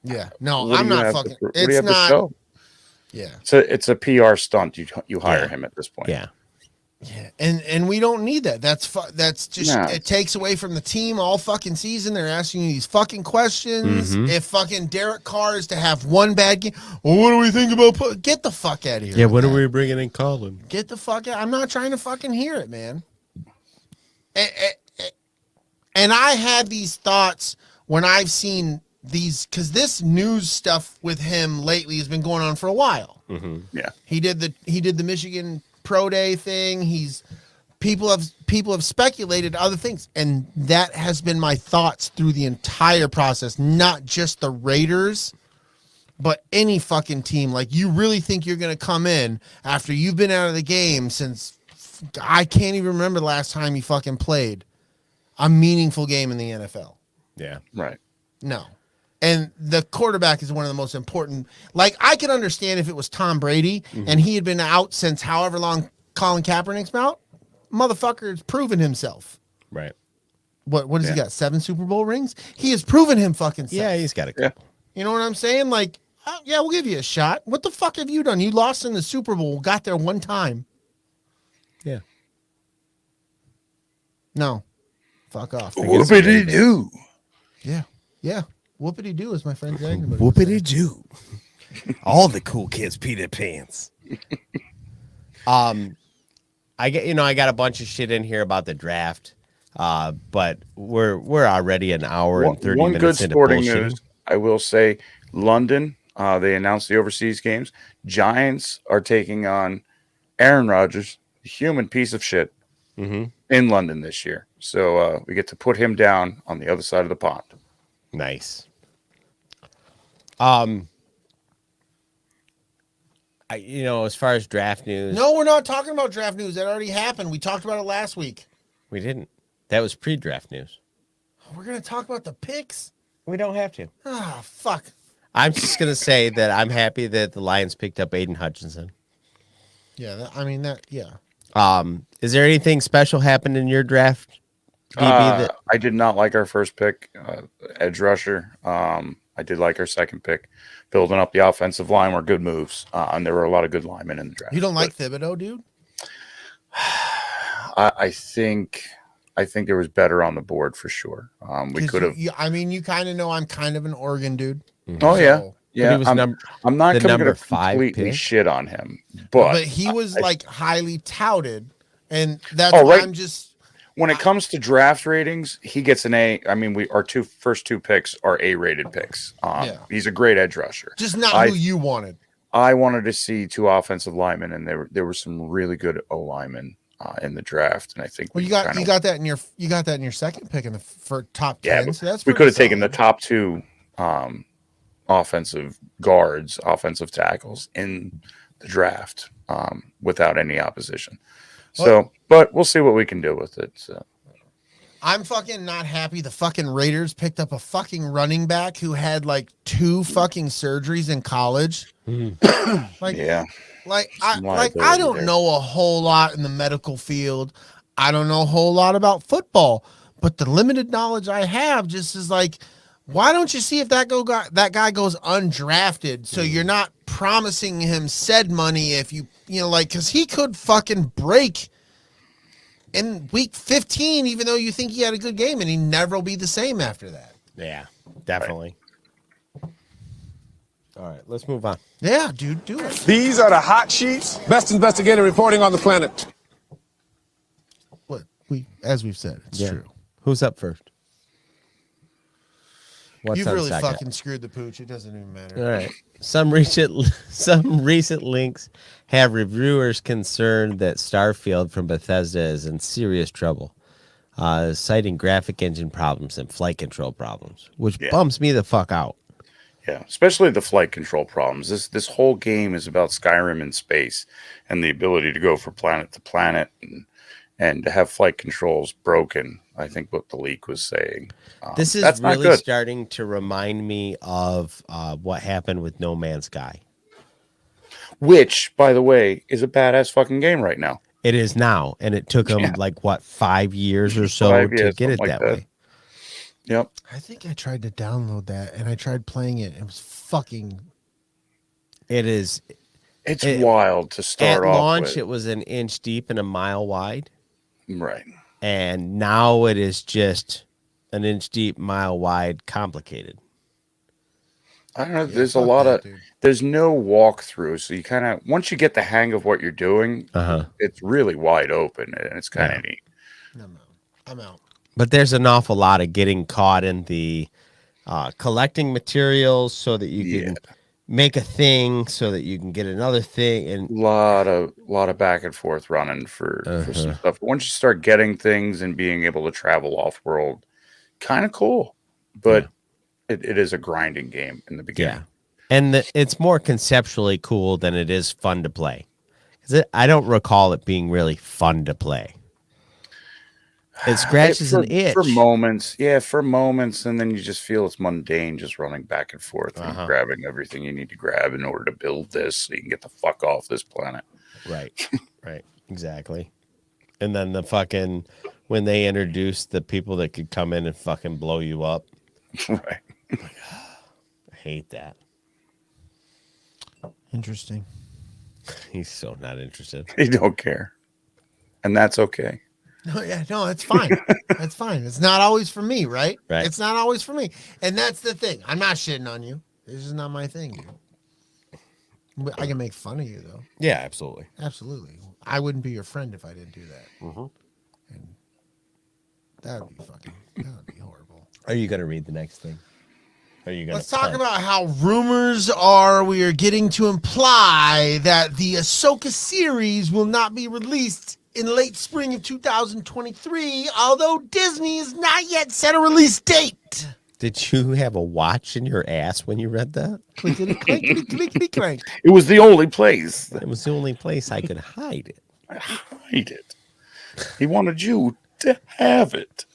Yeah, no, what do I'm you not have fucking. To, what do you It's have to not. show? Yeah, It's a PR stunt. You hire Yeah. him at this point. Yeah. yeah, and we don't need that. That's just No. it takes away from the team all fucking season. They're asking you these fucking questions. Mhm. If fucking Derek Carr is to have one bad game, well, what do we think about? Get the fuck out of here. Yeah, with when are that. we bringing in Colin? Get the fuck out. I'm not trying to fucking hear it, man. And I had these thoughts when I've seen these, because this news stuff with him lately has been going on for a while. Mm-hmm. Yeah. He did the Michigan Pro Day thing. People have speculated other things, and that has been my thoughts through the entire process. Not just the Raiders, but any fucking team. Like, you really think you're gonna come in after you've been out of the game since I can't even remember the last time you fucking played a meaningful game in the NFL. Yeah. Right. No. And the quarterback is one of the most important. Like, I could understand if it was Tom Brady and he had been out since however long Colin Kaepernick's been out. Motherfucker's proven himself. Right. What has he Yeah. got? 7 Super Bowl rings? He has proven him fucking self. Yeah, he's got a Yeah. couple. You know what I'm saying? Like, yeah, we'll give you a shot. What the fuck have you done? You lost in the Super Bowl, got there one time. Yeah. No. Fuck off. Whoopity do. Yeah. Yeah. Whoopity doo, as my friend Dragon would say. Whoopity doo. All the cool kids pee their pants. I got a bunch of shit in here about the draft. But we're already an hour and 30 One good minutes into sporting bullshitting. news, I will say, London. They announced the overseas games. Giants are taking on Aaron Rodgers, a human piece of shit, in London this year. So we get to put him down on the other side of the pond. Nice. As far as draft news, No, we're not talking about draft news. That already happened. We talked about it last week. we didn't. That was pre-draft news. We're going to talk about the picks? We don't have to. Ah, fuck. I'm just gonna say that I'm happy that the Lions picked up Aiden Hutchinson. Yeah, yeah. Is there anything special happened in your draft, BB? I did not like our first pick, edge rusher. I did like our second pick. Building up the offensive line were good moves, and there were a lot of good linemen in the draft. You don't like Thibodeau, dude? I think there was better on the board for sure. We 'Cause could have. you kind of know I'm kind of an Oregon dude. Oh yeah, So- yeah. he was I'm not the going number to 5 completely pick. shit on him, But but he was like highly touted, and that's Oh, why right. I'm just. when it comes to draft ratings, he gets an A. I mean, our first two picks are A-rated picks. Yeah. He's a great edge rusher. Just not I- who you wanted. I wanted to see 2 offensive linemen, and there were some really good O linemen in the draft, and I think Well, you got that in your second pick for top 10. but So that's we pretty could have taken the solid. top 2 offensive guards, offensive tackles in the draft without any opposition. So, but we'll see what we can do with it. So. I'm fucking not happy. The fucking Raiders picked up a fucking running back who had like 2 fucking surgeries in college. Like, Yeah, I liability don't there. know a whole lot in the medical field. I don't know a whole lot about football, but the limited knowledge I have just is like, why don't you see if that guy goes undrafted? So you're not promising him said money if because he could fucking break in week 15, even though you think he had a good game, and he never will be the same after that. Yeah, definitely. All right, let's move on. Yeah, dude, do it. These are the hot sheets. Best investigator reporting on the planet. As we've said, it's true. Who's up first? What's You've on really second? fucking screwed the pooch. It doesn't even matter. All right. Some recent links have reviewers concerned that Starfield from Bethesda is in serious trouble, citing graphic engine problems and flight control problems, which bums me the fuck out. Yeah, especially the flight control problems. This whole game is about Skyrim in space and the ability to go from planet to planet and to have flight controls broken. I think what the leak was saying. This is that's really not good. starting to remind me of what happened with No Man's Sky. Which, by the way, is a badass fucking game right now. It is now, and it took them 5 years or so to get it that way. Yep. I think I tried to download that and I tried playing it. It was fucking. It is. It's wild to start at off launch. with. It was an inch deep and a mile wide, Right. and now it is just an inch deep, mile wide, complicated. I don't know. There's a lot of. There's no walkthrough, so you kind of once you get the hang of what you're doing, it's really wide open and it's kind of neat. I'm out. But there's an awful lot of getting caught in the collecting materials so that you can make a thing, so that you can get another thing, and lot of back and forth running for some stuff. Once you start getting things and being able to travel off world, kind of cool. But it is a grinding game in the beginning. Yeah, and it's more conceptually cool than it is fun to play. I don't recall it being really fun to play. It scratches an itch for moments. Yeah, for moments, and then you just feel it's mundane, just running back and forth and grabbing everything you need to grab in order to build this so you can get the fuck off this planet. Right. Right. Exactly. And then when they introduced the people that could come in and fucking blow you up. Right. I hate that. Interesting. He's so not interested. They don't care. And that's okay. No, it's fine. That's fine. It's not always for me, right? Right. It's not always for me. And that's the thing. I'm not shitting on you. This is not my thing, dude. I can make fun of you, though. Yeah, absolutely. Absolutely. I wouldn't be your friend if I didn't do that. And that would be horrible. Are you going to read the next thing? Let's talk about how rumors are we are getting to imply that the Ahsoka series will not be released in late spring of 2023, although Disney has not yet set a release date. Did you have a watch in your ass when you read that? Clickety, clickety, clickety, clank. It was the only place. It was the only place I could hide it. Hide it. He wanted you to have it.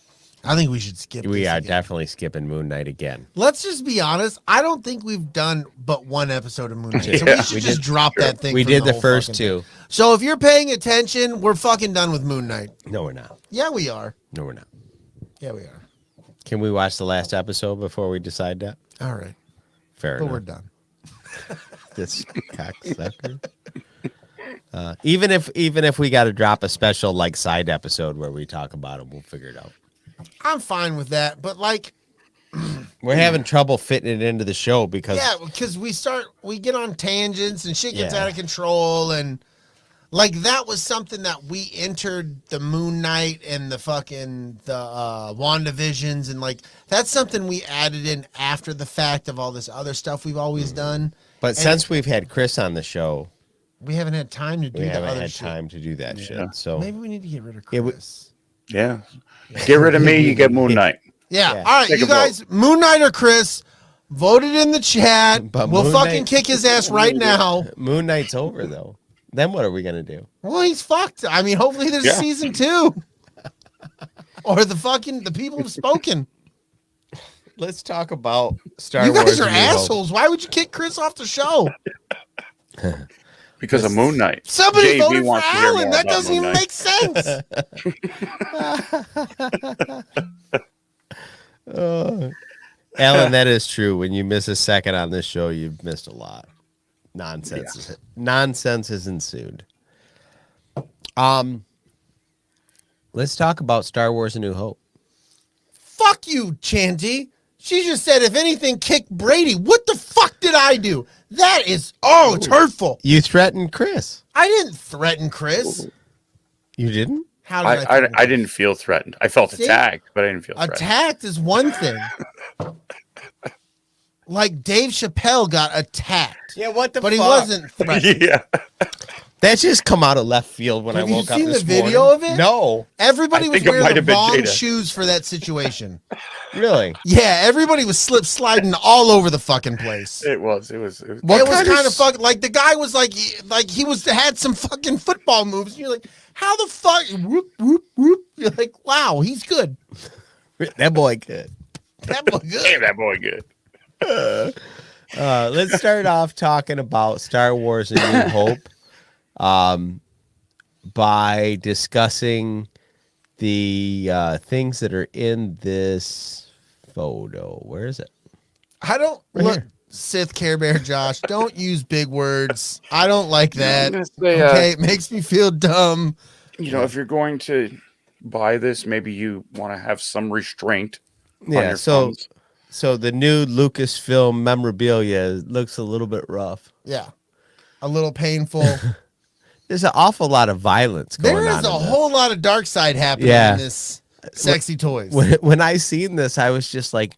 I think we should skip We this are again. definitely skipping Moon Knight again. Let's just be honest. I don't think we've done but one episode of Moon Knight. So Yeah, we should just drop that thing. We from did the whole first fucking two. thing. So if you're paying attention, we're fucking done with Moon Knight. No, we're not. Yeah, we are. No, we're not. Yeah, we are. Can we watch the last episode before we decide that? All right. Fair But enough. we're done. This cocksucker. Even if we got to drop a special side episode where we talk about it, we'll figure it out. I'm fine with that. But We're having trouble fitting it into the show because because we get on tangents and shit gets Yeah. out of control, and that was something that we entered the Moon Knight and the WandaVisions, and that's something we added in after the fact of all this other stuff we've always done. But since we've had Chris on the show, We haven't had time to do we the haven't other had shit. time to do that shit. So Maybe we need to get rid of It would- Chris. Yeah. Get rid of me, you get Moon Knight. Yeah. Yeah. All right, Take you a vote. guys, Moon Knight or Chris, vote it in the chat. But We'll Moon fucking Knight- kick his ass right now. Moon Knight's over though. Then what are we gonna do? Well, he's fucked. I mean, hopefully there's a Yeah. season 2. Or the people have spoken. Let's talk about Star You Wars. guys are A New Hope. assholes. Why would you kick Chris off the show? Because of Moon Knight. Somebody JB voted for wants to hear Alan. more That about doesn't Moon even Knight. make sense. Alan, that is true. When you miss a second on this show, you've missed a lot. Nonsense has ensued. Let's talk about Star Wars: A New Hope. Fuck you, Chanty. She just said, if anything, kick Brady. What the fuck did I do? That is, it's hurtful. You threatened Chris. I didn't threaten Chris. You didn't? How did I threaten I didn't feel threatened. I felt See? attacked, but I didn't feel threatened. Attacked is one thing. like Dave Chappelle got attacked. Yeah, what the But fuck? he wasn't threatened. Yeah. That just come out of left field when Have I you woke up seen this the video morning. of it? No, Everybody I was think it wearing might the have been wrong Jada. shoes for that situation. really. Yeah, everybody was sliding all over the fucking place. It was. What It was kind kind of of fucking like the guy was like he had some fucking football moves. And you're like, how the fuck? Whoop whoop whoop. You're like, wow, he's good. That boy good. That boy Damn, good. that boy good. Let's start off talking about Star Wars: A New Hope, by discussing the things that are in this photo. Where is it? I don't Right look here. Sith Care Bear Josh. Don't use big words. I don't like that. They, Okay, it makes me feel dumb. You know, if you're going to buy this, maybe you want to have some restraint on Yeah. your So, funds. so the new Lucasfilm memorabilia looks a little bit rough. Yeah, a little painful. There's an awful lot of violence going There on. is a in this. whole lot of dark side happening Yeah. in this sexy toys. When I seen this, I was just like,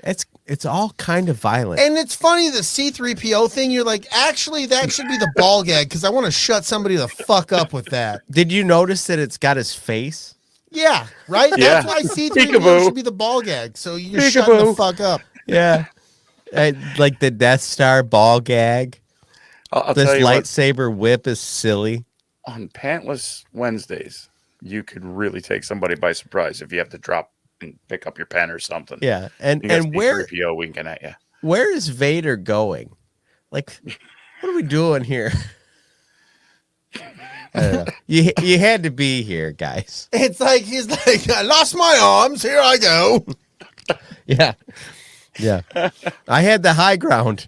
it's all kind of violent. And it's funny, the C-3PO thing, you're like, actually, that should be the ball gag, because I want to shut somebody the fuck up with that. Did you notice that it's got his face? Yeah, right? Yeah. That's why C-3PO Peekaboo. should be the ball gag, so you're shutting the Peekaboo. fuck up. Yeah. Like the Death Star ball gag. I'll This tell you what, lightsaber whip is silly. on Pantless Wednesdays, you could really take somebody by surprise if you have to drop and pick up your pen or something. Yeah. And You got where C-3PO winking at you. where is Vader going? Like, what are we doing here? I don't know. You had to be here, guys. It's like, he's like, I lost my arms, here I go. Yeah. Yeah. I had the high ground.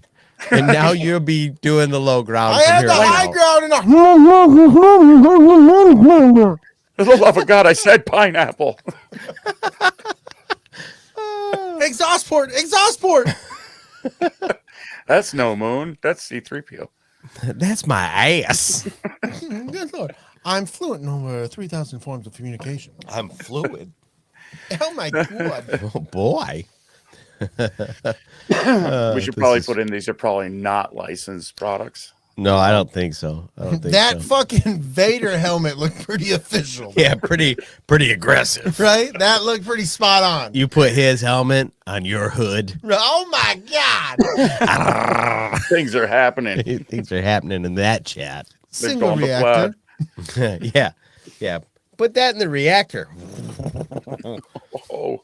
And now you'll be doing the low ground. I from had here the on high out. ground and For the love of God, I said pineapple. exhaust port, exhaust port. That's no moon. That's C-3PO. That's my ass. Good Lord. I'm fluent in over 3,000 forms of communication. I'm fluid. Oh my God. Oh boy. We should probably put in these are probably not licensed products. No, I don't think so. I don't think That so. fucking Vader helmet looked pretty official. Yeah, pretty aggressive. Right? That looked pretty spot on. You put his helmet on your hood. Oh my God. Things are happening. Things are happening in that chat. They're Single going to reactor. Yeah. Yeah. Put that in the reactor. Oh,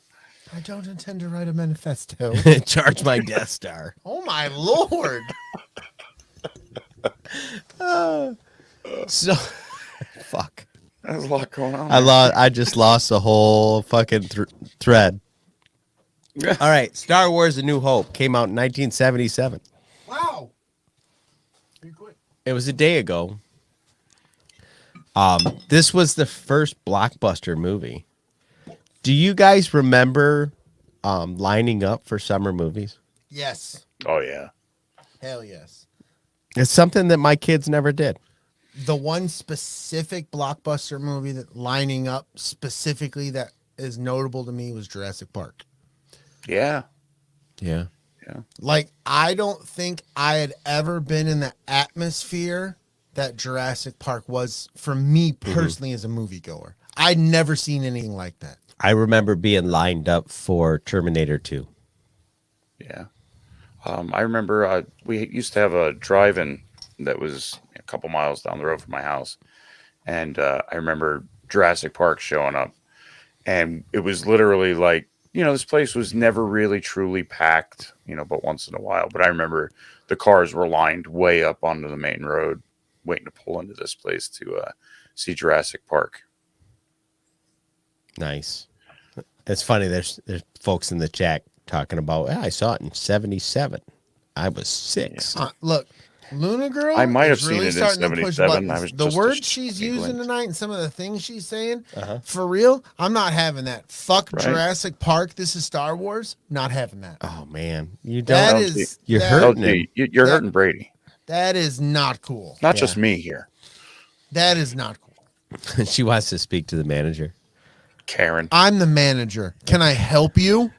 I don't intend to write a manifesto. Charge my Death Star. Oh my Lord. So fuck. there's a lot going on. I just lost the whole fucking thread. All right, Star Wars: A New Hope came out in 1977. Wow. Pretty quick. It was a day ago. This was the first blockbuster movie. Do you guys remember lining up for summer movies? Yes. Oh, yeah. Hell yes. It's something that my kids never did. The one specific blockbuster movie that lining up specifically that is notable to me was Jurassic Park. Yeah. Yeah. Like, I don't think I had ever been in the atmosphere that Jurassic Park was for me personally as a moviegoer. I'd never seen anything like that. I remember being lined up for Terminator 2. Yeah. I remember we used to have a drive-in that was a couple miles down the road from my house. And I remember Jurassic Park showing up. And it was literally like, this place was never really truly packed, but once in a while. But I remember the cars were lined way up onto the main road waiting to pull into this place to see Jurassic Park. Nice. It's funny. There's folks in the chat talking about, I saw it in 77. I was 6. Look, Luna Girl. I might have is seen really it in starting to push 77. buttons. I was the just words she's using giggling. tonight and some of the things she's saying, for real, I'm not having that. Fuck Right. Jurassic Park. This is Star Wars. Not having that. Oh, man. You That don't. is You're that- hurting No, him. you're hurting Brady. That is not cool. Not just me here. That is not cool. She wants to speak to the manager. Karen. I'm the manager. Can I help you?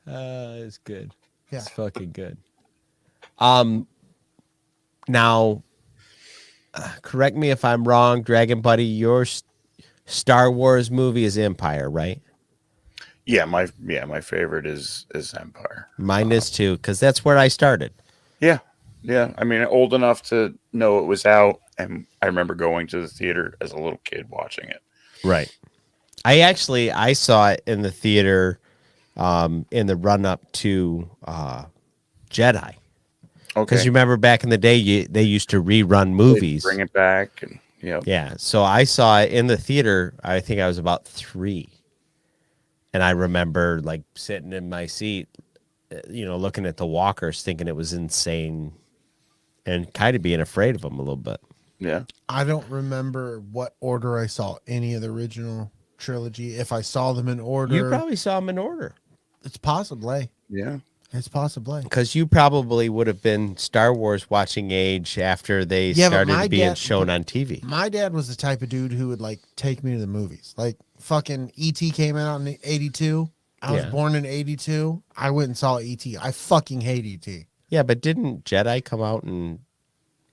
It's good. Yeah. It's fucking good. Now, correct me if I'm wrong, Dragon Buddy. Your Star Wars movie is Empire, right? Yeah, my favorite is Empire. Mine is too, because that's where I started. Yeah. Yeah. I mean, old enough to know it was out, and I remember going to the theater as a little kid watching it. Right. I saw it in the theater in the run up to Jedi. Because Okay. you remember back in the day, they used to rerun movies. Bring it back, and Yeah. So I saw it in the theater. I think I was about 3. And I remember like sitting in my seat, looking at the walkers, thinking it was insane and kind of being afraid of them a little bit. Yeah. I don't remember what order I saw any of the original trilogy. If I saw them in order, You probably saw them in order. it's possibly. Yeah. It's possibly. Because you probably would have been Star Wars watching age after they Yeah, but started my being dad- shown on TV. My dad was the type of dude who would like take me to the movies. Like fucking E.T. came out in '82. I was Yeah. born in '82. I went and saw E.T. I fucking hate E.T. Yeah, but didn't Jedi come out in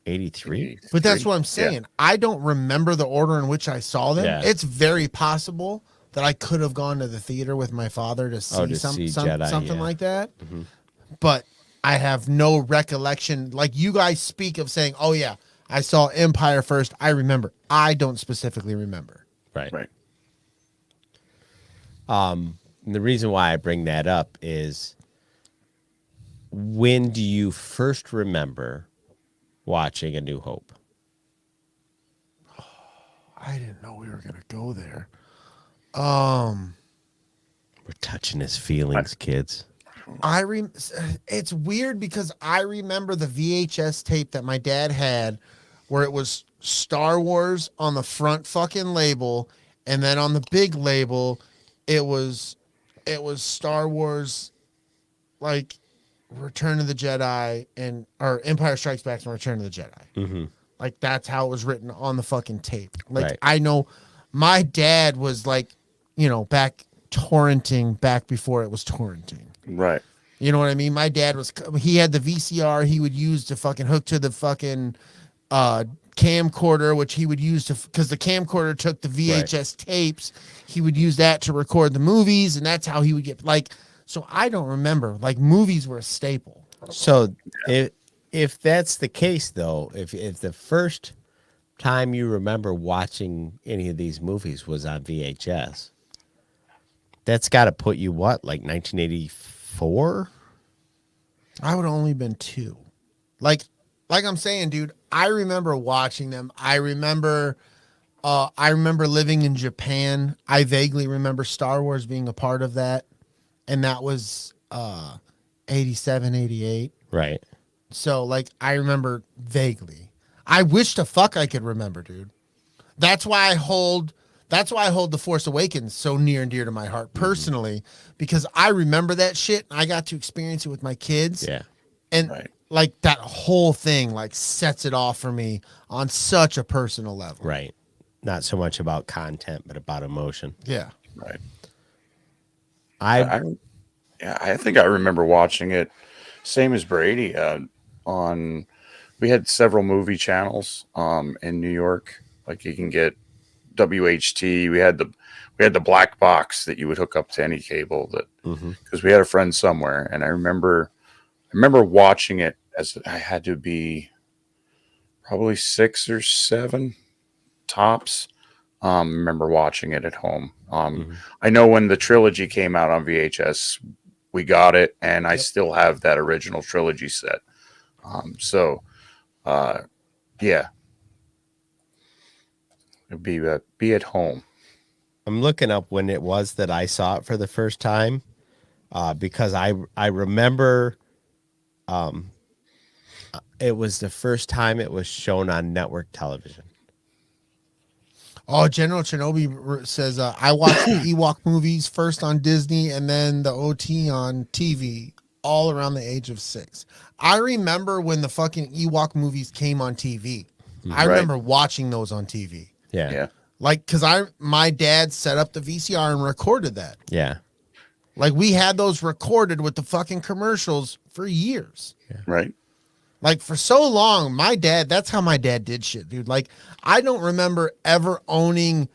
83? But that's what I'm saying. I don't remember the order in which I saw them. Yeah. It's very possible that I could have gone to the theater with my father to see, to see Jedi, something yeah. like that. But I have no recollection. Like you guys speak of saying, "Oh yeah, I saw Empire first." I remember. I don't specifically remember. Right. Right. And the reason why I bring that up is, when do you first remember watching A New Hope? I didn't know we were gonna go there. We're touching his feelings, kids. It's weird because I remember the VHS tape that my dad had where it was Star Wars on the front fucking label, and then on the big label it was Star Wars, like Return of the Jedi or Empire Strikes Back and Return of the Jedi. Mm-hmm. Like that's how it was written on the fucking tape. Like Right. I know my dad was like, back torrenting back before it was torrenting. Right. You know what I mean? My dad he had the VCR he would use to fucking hook to the fucking camcorder, which he would use because the camcorder took the VHS tapes. He would use that to record the movies, and that's how he would get so I don't remember. Like movies were a staple. So if that's the case, though, if the first time you remember watching any of these movies was on VHS, that's got to put you like 1984? I would have only been 2. Like I'm saying, dude, I remember watching them. I remember living in Japan. I vaguely remember Star Wars being a part of that. And that was 87, 88. Right. So like I remember vaguely. I wish the fuck I could remember, dude. That's why I hold The Force Awakens so near and dear to my heart personally, because I remember that shit and I got to experience it with my kids. Yeah. And Right. like that whole thing like sets it off for me on such a personal level. Right. Not so much about content, but about emotion. Yeah. Right. I I think I remember watching it, same as Brady. We had several movie channels in New York. Like you can get WHT. We had the black box that you would hook up to any cable that because we had a friend somewhere, and I remember watching it as I had to be probably 6 or 7 tops. Remember watching it at home. I know when the trilogy came out on VHS, we got it, and I still have that original trilogy set. Yeah, it'd be at home. I'm looking up when it was that I saw it for the first time, because I remember it was the first time it was shown on network television. Oh, General Kenobi says, I watched the Ewok movies first on Disney and then the OT on TV all around the age of 6. I remember when the fucking Ewok movies came on TV. I remember watching those on TV. Yeah. Like, because my dad set up the VCR and recorded that. Yeah. Like we had those recorded with the fucking commercials for years. Right. Like for so long, that's how my dad did shit, dude. Like I don't remember ever owning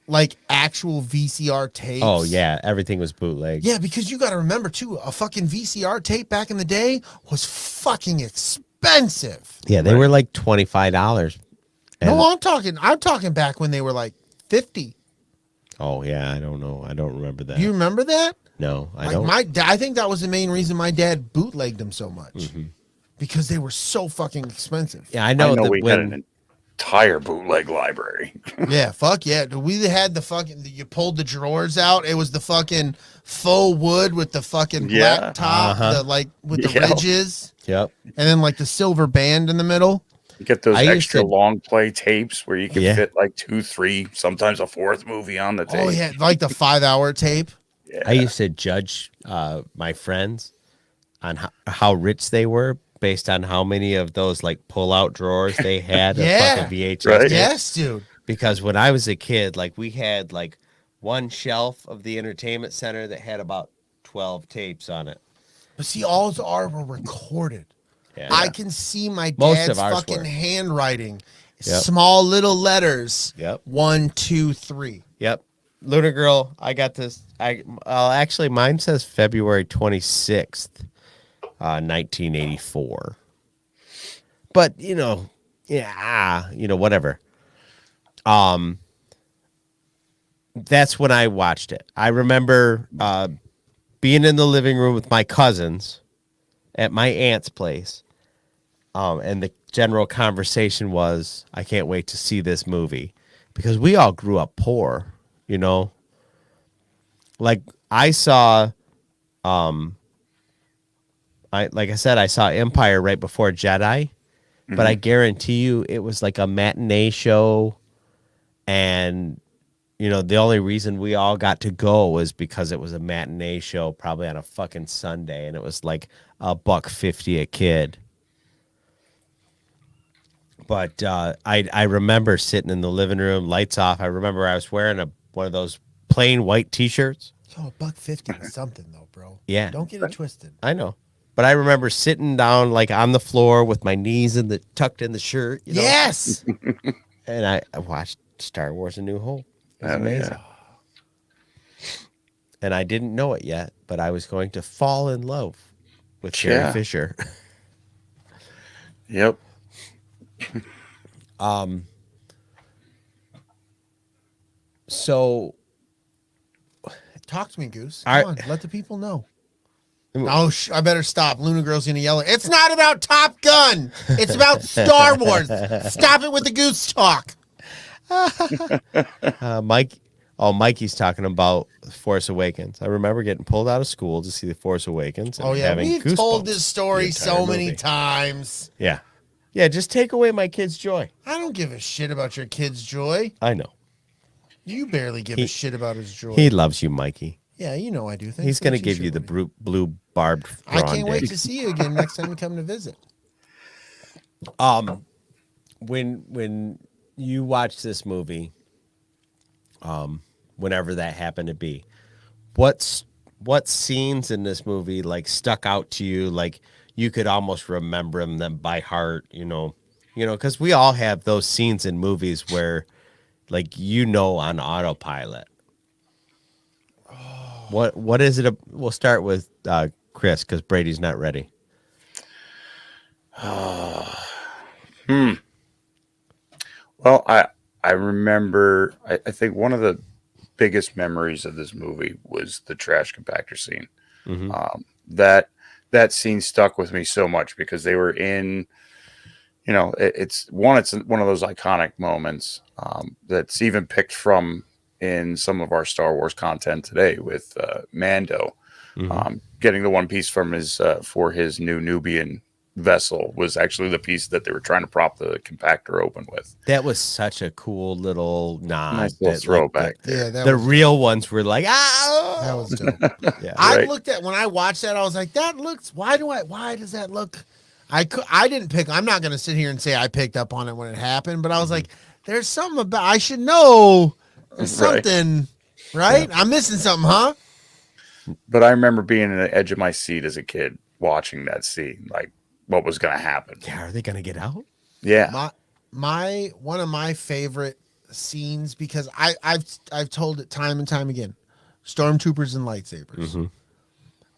like actual VCR tapes. Oh yeah, everything was bootleg. Yeah, because you got to remember too, a fucking VCR tape back in the day was fucking expensive. Yeah, they were like $25. No, I'm talking back when they were like 50. Oh yeah, I don't know. I don't remember that. You remember that? No, I Like don't. I think that was the main reason my dad bootlegged them so much. Because they were so fucking expensive. Yeah, I know that we had an entire bootleg library. Yeah, fuck yeah. We had the fucking, you pulled the drawers out. It was the fucking faux wood with the fucking black top, the like with the ridges. Yep. And then like the silver band in the middle. You get those I used extra to- long play tapes where you can fit like 2, 3, sometimes a 4th movie on the tape. Oh yeah, like the 5-hour tape. Yeah. I used to judge my friends on how rich they were based on how many of those like pull-out drawers they had of fucking VHS. Right. tapes. Yes, dude. Because when I was a kid, like we had like one shelf of the entertainment center that had about 12 tapes on it. But see, all were recorded. Yeah. I can see my Most dad's of ours fucking were. handwriting. Yep. Small little letters. Yep. 1, 2, 3. Yep. Lunar Girl, I got this. Actually, mine says February 26th, 1984. But, whatever. That's when I watched it. I remember being in the living room with my cousins at my aunt's place. And the general conversation was, I can't wait to see this movie. Because we all grew up poor, Like I saw, like I said, I saw Empire right before Jedi. But I guarantee you it was like a matinee show. And, the only reason we all got to go was because it was a matinee show, probably on a fucking Sunday. And it was like $1.50 a kid. But I remember sitting in the living room, lights off. I remember I was wearing one of those plain white T-shirts. Yo, $1.50 was something though, bro. Yeah. Don't get it twisted. I know. But I remember sitting down like on the floor with my knees tucked in the shirt. Yes. And I watched Star Wars: A New Hope. It was amazing. And I didn't know it yet, but I was going to fall in love with Carrie Fisher. Yep. So talk to me, Goose. All Come right. on, let the people know. Oh, I better stop. Luna Girl's gonna yell. It's not about Top Gun. It's about Star Wars. Stop it with the goose talk. Mikey's talking about Force Awakens. I remember getting pulled out of school to see the Force Awakens. And Oh yeah, having we've goosebumps told this story the so entire many movie. times. Yeah. Yeah, just take away my kid's joy. I don't give a shit about your kid's joy. I know. You barely give a shit about his joy. He loves you, Mikey. Yeah, you know I do. Thanks He's for going the to give you t-shirt, the buddy. blue barbed I brawn can't wait dick. to see you again next time you come to visit. When you watch this movie, whenever that happened to be, what scenes in this movie like stuck out to you? Like you could almost remember them by heart, because we all have those scenes in movies where, like, on autopilot. What is it? We'll start with Chris because Brady's not ready. Well, I remember, I think one of the biggest memories of this movie was the trash compactor scene. That scene stuck with me so much because they were in, it's one of those iconic moments that's even picked from in some of our Star Wars content today with Mando getting the one piece from his for his new Nubian vessel was actually the piece that they were trying to prop the compactor open with. That was such a cool little nod. Nice little throwback. Yeah, that the was, real ones were like, ah. that was dope. Yeah. I Right. looked at when I watched that, I was like, that looks. Why does that look? I didn't pick. I'm not gonna sit here and say I picked up on it when it happened, but I was like, there's something about. I should know. There's Right. something, right? I'm missing something, huh? But I remember being on the edge of my seat as a kid watching that scene, like what was going to happen. Yeah, are they gonna get out? Yeah. My one of my favorite scenes, because I've told it time and time again, stormtroopers and lightsabers.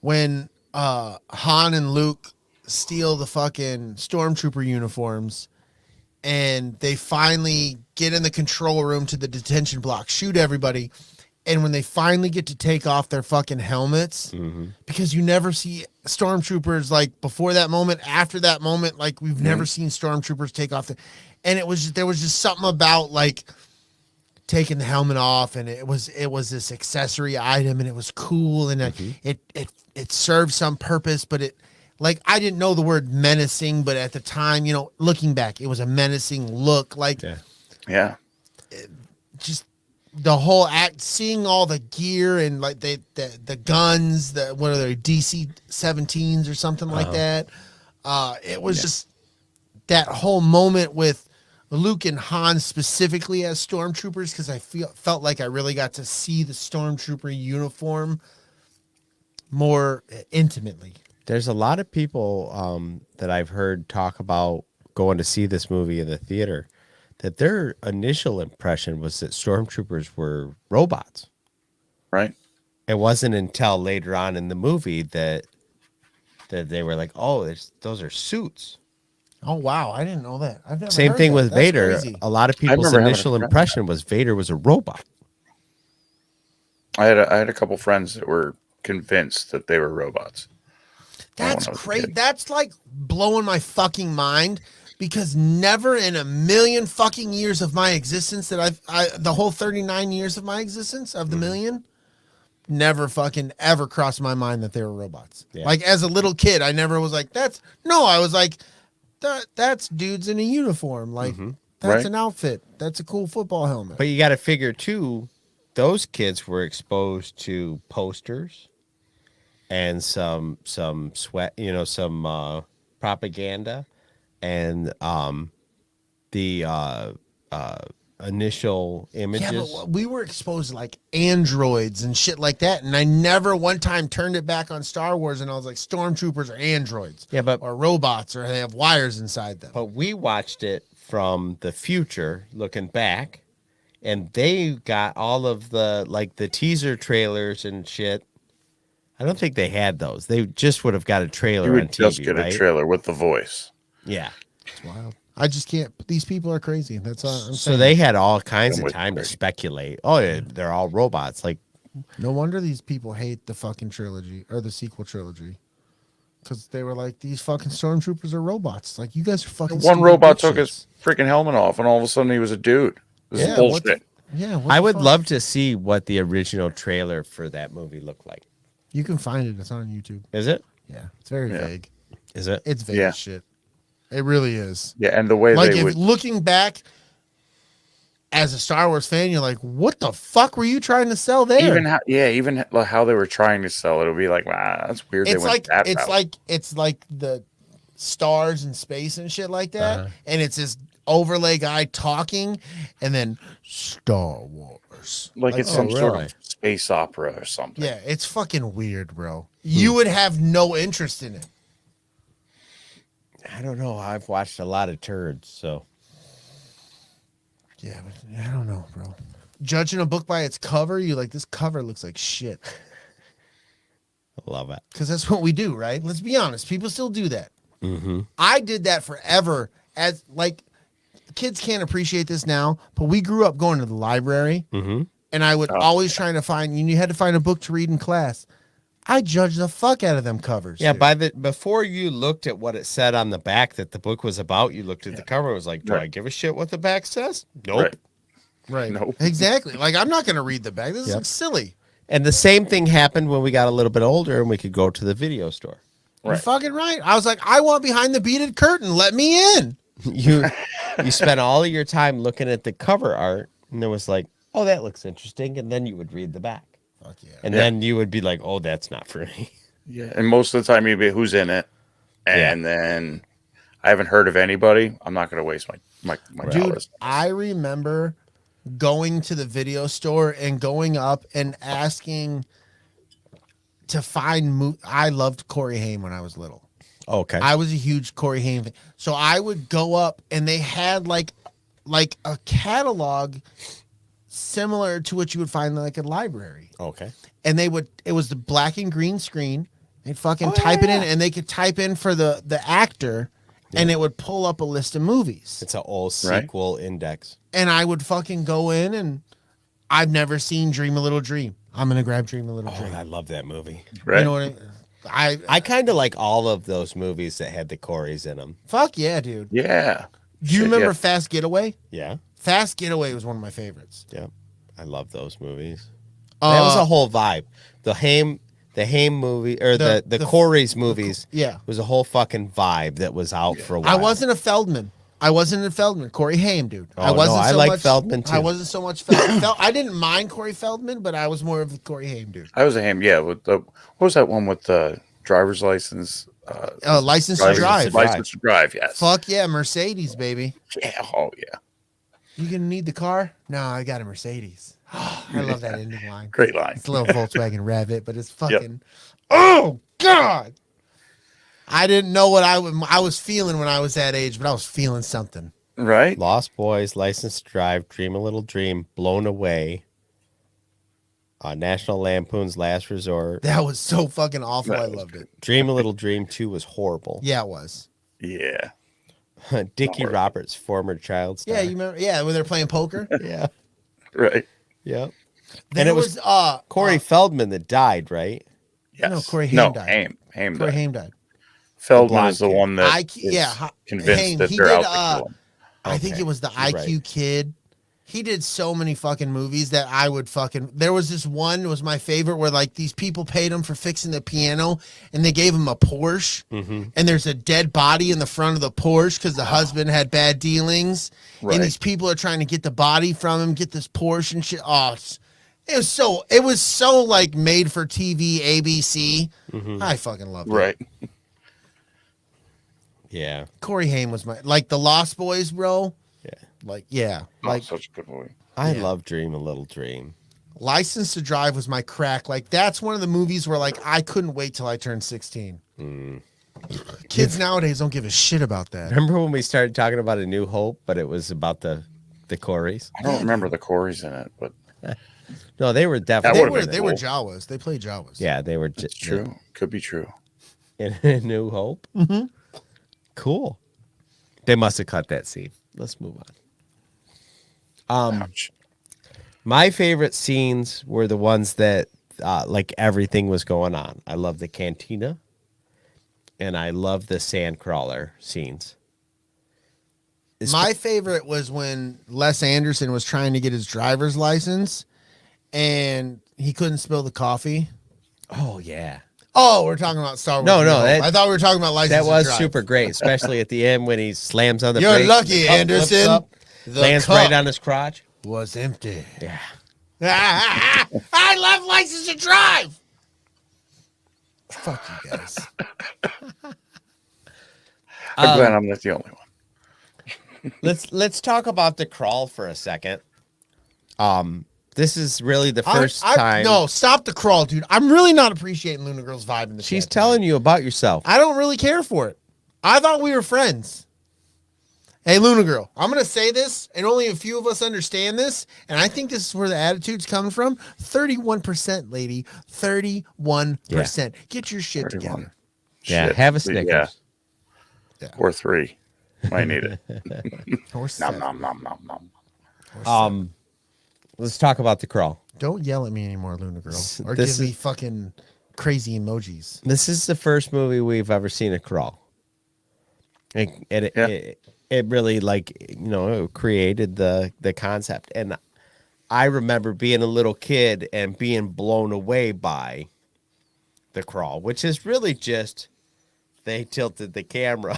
When Han and Luke steal the fucking stormtrooper uniforms and they finally get in the control room to the detention block, shoot everybody, and when they finally get to take off their fucking helmets, because you never see stormtroopers like before that moment, after that moment, like we've never seen stormtroopers take off and there was just something about like taking the helmet off, and it was this accessory item, and it was cool, and it served some purpose, but it, like, I didn't know the word menacing, but at the time, you know, looking back, it was a menacing look. Like, Yeah. just the whole act, seeing all the gear and like the guns, what are they, DC-17s or something like that. It was just that whole moment with Luke and Han specifically as stormtroopers, because I felt like I really got to see the stormtrooper uniform more intimately. There's a lot of people that I've heard talk about going to see this movie in the theater, that their initial impression was that stormtroopers were robots. Right. It wasn't until later on in the movie that they were like, "Oh, those are suits." Oh wow, I didn't know that. I've never Same heard thing that. with That's Vader. crazy. A lot of people's remember having initial a friend impression was Vader was a robot. I had a couple friends that were convinced that they were robots. That's when I was a crazy. kid. That's like blowing my fucking mind, because never in a million fucking years of my existence that the whole 39 years of my existence of the million, never fucking ever crossed my mind that they were robots. Yeah. Like as a little kid, I never was like, I was like, that's dudes in a uniform. Like that's Right. an outfit. That's a cool football helmet. But you got to figure too, those kids were exposed to posters and some sweat, some propaganda, and the initial images. Yeah, but we were exposed to like androids and shit like that, and I never one time turned it back on Star Wars, and I was like, stormtroopers are androids, but or robots, or they have wires inside them. But we watched it from the future, looking back, and they got all of the teaser trailers and shit. I don't think they had those. They just would have got a trailer You on would TV, just get right? a trailer with the voice. Yeah. It's wild. I just can't. These people are crazy. That's all I'm So saying. they had all kinds I'm of with time to Brady. speculate. Oh, yeah, they're all robots. Like, No wonder these people hate the fucking trilogy or the sequel trilogy, because they were like, these fucking stormtroopers are robots. Like, you guys are fucking. One stupid robot took dipshits. his freaking helmet off, and all of a sudden he was a dude. This is what bullshit. the- Yeah, what I the would fuck? love to see what the original trailer for that movie looked like. You can find it. It's on YouTube. Is it? Yeah, it's very Yeah. vague. Is it? It's vague Yeah. as shit. It really is. Yeah, and the way Like, they if would. looking back as a Star Wars fan, you're like, what the fuck were you trying to sell there? Even how they were trying to sell it would be like, wow, that's weird. it's they went like that it's route. like it's like the stars and space and shit like that, and it's this overlay guy talking, and then Star Wars. like it's some sort really? of space opera or something. Yeah, it's fucking weird, bro. You would have no interest in it. I don't know. I've watched a lot of turds, so. Yeah, but I don't know, bro. Judging a book by its cover, you like, this cover looks like shit. I love it. Because that's what we do, right? Let's be honest. People still do that. Mm-hmm. I did that forever. As like, kids can't appreciate this now, but we grew up going to the library, Mm-hmm. and I would always try to find. You had to find a book to read in class. I judged the fuck out of them covers. Yeah, dude. before you looked at what it said on the back that the book was about, you looked at the cover. It was like, do I give a shit what the back says? Nope. Right. right, Nope. exactly. Like, I'm not gonna read the back. This Yep. is silly. And the same thing happened when we got a little bit older and we could go to the video store. You're fucking right. I was like, I want behind the beaded curtain. Let me in. You spent all of your time looking at the cover art, and it was like, oh, that looks interesting, and then you would read the back, Fuck yeah. and then you would be like, oh, that's not for me. Yeah, and most of the time you'd be who's in it, and then I haven't heard of anybody. I'm not going to waste my Dude, dollars. I remember going to the video store and going up and asking to find. I loved Corey Haim when I was little. Okay. I was a huge Corey Haim fan. So I would go up and they had like a catalog similar to what you would find in like a library. Okay. And it was the black and green screen. They'd fucking type it in and they could type in for the actor and it would pull up a list of movies. It's an old sequel index. And I would fucking go in and I've never seen Dream a Little Dream. I'm going to grab Dream a Little Dream. I love that movie. Right. You know what I kind of like all of those movies that had the Coreys in them. Fuck yeah, dude. Yeah. Do you remember Fast Getaway? Yeah. Fast Getaway was one of my favorites. Yeah. I love those movies. That was a whole vibe. The Haim movie or the Coreys movies. Was a whole fucking vibe that was out for a while. I wasn't a Feldman. Corey Haim, dude. Oh, I wasn't. No, I like Feldman too. I wasn't so much Feldman. I didn't mind Corey Feldman, but I was more of the Corey Haim dude. I was a Haim. Yeah. With what was that one with the driver's license? License to drive. License to drive. Yes. Fuck yeah, Mercedes, baby. Yeah. Oh yeah. You gonna need the car? No, I got a Mercedes. I love that ending line. Great line. It's a little Volkswagen Revit, but it's fucking. Oh God! I didn't know what I was feeling when I was that age, but I was feeling something. Right. Lost Boys, License to Drive, Dream a Little Dream, Blown Away, National Lampoon's Last Resort. That was so fucking awful. I loved it. Dream a Little Dream 2 was horrible. Yeah, it was. Yeah. Dickie Roberts, former child star. Yeah, you remember? Yeah, when they're playing poker. Yeah. Right. Yeah. Then And it was Corey Feldman that died, right? Yes. No, Corey Haim died. Haim Corey died. Haim died. Feldman is the one that convinced Haim, that he they're did, out to kill him. I think it was the IQ Kid. He did so many fucking movies that I would fucking. There was this one was my favorite where like these people paid him for fixing the piano and they gave him a Porsche and there's a dead body in the front of the Porsche because the husband had bad dealings and these people are trying to get the body from him, get this Porsche and shit. Oh, it was so like made for TV ABC. I fucking loved it. Right. Yeah. Corey Haim was like the Lost Boys, bro. Like such a good movie. I love Dream a Little Dream. License to Drive was my crack. Like that's one of the movies where like I couldn't wait till I turned 16. Kids nowadays don't give a shit about that. Remember when we started talking about A New Hope, but it was about the Coreys? I don't remember the Coreys in it, but no, they were definitely They were Jawas. They played Jawas. Yeah, they were true. Could be true. In A New Hope. Cool. They must have cut that scene. Let's move on. Ouch. My favorite scenes were the ones that like everything was going on. I love the cantina and I love the sandcrawler scenes. My favorite was when Les Anderson was trying to get his driver's license and he couldn't spill the coffee. Oh yeah. Oh, we're talking about Star Wars. No, I thought we were talking about License That was to Drive. super great, especially at the end when he slams on the You're brakes. lucky, the cup Anderson. flips up, The lands cup right on his crotch. was empty. Yeah. I love License to Drive. Fuck you guys. I'm glad I'm not the only one. Let's talk about the crawl for a second. This is really the first time. No, stop the crawl, dude. I'm really not appreciating Luna Girl's vibe in the She's chat telling you about yourself. I don't really care for it. I thought we were friends. Hey, Luna Girl, I'm going to say this, and only a few of us understand this, and I think this is where the attitude's coming from. 31%, lady. 31%. Get your shit 31. together. Yeah, Shit. have a Snickers. Yeah. Or 3. Might need it. Or Nom, seven. nom, nom, nom, nom. Or seven. Let's talk about the crawl. Don't yell at me anymore, Luna Girl. Or This give me is- fucking crazy emojis. This is the first movie we've ever seen a crawl. It really created the concept. And I remember being a little kid and being blown away by the crawl, which is really just they tilted the camera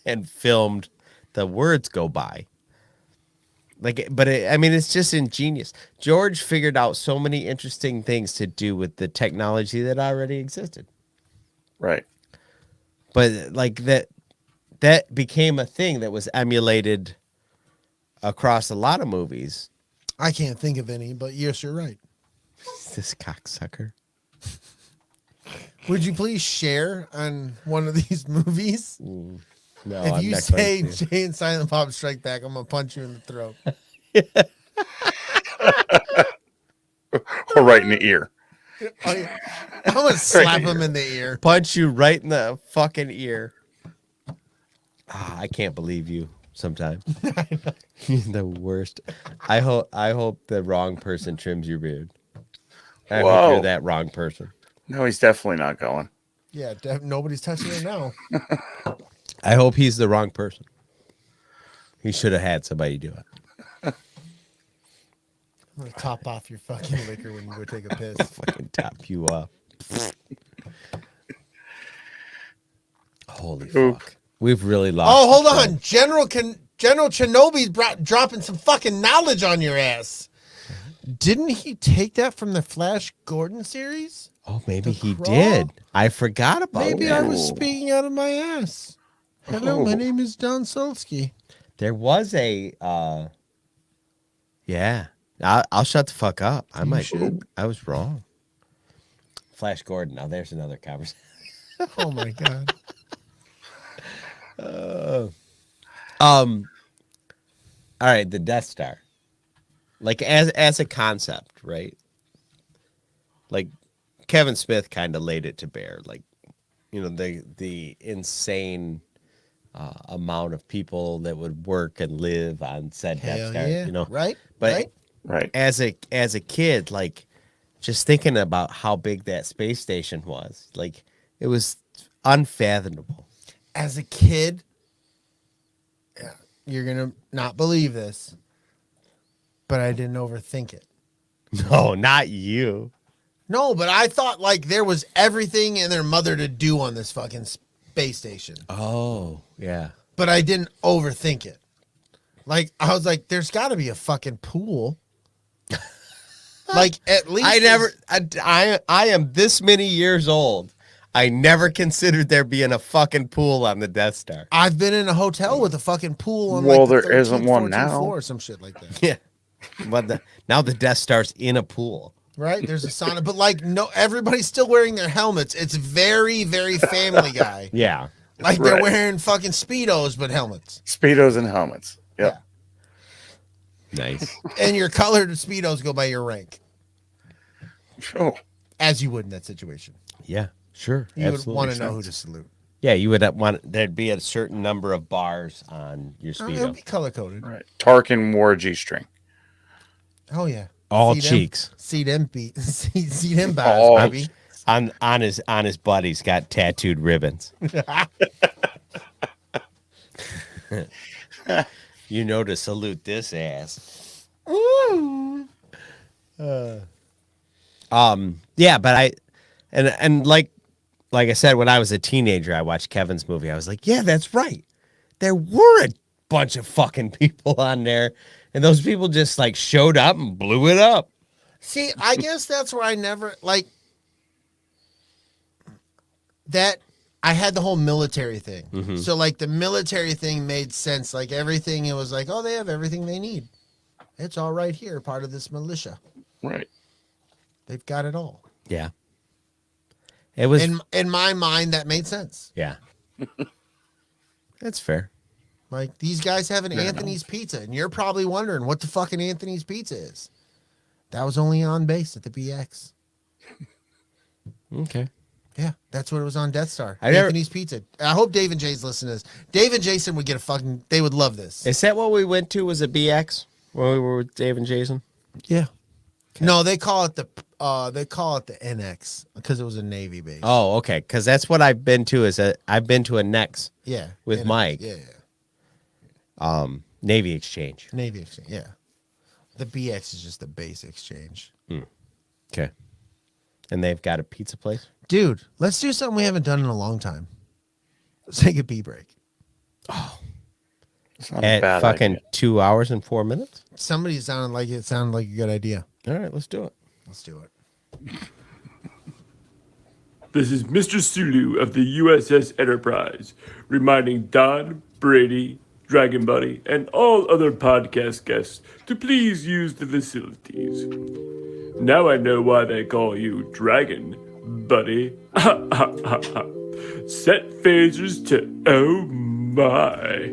and filmed the words go by. It's just ingenious. George figured out so many interesting things to do with the technology that already existed. Right. But like that became a thing that was emulated across a lot of movies. I can't think of any, but yes, you're right. This cocksucker. Would you please share on one of these movies? No, If I'm you not say going to. Jay and Silent Bob Strike Back, I'm gonna punch you in the throat. Or right in the ear. Oh, yeah. I'm gonna slap him in the ear. Punch you right in the fucking ear. I can't believe you sometimes. You're the worst. I hope the wrong person trims your beard. I hope Whoa. you're that wrong person. No, he's definitely not going. Yeah, nobody's touching it now. I hope he's the wrong person. He should have had somebody do it. I'm gonna top off your fucking liquor when you go take a piss. Fucking top you up. Holy Oop. fuck. We've really lost. Oh, hold the on. thread. General Kenobi's dropping some fucking knowledge on your ass. Didn't he take that from the Flash Gordon series? Oh, maybe The he Crawl? did. I forgot about Maybe that. I was speaking out of my ass. Hello, my name is Don Sulski. There was a yeah. I'll shut the fuck up. I was wrong. Flash Gordon. Now there's another conversation. Oh my god. All right, the Death Star. Like as a concept, right? Like Kevin Smith kind of laid it to bear, like, you know, the insane amount of people that would work and live on said Death Hell Star, yeah. you know. Right? But Right? Right. as a kid, like just thinking about how big that space station was, like it was unfathomable. As a kid, yeah, you're gonna not believe this, but I didn't overthink it. No, not you. No, but I thought like there was everything in their mother to do on this fucking space station. Oh, yeah. But I didn't overthink it. Like I was like, there's got to be a fucking pool. Like at least I am this many years old. I never considered there being a fucking pool on the Death Star. I've been in a hotel with a fucking pool on Well, like the there isn't 13th, one 14th now. floor or some shit like that. Yeah. But now the Death Star's in a pool. Right? There's a sauna, but like no, everybody's still wearing their helmets. It's very, very Family Guy. Yeah. Like they're Right. wearing fucking Speedos but helmets. Speedos and helmets. Yep. Nice. And your colored Speedos go by your rank, Oh, as you would in that situation. Yeah, sure. You would Absolutely. want to know who to salute. Yeah, you would want there'd be a certain number of bars on your It would Speedo. be color coded. right. Tarkin wore a G-string. Oh yeah. All See them- cheeks. See them beat. See them bars, Oh. baby. On his butt, he's got tattooed ribbons. You know to salute this ass. Yeah, but and like I said, when I was a teenager, I watched Kevin's movie. I was like, yeah, that's right. There were a bunch of fucking people on there, and those people just like showed up and blew it up. See, I guess that's where I never like that. I had the whole military thing. Mm-hmm. So like the military thing made sense. Like everything, it was like, oh, they have everything they need. It's all right here, part of this militia. Right. They've got it all. Yeah, it was. In my mind, that made sense. Yeah, that's fair. Like these guys have an Anthony's Pizza, and you're probably wondering what the fucking Anthony's Pizza is. That was only on base at the BX. Okay. Yeah, that's what it was on Death Star. I never- Anthony's Pizza. I hope Dave and Jay's listening to this. Dave and Jason would get a fucking. They would love this. Is that what we went to? Was a BX when we were with Dave and Jason? Yeah. No, they call it the NX because it was a Navy base. Oh, okay. Because that's what I've been to. I've been to a Nex yeah, with NX. Mike. Yeah, Navy exchange. Navy exchange. Yeah, the BX is just the base exchange. Okay. And they've got a pizza place. Dude, let's do something we haven't done in a long time. Let's take a pee break. It's not a At bad fucking idea. 2 hours and 4 minutes. Somebody sounded like it sounded like a good idea. All right, let's do it. Let's do it. This is Mr. Sulu of the USS Enterprise, reminding Don, Brady, Dragon Buddy, and all other podcast guests to please use the facilities. Now I know why they call you Dragon buddy. Set phasers to oh my.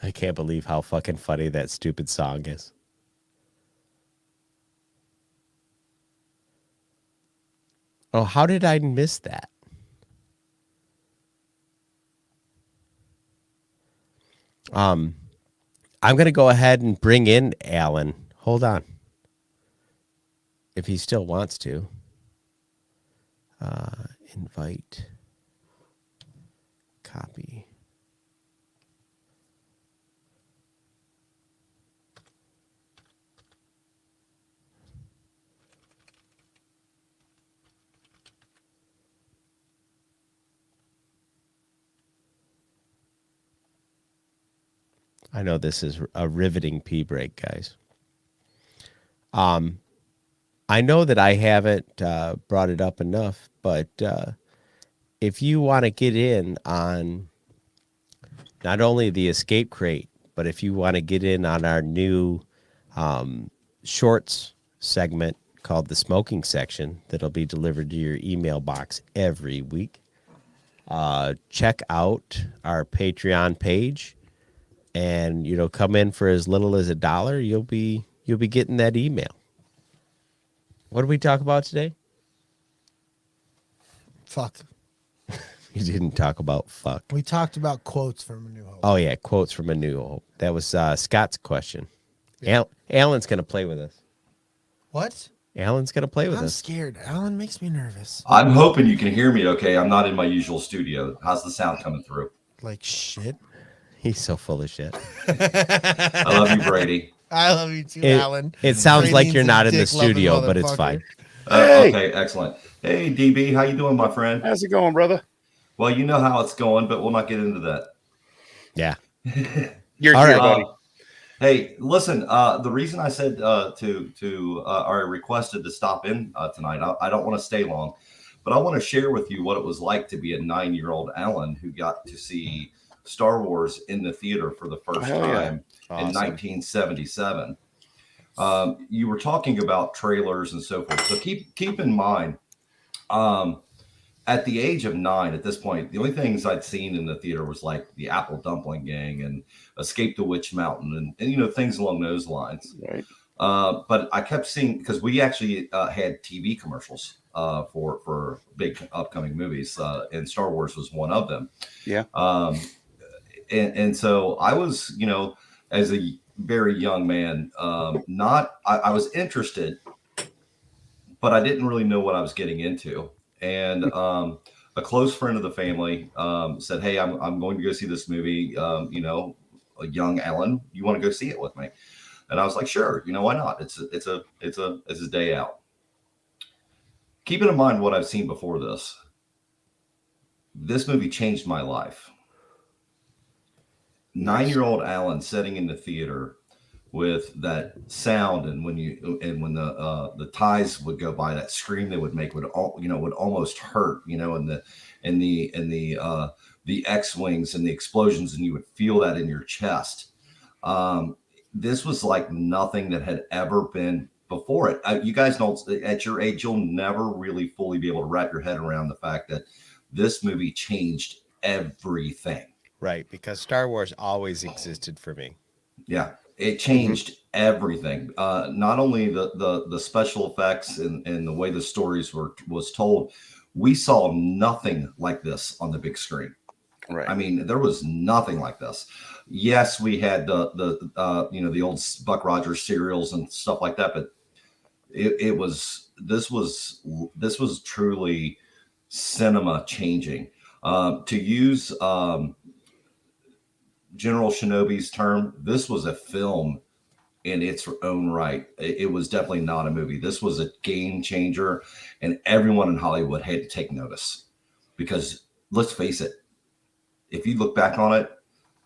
I can't believe how fucking funny that stupid song is. Oh, how did I miss that? I'm going to go ahead and bring in Alan. Hold on. If he still wants to. Invite. Copy. I know this is a riveting pee break, guys. I know that I haven't brought it up enough, but if you want to get in on not only the escape crate, but if you want to get in on our new shorts segment called the smoking section that'll be delivered to your email box every week, check out our Patreon page. And, you know, come in for as little as $1, you'll be getting that email. What did we talk about today? Fuck. You didn't talk about fuck. We talked about quotes from A New Hope. Oh, yeah, quotes from A New Hope. That was Scott's question. Yeah. Alan's going to play with us. What? Alan's going to play with I'm us. scared. Alan makes me nervous. I'm hoping you can hear me okay. I'm not in my usual studio. How's the sound coming through? Like shit. He's so full of shit. I love you, Brady. I love you too, Alan. It sounds like you're Brady's not a in the dick-loving studio, but it's motherfucker. fine. Hey. Okay, excellent. Hey, DB, how you doing, my friend? How's it going, brother? Well, you know how it's going, but we'll not get into that. Yeah. You're All here, right. buddy. Hey, listen, the reason I said or requested to stop in tonight, I don't want to stay long, but I want to share with you what it was like to be a 9-year-old Alan who got to see Star Wars in the theater for the first time in 1977. You were talking about trailers and so forth. So keep in mind, at the age of 9, at this point, the only things I'd seen in the theater was like the Apple Dumpling Gang and Escape the Witch Mountain and you know, things along those lines. Right. But I kept seeing, because we actually had TV commercials for big upcoming movies, and Star Wars was one of them. Yeah. And so I was, you know, as a very young man, I was interested, but I didn't really know what I was getting into. And a close friend of the family said, "Hey, I'm going to go see this movie. You know, a young Alan, you want to go see it with me?" And I was like, "Sure. You know, why not? It's a day out." Keeping in mind what I've seen before this movie changed my life. 9-year-old Alan sitting in the theater with that sound, and when the ties would go by, that scream they would make would almost hurt, you know, and the X-wings and the explosions, and you would feel that in your chest. This was like nothing that had ever been before it. You guys know at your age, you'll never really fully be able to wrap your head around the fact that this movie changed everything. Right, because Star Wars always existed for me. Yeah, it changed everything. Not only the special effects and the way the stories was told. We saw nothing like this on the big screen. Right. I mean, there was nothing like this. Yes, we had the old Buck Rogers serials and stuff like that, but this was truly cinema changing. To use General Shinobi's term, this was a film in its own right. It was definitely not a movie. This was a game changer, and everyone in Hollywood had to take notice, because let's face it, if you look back on it,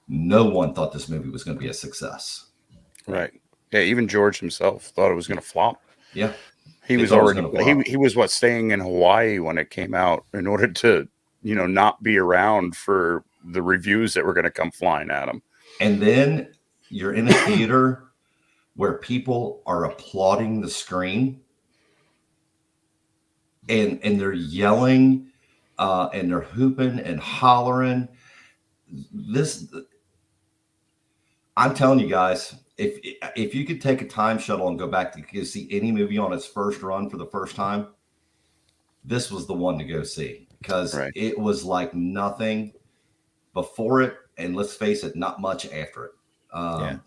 no one thought this movie was going to be a success. Right. Yeah, even George himself thought it was going to flop. Yeah. He was already he was staying in Hawaii when it came out in order to, not be around for the reviews that were going to come flying at him. And then you're in a theater where people are applauding the screen and they're yelling and they're hooping and hollering. I'm telling you guys, if you could take a time shuttle and go back to see any movie on its first run for the first time, this was the one to go see, because it was like nothing before it, and let's face it, not much after it.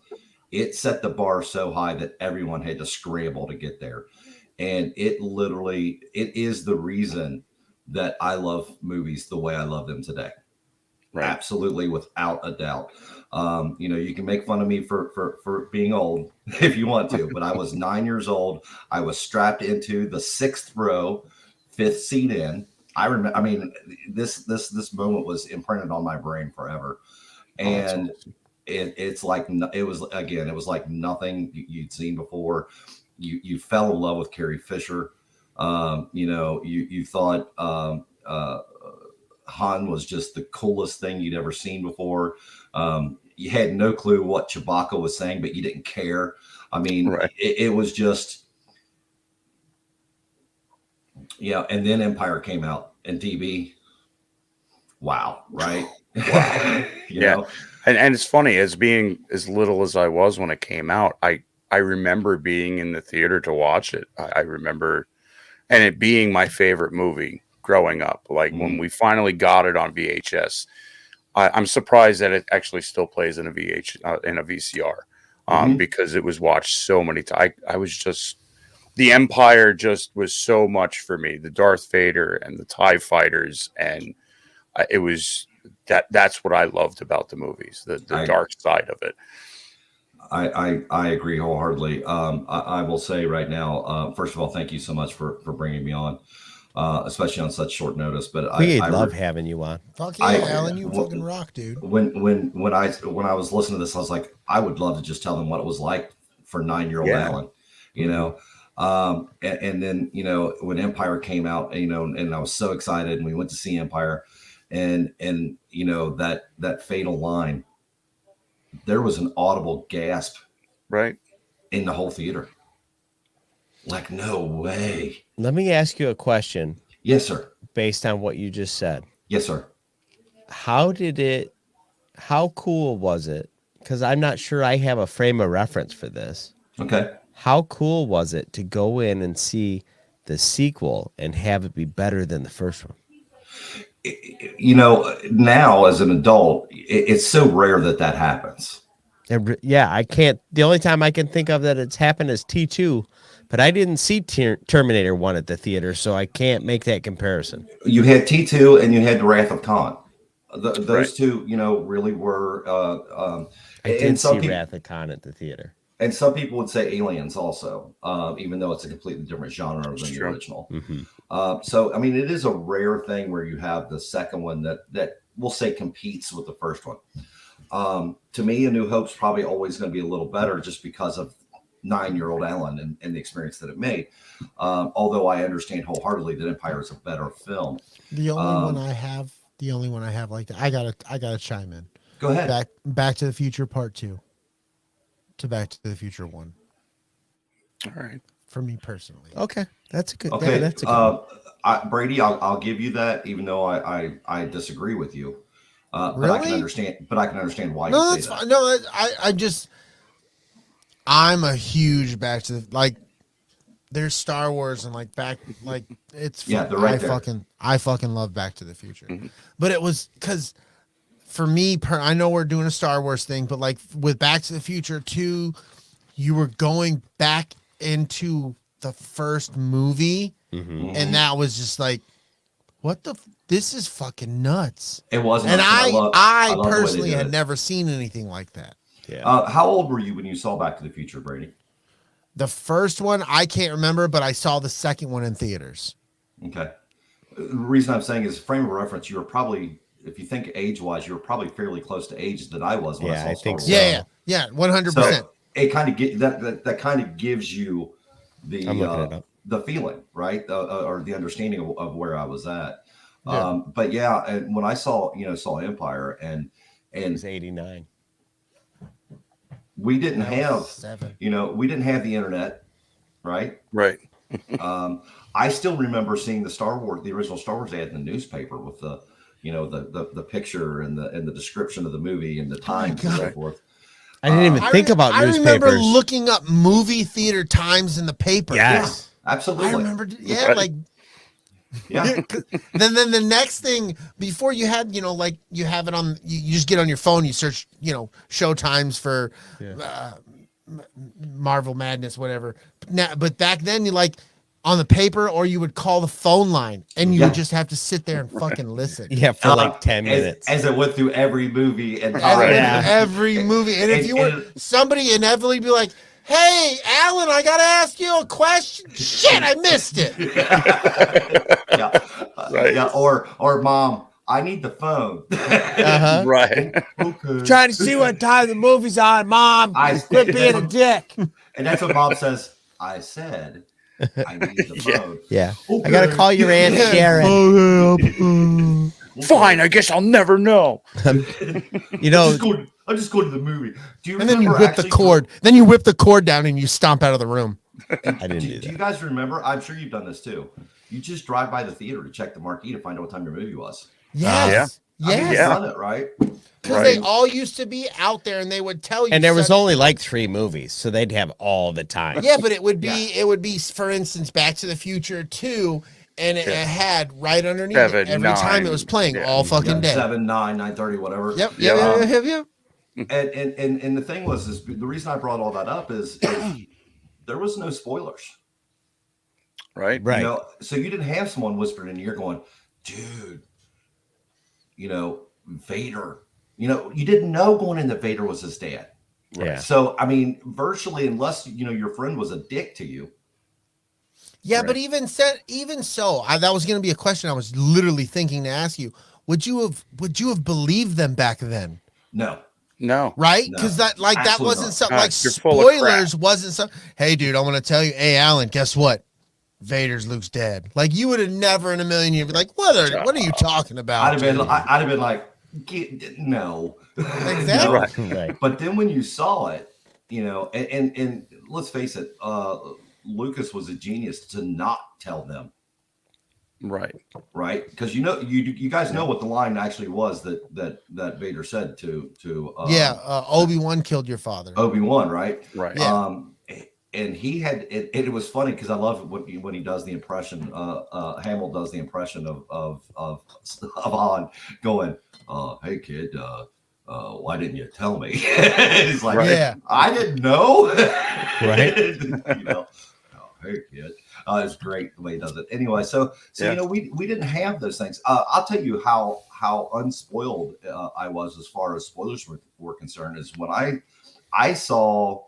It set the bar so high that everyone had to scramble to get there, and it is the reason that I love movies the way I love them today. Absolutely, without a doubt. You can make fun of me for being old if you want to, but I was 9 years old. I was strapped into the 6th row, 5th seat in. I remember. I mean, this moment was imprinted on my brain forever, and it was like nothing you'd seen before. You fell in love with Carrie Fisher. You thought Han was just the coolest thing you'd ever seen before. You had no clue what Chewbacca was saying, but you didn't care. I mean, it was just, and then Empire came out, and DB, wow, right? Wow. you know? And it's funny, as being as little as I was when it came out, I remember being in the theater to watch it. I remember, and it being my favorite movie growing up. Like when we finally got it on VHS, I'm surprised that it actually still plays in a VCR, because it was watched so many times. I was just, the Empire just was so much for me. The Darth Vader and the TIE fighters, and it was that's what I loved about the movies, the dark side of it. I agree wholeheartedly. I will say right now, first of all, thank you so much for bringing me on. Especially on such short notice, but I love having you on. Fuck yeah, Alan, you fucking rock, dude. When I was listening to this, I was like, I would love to just tell them what it was like for 9-year-old Alan, and then when Empire came out, and I was so excited, and we went to see Empire, and that fatal line, there was an audible gasp, in the whole theater. Like, no way. Let me ask you a question. Yes, sir. Based on what you just said. Yes, sir. How cool was it? Because I'm not sure I have a frame of reference for this. Okay. How cool was it to go in and see the sequel and have it be better than the first one? Now as an adult, it's so rare that happens. I can't. The only time I can think of that it's happened is T2. But I didn't see Terminator 1 at the theater, so I can't make that comparison. You had T2 and you had The Wrath of Khan. Those two, really were. I did see Wrath of Khan at the theater. And some people would say Aliens also, even though it's a completely different genre than the original. So, I mean, it is a rare thing where you have the second one that we'll say competes with the first one. To me, A New Hope's probably always going to be a little better just because of 9-year-old Alan and the experience that it made. Although I understand wholeheartedly that Empire is a better film. The only one I have like that. I gotta chime in. Go ahead. Back to the Future Part 2 to Back to the Future 1. All right. For me personally. Okay. That's a good. Okay. Yeah, that's a good Brady, I'll give you that, even though I disagree with you. But really? I can understand why you say that. Fine. No, I'm a huge Back to the, there's Star Wars and it's they're right there. I fucking love Back to the Future. But it was because for me, I know we're doing a Star Wars thing, but with Back to the Future 2, you were going back into the first movie, and that was just what the this is fucking nuts. It wasn't, and I personally had never seen anything like that. Yeah. How old were you when you saw Back to the Future, Brady? The first one, I can't remember, but I saw the second one in theaters. Okay. The reason I'm saying is frame of reference, you were probably, if you think age-wise, you were probably fairly close to age that I was when I saw Star Wars. Yeah, 100%. So it kind of that kind of gives you the feeling, right, or the understanding of where I was at. Yeah. But yeah, and when I saw Empire, and It was 89. we didn't That was have 7. we didn't have the internet, right? Right. I still remember seeing the original Star Wars ad in the newspaper with the the picture and the description of the movie and the times and so forth. I didn't even think about I newspapers. remember looking up movie theater times in the paper. Yes. Yeah, absolutely. I remember, Right. Yeah. then the next thing before you had, like you have it on, you just get on your phone, you search, show times for Marvel Madness, whatever. But back then you like on the paper, or you would call the phone line and you would just have to sit there and fucking listen. Yeah, for like 10 minutes. As it went through every movie and Every movie. And if you were somebody inevitably be like, "Hey, Alan, I got to ask you a question." Shit, I missed it. Right. Yeah, or Mom, I need the phone. Right. Okay. Trying to see what time the movie's on, Mom. Quit being a dick. And that's what Mom says. I said I need the phone. Yeah. Okay. I got to call your Aunt Sharon. Fine. I guess I'll never know. I'm just going to the movie. Do you And then you remember whip the actually- cord. Then you whip the cord down and you stomp out of the room. I didn't do Do you that. guys remember? I'm sure you've done this too. You just drive by the theater to check the marquee to find out what time your movie was. Yes. I mean, Yes. you've done it, right? Because they all used to be out there and they would tell you. And there was such- only like 3 movies, so they'd have all the time. Yeah, but it would be, for instance, Back to the Future 2, and it had right underneath it 7, every time it 9, was playing all fucking day. 7, 9, 9:30, whatever. Yep. And the thing is the reason I brought all that up is there was no spoilers. Right. Right. So you didn't have someone whispering in your ear going, dude, Vader. You didn't know going in that Vader was his dad. Yeah. So I mean, virtually, unless your friend was a dick to you. Yeah, but even so, that was going to be a question I was literally thinking to ask you. Would you have believed them back then? No. Right? No, Because that absolutely wasn't not. something like You're full of crap. spoilers wasn't something. Hey, dude, I want to tell you. Hey, Alan, guess what? Vader's Luke's dad. Like you would have never in a million years be like, what are you talking about? I'd have been like, no. Exactly. Right. But then when you saw it, and let's face it, Lucas was a genius to not tell them. Right. Because you guys know what the line actually was that Vader said to Obi-Wan killed your father. Obi-Wan, right? Right. Yeah. And he had it was funny because I love when he does the impression. Hamill does the impression of Han going, "Hey kid, why didn't you tell me?" He's like, I didn't know. Right. Hey kid, it's great the way he does it. Anyway, so we didn't have those things. I'll tell you how unspoiled I was as far as spoilers were concerned is when I saw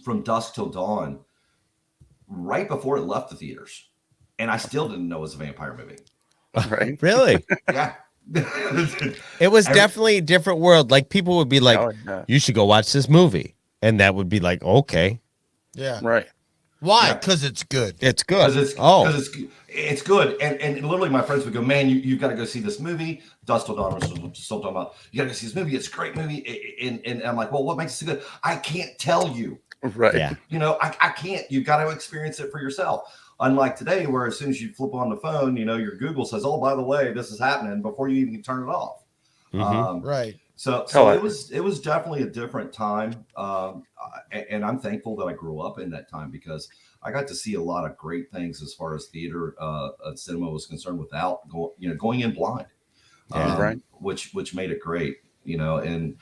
From Dusk Till Dawn right before it left the theaters, and I still didn't know it was a vampire movie. Right. Really? Yeah. It was definitely a different world. Like people would be like, you should go watch this movie. And that would be like, okay. Yeah. Right. Why? Because it's good. It's good. It's good. And literally my friends would go, man, you've got to go see this movie. Dusk Till Dawn was still talking about, you got to go see this movie. It's a great movie. And I'm like, well, what makes it so good? I can't tell you. Right. Yeah. I can't. You've got to experience it for yourself. Unlike today, where as soon as you flip on the phone, your Google says, oh, by the way, this is happening before you even turn it off. Mm-hmm. Right. So it was definitely a different time. And I'm thankful that I grew up in that time because I got to see a lot of great things as far as theater, cinema was concerned without going in blind, right. Which made it great, and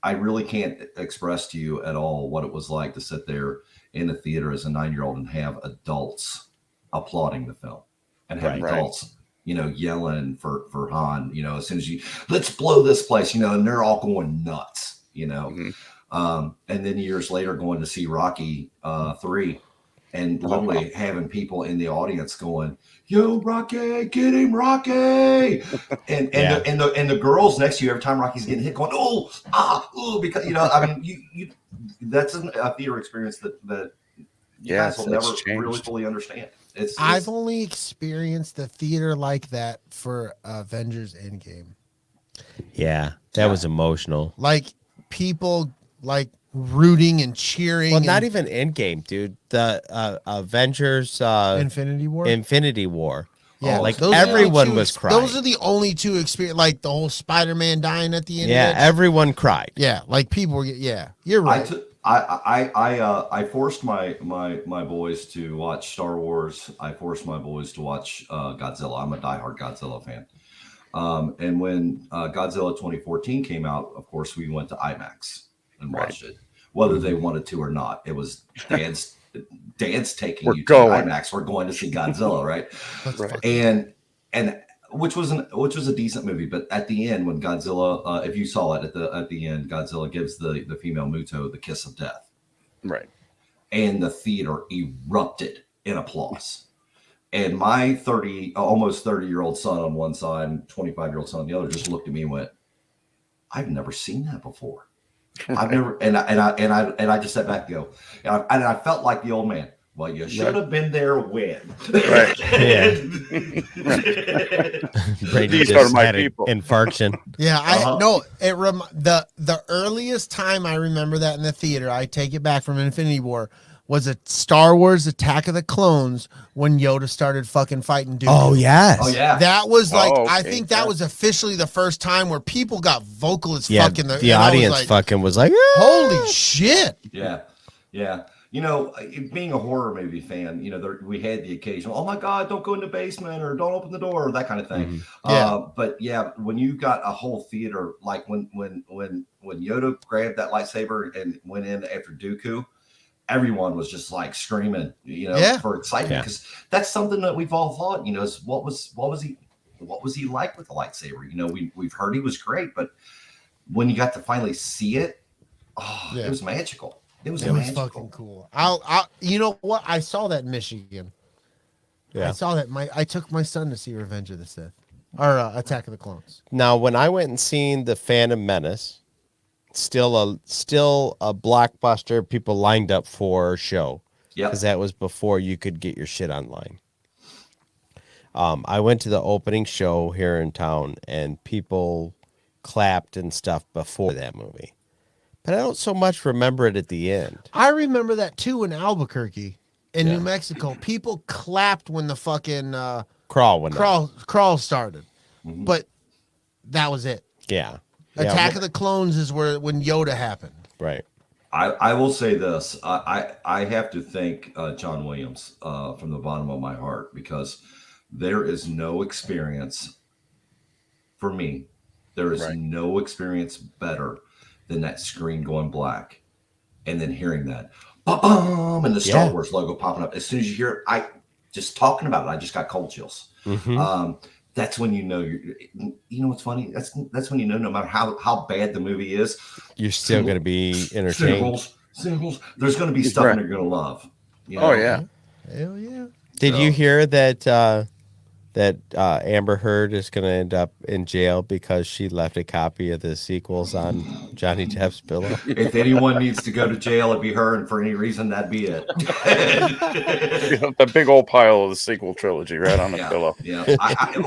I really can't express to you at all what it was like to sit there in the theater as a 9-year-old and have adults applauding the film and have adults, yelling for Han, as soon as let's blow this place, and they're all going nuts, Mm-hmm. And then years later going to see Rocky 3 and literally having people in the audience going, "Yo, Rocky, get him, Rocky!" and the girls next to you every time Rocky's getting hit, going, "Oh, because I mean, you that's a theater experience that you guys will never really fully understand. I've only experienced the theater like that for Avengers Endgame. Yeah, that was emotional. Like people like rooting and cheering. Well, not even Endgame, dude. The Avengers Infinity War. Yeah, like everyone was crying. Those are the only two experience. Like the whole Spider-Man dying at the end. Yeah, everyone cried. Yeah, like people were. Yeah, you're right. I forced my boys to watch Star Wars. I forced my boys to watch Godzilla. I'm a diehard Godzilla fan. And when Godzilla 2014 came out, of course, we went to IMAX and watched it, whether they wanted to or not. It was Dad's taking you to IMAX. We're going to see Godzilla, right? And which was a decent movie, but at the end, when Godzilla, if you saw it at the end, Godzilla gives the female Muto the kiss of death, right? And the theater erupted in applause. And my almost 30-year-old son on one side and 25-year-old son on the other just looked at me and went, "I've never seen that before. I've never." And I just sat back and go, and I felt like the old man. Well, you should have been there when. Right. Yeah. Brady just had an infarction. Yeah, the earliest time I remember that in the theater, I take it back from Infinity War, was a Star Wars Attack of the Clones when Yoda started fucking fighting Dooku. Oh, yes. Oh, yeah. That was like, I think that was officially the first time where people got vocal as fuck in the audience fucking was like, holy shit. Yeah. Yeah. Being a horror movie fan, we had the occasional, "Oh my God, don't go in the basement," or "Don't open the door," or that kind of thing. But yeah, when you got a whole theater, like when Yoda grabbed that lightsaber and went in after Dooku, everyone was just like screaming, for excitement, because that's something that we've all thought, is what was he like with the lightsaber? We've heard he was great, but when you got to finally see it, it was magical. It was fucking cool. You know what? I saw that in Michigan. Yeah. I saw that. I took my son to see Revenge of the Sith or Attack of the Clones. Now, when I went and seen the Phantom Menace, still a blockbuster. People lined up for a show. Yeah, because that was before you could get your shit online. I went to the opening show here in town, and people clapped and stuff before that movie. But I don't so much remember it at the end. I remember that too in Albuquerque, in New Mexico. People clapped when the fucking crawl started, but that was it. Yeah, Attack of the Clones is when Yoda happened. Right. I will say this. I have to thank John Williams from the bottom of my heart, because there is no experience for me. There is no experience better than that screen going black and then hearing that ba-bum, and the Star Wars logo popping up. As soon as you hear it, just talking about it, I just got cold chills. That's when you what's funny? That's when no matter how bad the movie is, you're still going to be entertained. Singles. There's going to be stuff in you're going to love. Oh yeah. Hell yeah. Did you hear that Amber Heard is going to end up in jail because she left a copy of the sequels on Johnny Depp's pillow? If anyone needs to go to jail, it'd be her, and for any reason, that'd be it. The big old pile of the sequel trilogy right on the pillow. Yeah.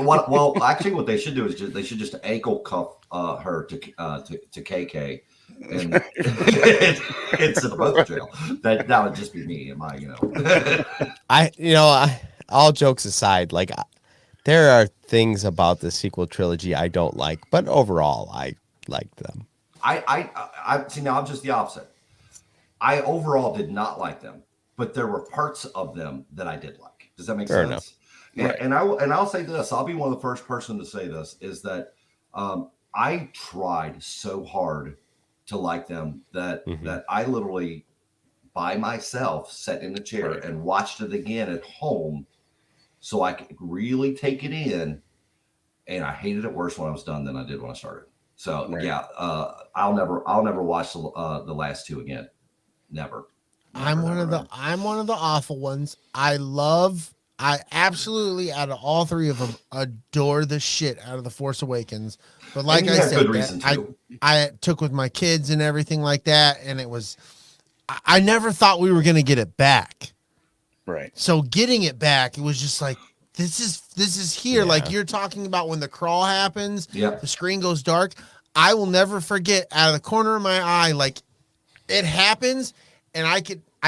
Well, actually, what they should do is they should just ankle cuff her to KK. And it's in both jail. That would just be me and my, all jokes aside, like, there are things about the sequel trilogy I don't like, but overall, I like them. I see. Now I'm just the opposite. I overall did not like them, but there were parts of them that I did like. Does that make Fair sense? And I'll say this. I'll be one of the first person to say this, is that I tried so hard to like them that I literally by myself sat in the chair and watched it again at home, so I could really take it in, and I hated it worse when I was done than I did when I started. So I'll never watch the last two again, never. I'm one of the awful ones. I absolutely, out of all three of them, adore the shit out of The Force Awakens. But like I said, good reason too. I took with my kids and everything like that, and it was, I never thought we were gonna get it back. Right. So getting it back, it was just like, this is here. Yeah. Like you're talking about when the crawl happens, Yep. the screen goes dark. I will never forget, out of the corner of my eye, like it happens, and I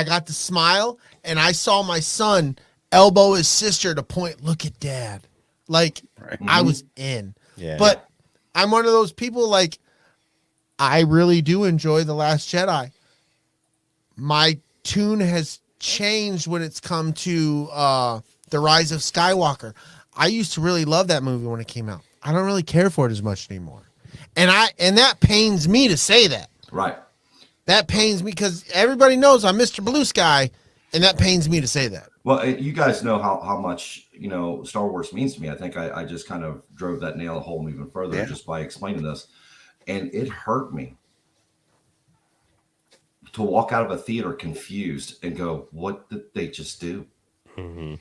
got to smile, and I saw my son elbow his sister to point, look at dad. Like I was in. Yeah. But I'm one of those people, like, I really do enjoy The Last Jedi. My tune has changed when it's come to The Rise of Skywalker. I used to really love that movie when it came out. I don't really care for it as much anymore. And that pains me to say that. Right. That pains me because everybody knows I'm Mr. Blue Sky, and that pains me to say that. Well, you guys know how much, Star Wars means to me. I think I just kind of drove that nail home even further just by explaining this. And it hurt me to walk out of a theater confused and go, what did they just do? Mm-hmm.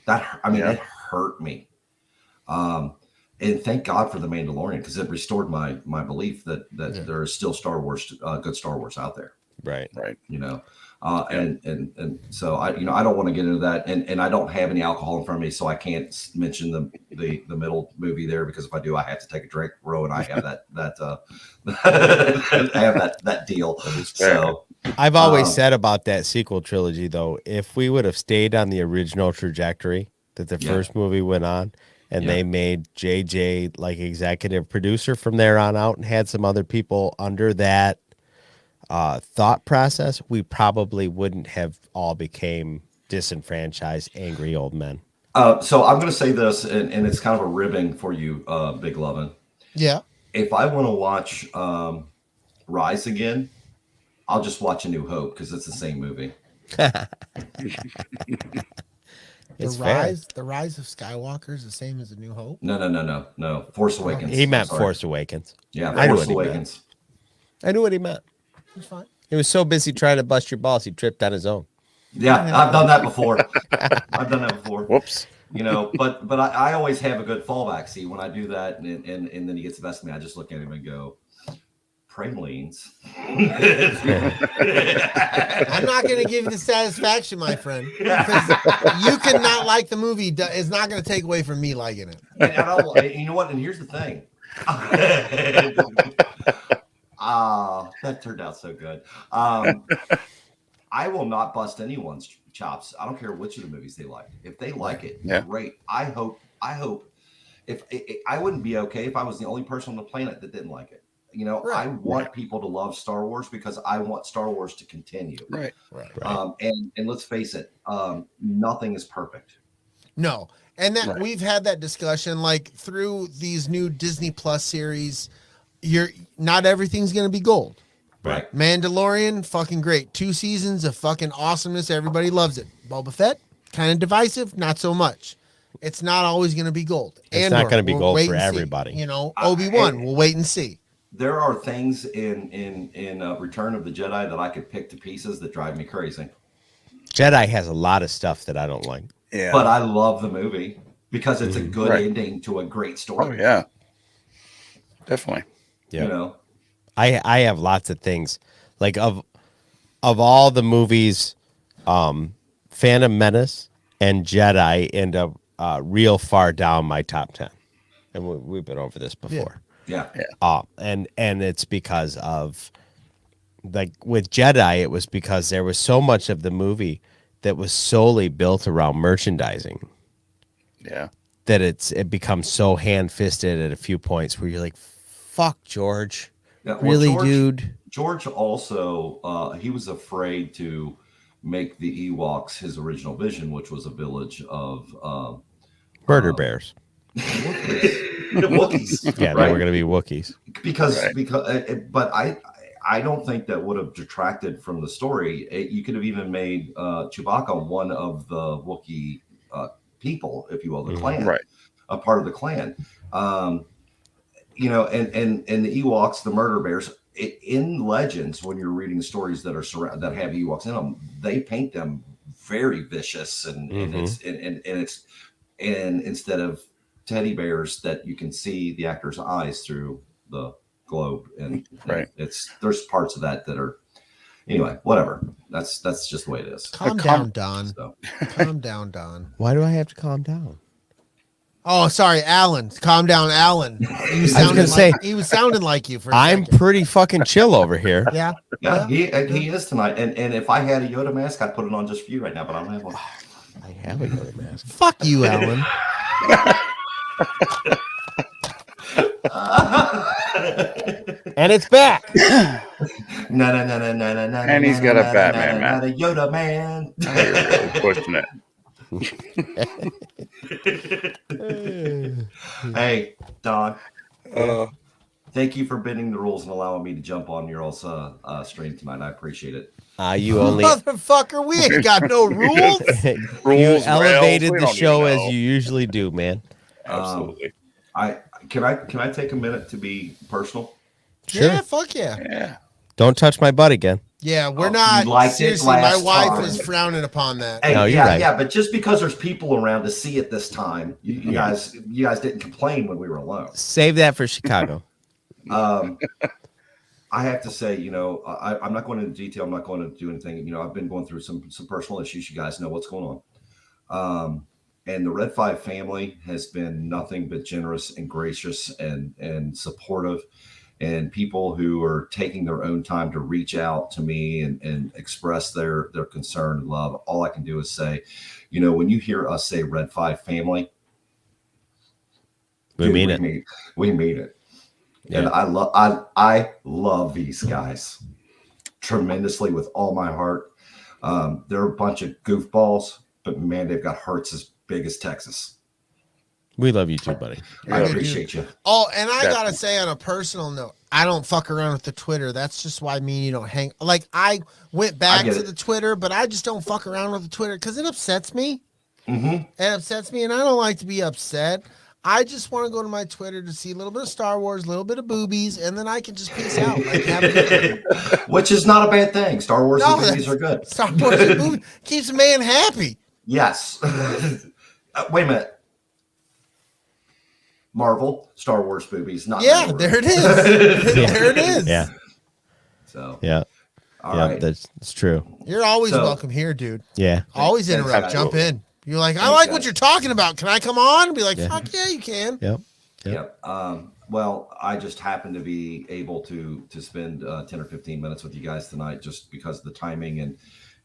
It hurt me. And thank God for The Mandalorian, because it restored my belief that there is still Star Wars, good Star Wars out there. Right. And so I don't want to get into that, and I don't have any alcohol in front of me, so I can't mention the middle movie there, because if I do, I have to take a drink. Row and I have that I have that deal. So I've always said about that sequel trilogy, though, if we would have stayed on the original trajectory that the first movie went on, and they made JJ like executive producer from there on out, and had some other people under that thought process, we probably wouldn't have all became disenfranchised, angry old men. So I'm going to say this, and it's kind of a ribbing for you, Big Lovin. Yeah. If I want to watch Rise again, I'll just watch A New Hope, because it's the same movie. The Rise of Skywalker is the same as A New Hope? No. Force Awakens. He meant Force Awakens. Yeah, I knew Force what he meant. Awakens. I knew what he meant. It's fine. He was so busy trying to bust your balls, he tripped on his own. Yeah, I've done that before. Whoops. But I always have a good fallback. See, when I do that, and then he gets the best of me, I just look at him and go, pralines. I'm not going to give you the satisfaction, my friend, because you cannot like the movie. It's not going to take away from me liking it. And you know what? And here's the thing. That turned out so good. I will not bust anyone's chops. I don't care which of the movies they like. If they like it, great. I hope. If I wouldn't be okay if I was the only person on the planet that didn't like it. I want people to love Star Wars, because I want Star Wars to continue. Right. And let's face it, nothing is perfect. No. And that we've had that discussion, like, through these new Disney Plus series. Not everything's going to be gold. Right. Mandalorian, fucking great. 2 seasons of fucking awesomeness. Everybody loves it. Boba Fett, kind of divisive, not so much. It's not always going to be gold. It's not going to be gold for everybody. Obi-Wan, we'll wait and see. There are things in Return of the Jedi that I could pick to pieces that drive me crazy. Jedi has a lot of stuff that I don't like. Yeah. But I love the movie because it's a good ending to a great story. Oh, yeah. Definitely. Yeah. I have lots of things. Like of all the movies, Phantom Menace and Jedi end up real far down my top 10. And we've been over this before. Yeah. And it's because of, like, with Jedi, it was because there was so much of the movie that was solely built around merchandising. Yeah. That it becomes so hand-fisted at a few points where you're like, fuck, George. Yeah, well, really, dude? George also, he was afraid to make the Ewoks his original vision, which was a village of murder bears. Wookiees. Yeah, right? they were going to be Wookiees. But I don't think that would have detracted from the story. You could have even made Chewbacca one of the Wookiee people, if you will, the clan, a part of the clan. And the Ewoks, the murder bears, in Legends, when you're reading stories that are that have Ewoks in them, they paint them very vicious and instead of teddy bears that you can see the actor's eyes through the globe, and there's parts of that are anyway, whatever. That's just the way it is. Calm down, Don. So. Calm down, Don. Why do I have to calm down? Oh, sorry, Alan. Calm down, Alan. He was sounding like you for a I'm second. pretty fucking chill over here. Yeah. He is tonight. And if I had a Yoda mask, I'd put it on just for you right now, but I don't have one. I have a Yoda mask. Fuck you, Alan. And it's back. No. And he's got a Batman mask. Not a Yoda man. You're really pushing it. Hey, Don. Thank you for bending the rules and allowing me to jump on your all's stream tonight. I appreciate it. You only motherfucker. We ain't got no rules. You elevated the show as you usually do, man. Absolutely. Can I take a minute to be personal? Sure. Yeah, fuck yeah. Yeah. Don't touch my butt again. Yeah, we're not. Seriously, my wife is frowning upon that. Hey, no, you're right. Yeah, but just because there's people around to see it this time, you guys didn't complain when we were alone. Save that for Chicago. I have to say, I'm not going into detail. I'm not going to do anything. I've been going through some personal issues. You guys know what's going on. And the Red 5 family has been nothing but generous and gracious and supportive. And people who are taking their own time to reach out to me and express their concern and love. All I can do is say, when you hear us say Red 5 family, we mean it. We mean it. Yeah. And I love these guys tremendously with all my heart. They're a bunch of goofballs, but man, they've got hearts as big as Texas. We love you too, buddy. I appreciate you. Oh, and I gotta say, on a personal note, I don't fuck around with the Twitter. That's just why me and you don't hang. Like, I went back to the Twitter, but I just don't fuck around with the Twitter because it upsets me. Mm-hmm. It upsets me, and I don't like to be upset. I just want to go to my Twitter to see a little bit of Star Wars, a little bit of boobies, and then I can just peace out. Like, have a good Which is not a bad thing. Star Wars and boobies are good. Star Wars and boobies keeps a man happy. Yes. Wait a minute. Marvel, Star Wars boobies, not there it is. There it is. Yeah. So all right. That's true. You're always welcome here, dude. Yeah. Always interrupt. Jump in. You're like, I like what you're talking about. Can I come on? And be like, fuck yeah, you can. Yep. Well, I just happened to be able to spend 10 or 15 minutes with you guys tonight just because of the timing.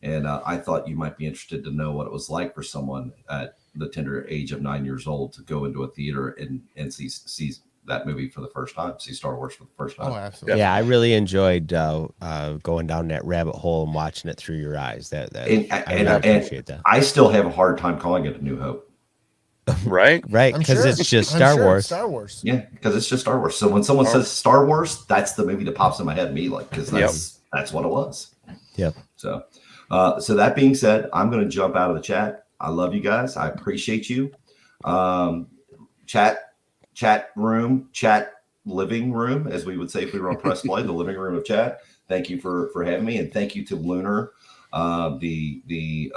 And I thought you might be interested to know what it was like for someone at the tender age of 9 years old to go into a theater and see that movie for the first time, see Star Wars for the first time. Oh, absolutely. Yeah, I really enjoyed going down that rabbit hole and watching it through your eyes. I really appreciate that. I still have a hard time calling it A New Hope. Right? Right, because it's just Star Wars. Star Wars. Yeah, because it's just Star Wars. So when someone says Star Wars, that's the movie that pops in my head immediately because that's what it was. Yep. So that being said, I'm going to jump out of the chat. I love you guys. I appreciate you. Chat room, chat living room, as we would say if we were on Press Play, the living room of chat. Thank you for having me, and thank you to Lunar, the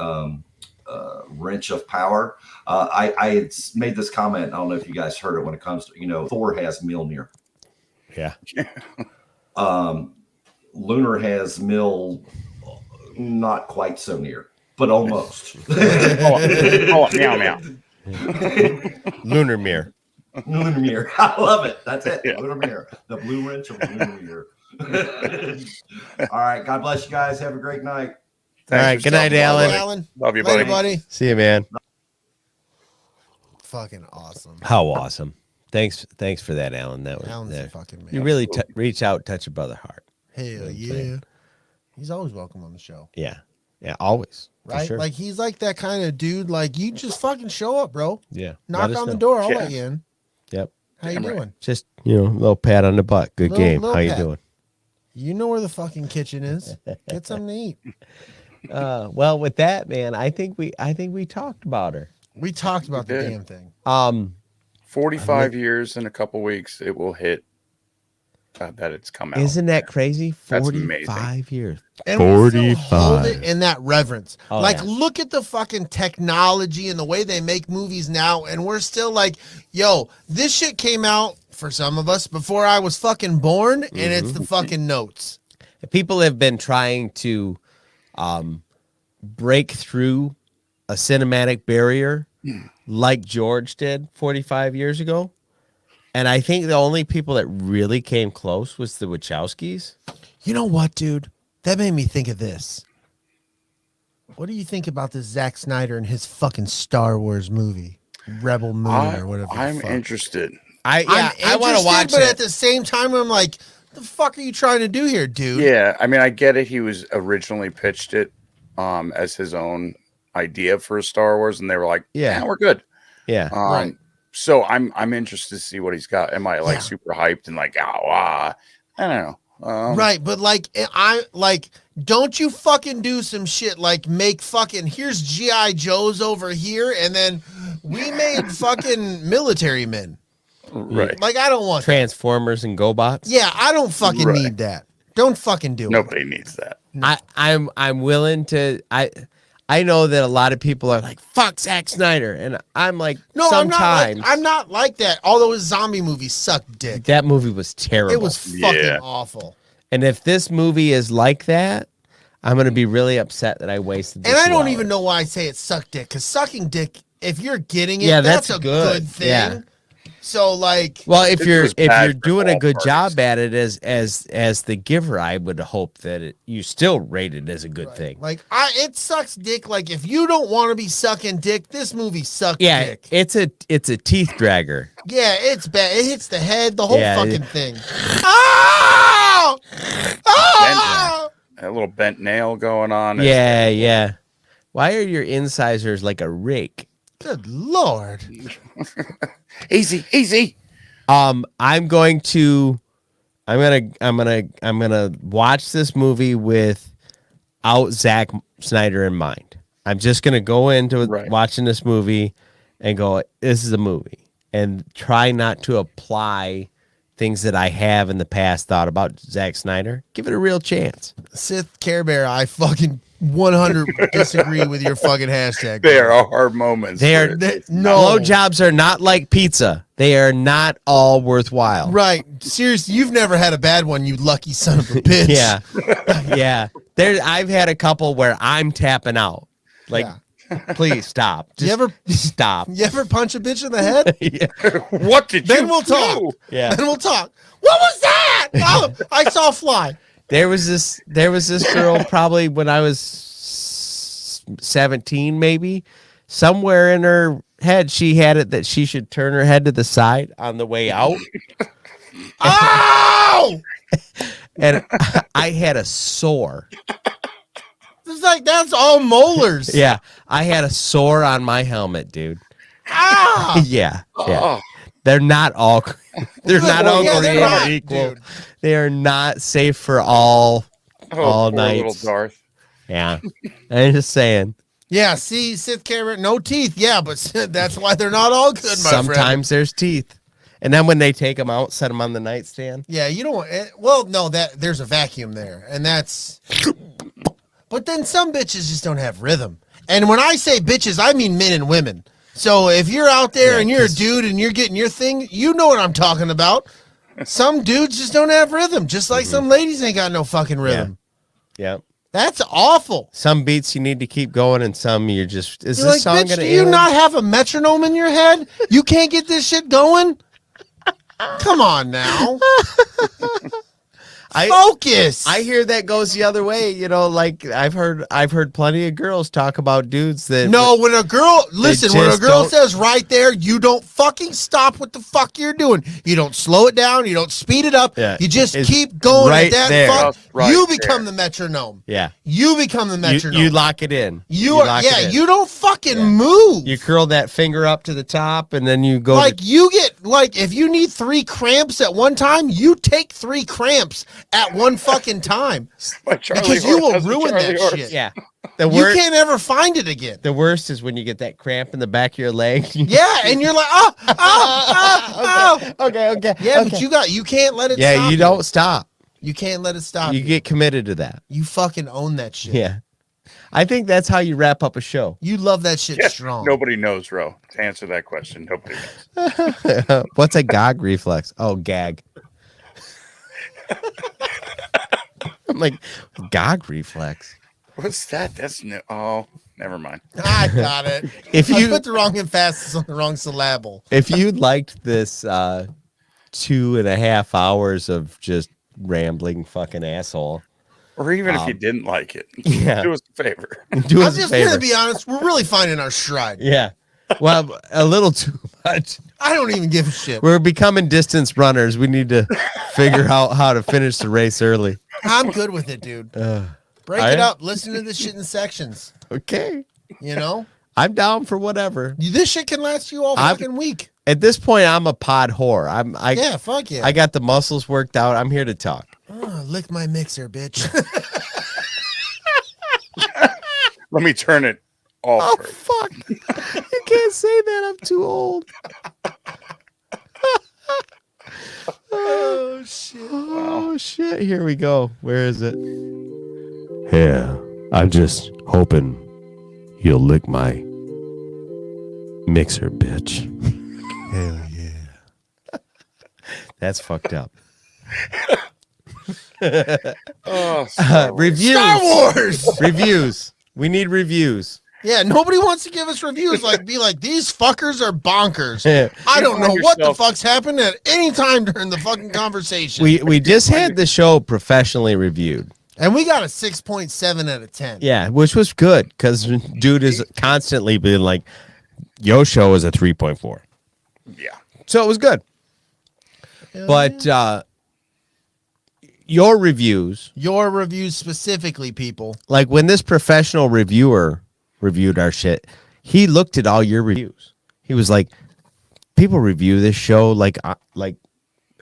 wrench of power. I had made this comment. I don't know if you guys heard it when it comes to Thor has Mjolnir. Yeah. Lunar has Mill, not quite so near, but almost. Meow. Lunar mirror. Lunar mirror. I love it. That's it. Yeah. Lunar mirror. The blue wrench of Lunar mirror. All right. God bless you guys. Have a great night. All right. Good night, Alan. Love you, Later, buddy. See you, man. Fucking awesome. How awesome. Thanks for that, Alan. Alan's a fucking man. You really reach out, touch a brother heart. Hell yeah. He's always welcome on the show. Yeah. Yeah, always. Right? Sure. Like, he's like that kind of dude. Like, you just fucking show up, bro. Yeah. Knock on the door. I'll let you in. Yep. How you doing? Just, a little pat on the butt. Good game. How you doing? You know where the fucking kitchen is. Get something to eat. Well, with that, man, I think we talked about her. We talked about the damn thing. 45 years in a couple weeks, it will hit that it's come out. Isn't that crazy? That's 45 years. And we still hold it in that reverence. Look at the fucking technology and the way they make movies now, and we're still like, yo, this shit came out for some of us before I was fucking born, and it's the fucking notes. People have been trying to break through a cinematic barrier like George did 45 years ago. And I think the only people that really came close was the Wachowskis. You know what, dude? That made me think of this. What do you think about this Zack Snyder and his fucking Star Wars movie? Rebel Moon or whatever. I'm interested. I want to watch but it. at the same time, I'm like, the fuck are you trying to do here, dude? Yeah, I mean, I get it. He was originally pitched it as his own idea for Star Wars, and they were like, yeah, we're good. Yeah. Right. So I'm interested to see what he's got. Am I like super hyped and like, I don't know. Right, but don't you fucking do some shit like make fucking here's G.I. Joes over here, and then we made fucking military men. Right. Like, I don't want Transformers and GoBots. Yeah, I don't fucking need that. Don't fucking do it. Nobody needs that. I'm willing to. I know that a lot of people are like, fuck Zack Snyder. And I'm like, no, sometimes. I'm not like that. Although his zombie movie sucked dick. That movie was terrible. It was fucking awful. And if this movie is like that, I'm going to be really upset that I wasted this. And I don't even know why I say it sucked dick. Because sucking dick, if you're getting it, that's a good thing. Yeah. So like, well, if you're doing a good job at it as the giver, I would hope that you still rate it as a good thing. Like it sucks dick. Like if you don't want to be sucking dick, this movie sucks dick. It's a teeth dragger. Yeah, it's bad. It hits the head, the whole fucking thing. Oh! Oh! A little bent nail going on. Yeah. Why are your incisors like a rake? Good Lord. Easy. I'm gonna watch this movie without Zack Snyder in mind. I'm just gonna go into watching this movie and go, this is a movie, and try not to apply things that I have in the past thought about Zack Snyder. Give it a real chance. Sith Care Bear, I fucking 100 disagree with your fucking hashtag. There are moments. Blowjobs are not like pizza. They are not all worthwhile. Right. Seriously, you've never had a bad one, you lucky son of a bitch. Yeah. I've had a couple where I'm tapping out. Like, please stop. Stop. You ever punch a bitch in the head? What did you Then we'll talk. do? Yeah. Then we'll talk. What was that? Oh, I saw a fly. There was this girl probably when I was 17, maybe. Somewhere in her head, she had it that she should turn her head to the side on the way out. Oh! And I had a sore. It's like, that's all molars. Yeah, I had a sore on my helmet, dude. Ah! Yeah. They're not all created equal. Dude. They are not safe for all Poor nights. little Darth. Yeah. I'm just saying. Yeah, see, Sith Care, no teeth. Yeah, but that's why they're not all good, my friend. Sometimes there's teeth. And then when they take them out, set them on the nightstand. Yeah, you don't. Well, no, there's a vacuum there, and that's. But then some bitches just don't have rhythm. And when I say bitches, I mean men and women. So if you're out there and you're a dude and you're getting your thing, you know what I'm talking about. Some dudes just don't have rhythm, just like some ladies ain't got no fucking rhythm. Yeah. That's awful. Some beats you need to keep going, and some you're just. Is You're this like, song bitch, gonna do you end? not have a metronome in your head? You can't get this shit going? Come on now. Focus. I hear that goes the other way. You know, like I've heard plenty of girls talk about dudes that. No, when a girl when a just girl don't- says right there, you don't fucking stop what the fuck you're doing. You don't slow it down. You don't speed it up. Yeah, You just it's keep going right at that there. fuck. Just right You become there. the metronome. Yeah. You become the metronome. You lock it in. You lock it in. you don't fucking move. You curl that finger up to the top, and then you go. Like you get if you need 3 cramps at one time, you take 3 cramps at one fucking time. Charlie Because you will Horse has a ruin Charlie that Horse. shit. Yeah. You can't ever find it again. The worst is when you get that cramp in the back of your leg. Yeah, and you're like, oh. Okay. Yeah, but you can't let it stop. Yeah, you don't stop. You can't let it stop. You get committed to that. You fucking own that shit. Yeah. I think that's how you wrap up a show. You love that shit Yeah, strong. nobody knows, Ro. To answer that question, nobody knows. What's a gag reflex? Oh, gag. I'm like, gag reflex. What's that? That's new. Oh, never mind. I got it. If I you put the wrong emphasis on the wrong syllable. If you liked this 2.5 hours of just rambling fucking asshole, Or even if you didn't like it, yeah. do us a favor. Do I'm us a just favor. gonna be honest. We're really finding our stride. Yeah. Well, a little too much. I don't even give a shit. We're becoming distance runners. We need to figure out how to finish the race early. I'm good with it, dude. Break I it am. up. Listen to this shit in sections. Okay. You know, I'm down for whatever. this shit can last you all fucking week. At this point, I'm a pod whore. Yeah, fuck yeah. I got the muscles worked out. I'm here to talk. Oh, lick my mixer, bitch. Let me turn it off. Oh, first. fuck. You can't say that. I'm too old. Oh shit. Oh, shit. Here we go. Where is it? Yeah. I'm just hoping you'll lick my mixer, bitch. Hell yeah. That's fucked up. Oh, Star Wars. Reviews. Star Wars. Reviews. We need reviews. Yeah, nobody wants to give us reviews. Be like, these fuckers are bonkers. I don't know find what the yourself- fuck's happened at any time during the fucking conversation. We just had the show professionally reviewed. And we got a 6.7 out of 10. Yeah, which was good because dude is constantly being like, your show is a 3.4. Yeah. So it was good. But your reviews, Specifically, people. like when this professional reviewer reviewed our shit, he looked at all your reviews. He was like, people review this show like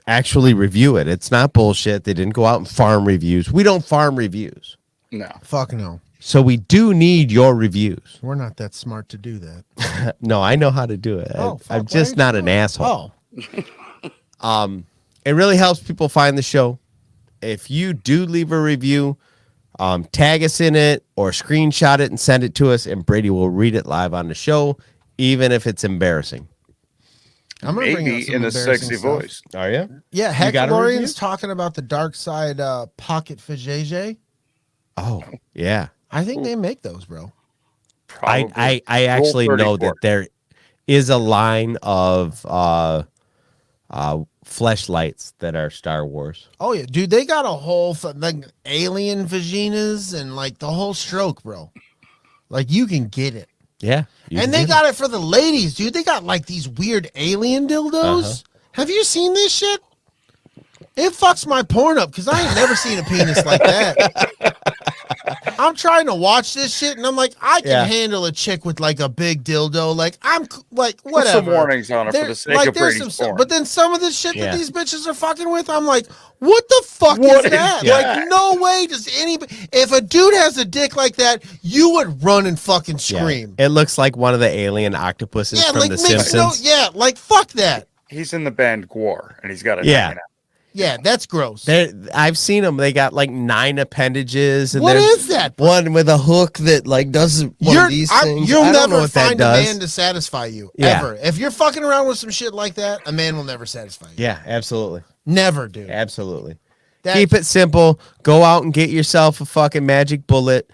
actually review it. It's not bullshit. They didn't go out and farm reviews. We don't farm reviews. No. Fuck no. So we do need your reviews. We're not that smart to do that. No, I know how to do it. Oh, fuck, I'm why just ain't not you an doing it? asshole. Oh. It really helps people find the show. If you do leave a review, tag us in it or screenshot it and send it to us, and Brady will read it live on the show, even if it's embarrassing. I'm gonna bring out Maybe some in a embarrassing sexy stuff. voice. Are you? Yeah, You got a review? Hecklorian's talking about the dark side pocket vajayjay. Oh, yeah. I think they make those, bro. Probably. I actually Roll know 34. that there is a line of fleshlights that are Star Wars. Oh yeah, dude, they got a whole like alien vaginas and like the whole stroke, bro. Like you can get it. Yeah. And they got it for the ladies, dude. They got like these weird alien dildos. Have you seen this shit? It fucks my porn up because I ain't never seen a penis like that. I'm trying to watch this shit and I'm like, I can handle a chick with like a big dildo. Like like Put whatever. some warnings on it for the sake of there's Brady's some porn. but then some of the shit Yeah. that these bitches are fucking with, I'm like, what the fuck What is is that? that? Like, no way does anybody. If a dude has a dick like that, you would run and fucking scream. It looks like one of the alien octopuses from like The makes no. Simpsons. Yeah, like fuck that. He's in the band Gwar, and he's got a Yeah. hanging out. Yeah, that's gross. I've seen them. They got like 9 appendages. And What there's is that? One with a hook that like does one of these things. You'll I don't know never what that find a does. man to satisfy you Yeah. ever. If you're fucking around with some shit like that, a man will never satisfy you. Yeah, absolutely. Never, dude. Absolutely. That's- Keep it simple. Go out and get yourself a fucking magic bullet.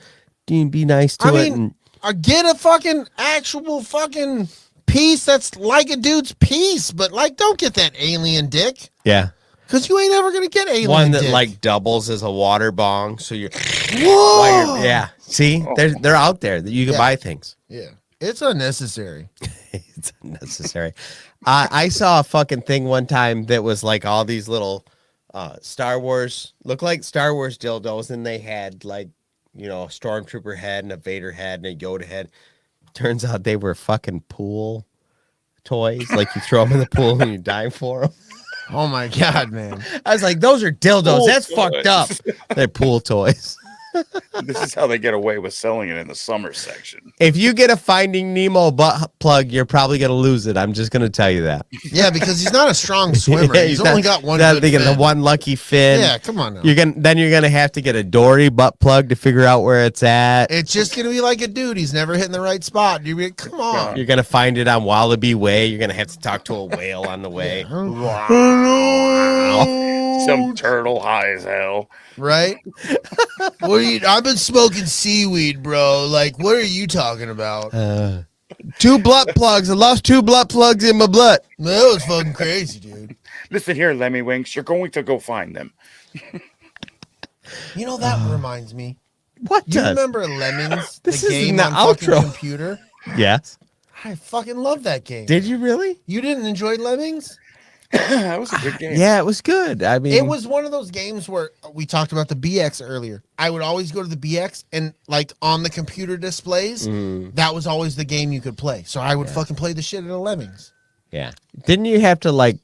Be nice to I it. mean, get a fucking actual fucking piece that's like a dude's piece, but like, don't get that alien dick Yeah. because you ain't ever gonna get alien One that dick. like doubles as a water bong. So you're, Whoa! yeah. See, they're out there that you can Yeah. buy things. Yeah, it's unnecessary. It's unnecessary. I saw a fucking thing one time that was like all these little Star Wars, look like Star Wars dildos, and they had like, you know, a Stormtrooper head and a Vader head and a Yoda head. Turns out they were fucking pool toys. Like you throw them in the pool and you dive for them. Oh my god, man. I was like, those are dildos. Pool That's toys. fucked up. They're pool toys. This is how they get away with selling it in the summer section. If you get a Finding Nemo butt plug, you're probably gonna lose it. I'm just gonna tell you that. Yeah, because he's not a strong swimmer. He's only got one. They Good get the fin. one lucky fin. Yeah, come on now. You're gonna have to get a Dory butt plug to figure out where it's at. It's just gonna be like a dude. He's never hitting the right spot. You're like, come on. You're gonna find it on Wallaby Way. You're gonna have to talk to a whale on the way. Some turtle high as hell. Right? What are you? I've been smoking seaweed, bro. Like, what are you talking about? 2 butt plugs. I lost 2 butt plugs in my butt. That was fucking crazy, dude. Listen here, Lemmy Winks. You're going to go find them. You know, that reminds me. What? You remember Lemmings? This the is game the on fucking outro. computer? Yes. I fucking love that game. Did you really? You didn't enjoy Lemmings? That was a good game. Yeah, it was good. I mean, It was one of those games where we talked about the BX earlier. I would always go to the BX and like on the computer displays, that was always the game you could play. So I would fucking play the shit out of Lemmings. Yeah. Didn't you have to like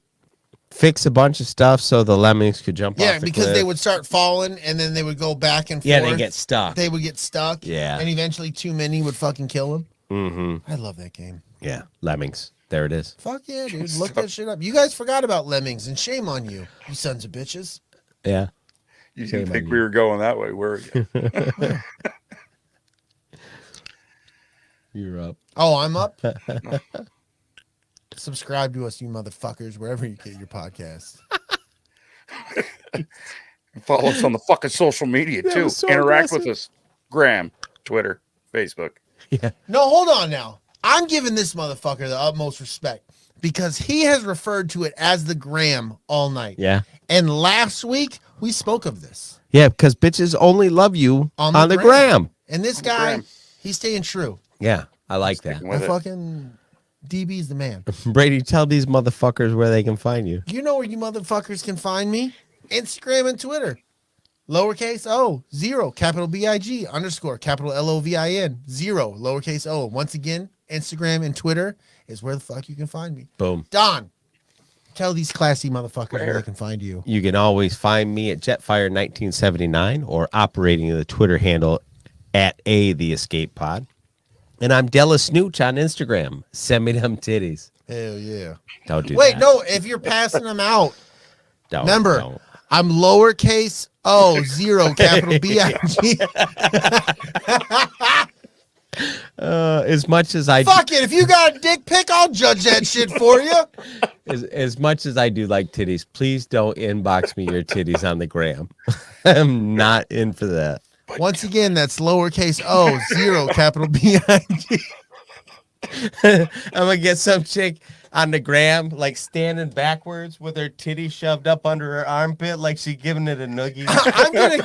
fix a bunch of stuff so the lemmings could jump off Yeah, the because cliff? they would start falling and then they would go back and forth. Yeah, they get stuck. They would get stuck. Yeah. And eventually too many would fucking kill them. Mm-hmm. I love that game. Yeah, lemmings. There it is. Fuck yeah, dude. Look that shit up. You guys forgot about Lemmings and shame on you, you sons of bitches. Yeah. You Shame didn't think on we you. were going that way, were you? You're up. Oh, I'm up? Subscribe to us, you motherfuckers, wherever you get your podcasts. Follow us on the fucking social media That too. was so Interact with aggressive. us. Graham, Twitter, Facebook. Yeah. No, hold on now. I'm giving this motherfucker the utmost respect because he has referred to it as the gram all night. Yeah. And last week, we spoke of this. Yeah, because bitches only love you on the gram. And this guy, he's staying true. Yeah, I like that. Sticking I with it. fucking DB's the man. Brady, tell these motherfuckers where they can find you. You know where you motherfuckers can find me? Instagram and Twitter. Lowercase O, 0, capital BIG, underscore, capital LOVIN, 0, lowercase o. Once again, Instagram and Twitter is where the fuck you can find me. Boom. Don, tell these classy motherfuckers where they can find you. You can always find me at Jetfire1979 or operating the Twitter handle at the Escape Pod. And I'm DellaSnooch on Instagram. Send me them titties. Hell yeah. Don't do Wait, that. no, if you're passing them out, Don't, remember, don't. I'm lowercase o, 0, capital BIG. As much as I Fuck it. If you got a dick pic, I'll judge that shit for you. as much as I do like titties, please don't inbox me your titties on the gram. I'm not in for that. Once again, that's lowercase o, 0, capital BIG. I'm gonna get some chick on the gram, like standing backwards with her titty shoved up under her armpit, like she giving it a noogie. I'm gonna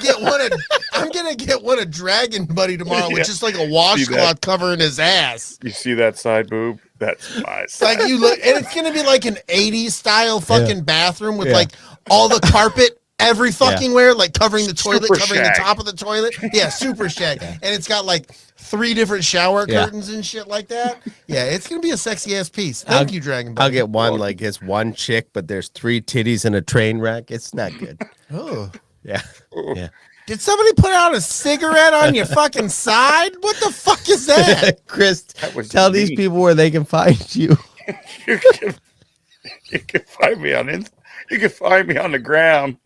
get one of Dragon Buddy tomorrow with just like a washcloth covering his ass. You see that side boob? That's my It's side. like you look, and it's gonna be like an 80s style fucking bathroom with Yeah. like all the carpet every fucking where, like covering the toilet, Super covering shag. the top of the toilet. Yeah, super shag. And it's got like 3 different shower Yeah. curtains and shit like that. Yeah, it's gonna be a sexy ass piece. Thank you, Dragon Buddy. I'll get one, like it's one chick, but there's 3 titties in a train wreck. It's not good. Oh. Yeah. Yeah. Did somebody put out a cigarette on your fucking side? What the fuck is that? Chris, was tell these me. people where they can find you. You can find me on You can find me on the gram.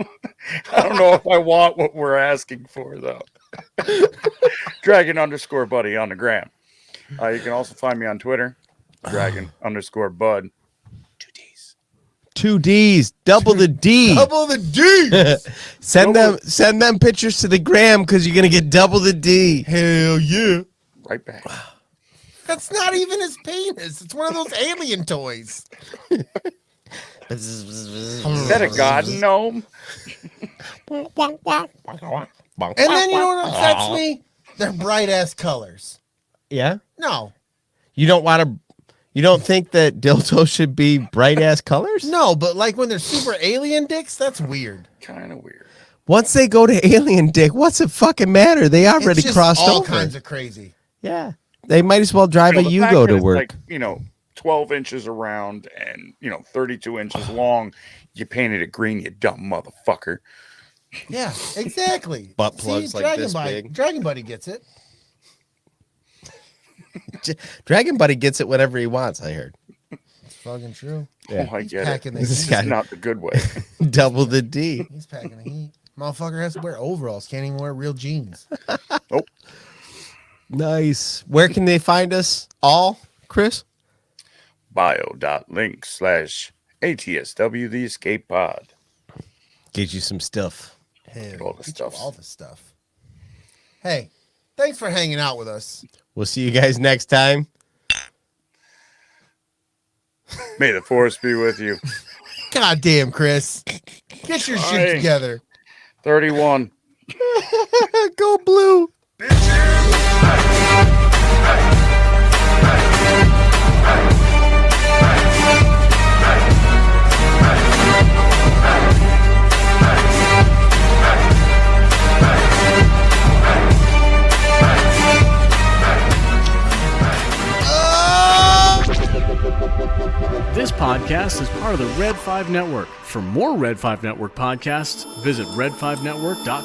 I don't know if I want what we're asking for though. Dragon_buddy on the gram. You can also find me on Twitter. Dragon_bud. 2 D's, double the D. Double the D. Send them pictures to the gram because you're gonna get double the D. Hell yeah. Right back. That's not even his penis. It's one of those alien toys. Is that a god gnome? And then you know what upsets me? They're bright ass colors. Yeah. No. You don't think that dildo should be bright ass colors? No, but like when they're super alien dicks, that's weird. Kind of weird. Once they go to alien dick, what's it fucking matter? They already It's just crossed all over. kinds of crazy. Yeah. They might as well drive a the fact Yugo that to it's work. like, 12 inches around and 32 inches long. You painted it green, you dumb motherfucker. Yeah, exactly. Butt plugs like this big. Dragon Buddy gets it. Dragon Buddy gets it whenever he wants, I heard. It's fucking true. Yeah. Oh, I He's get packing it. the This heat. is not the good way. Double the D. He's packing the heat. Motherfucker has to wear overalls. Can't even wear real jeans. Oh, Nice. Where can they find us all, Chris? bio.link/ATSW The Escape Pod. Get you some stuff. Hell, all the get you stuff. all the stuff. Hey, thanks for hanging out with us. We'll see you guys next time. May the force be with you. God damn, Chris. Get your shit Hey. together. 31. Go blue. This podcast is part of the Red 5 Network. For more Red 5 Network podcasts, visit red5network.com.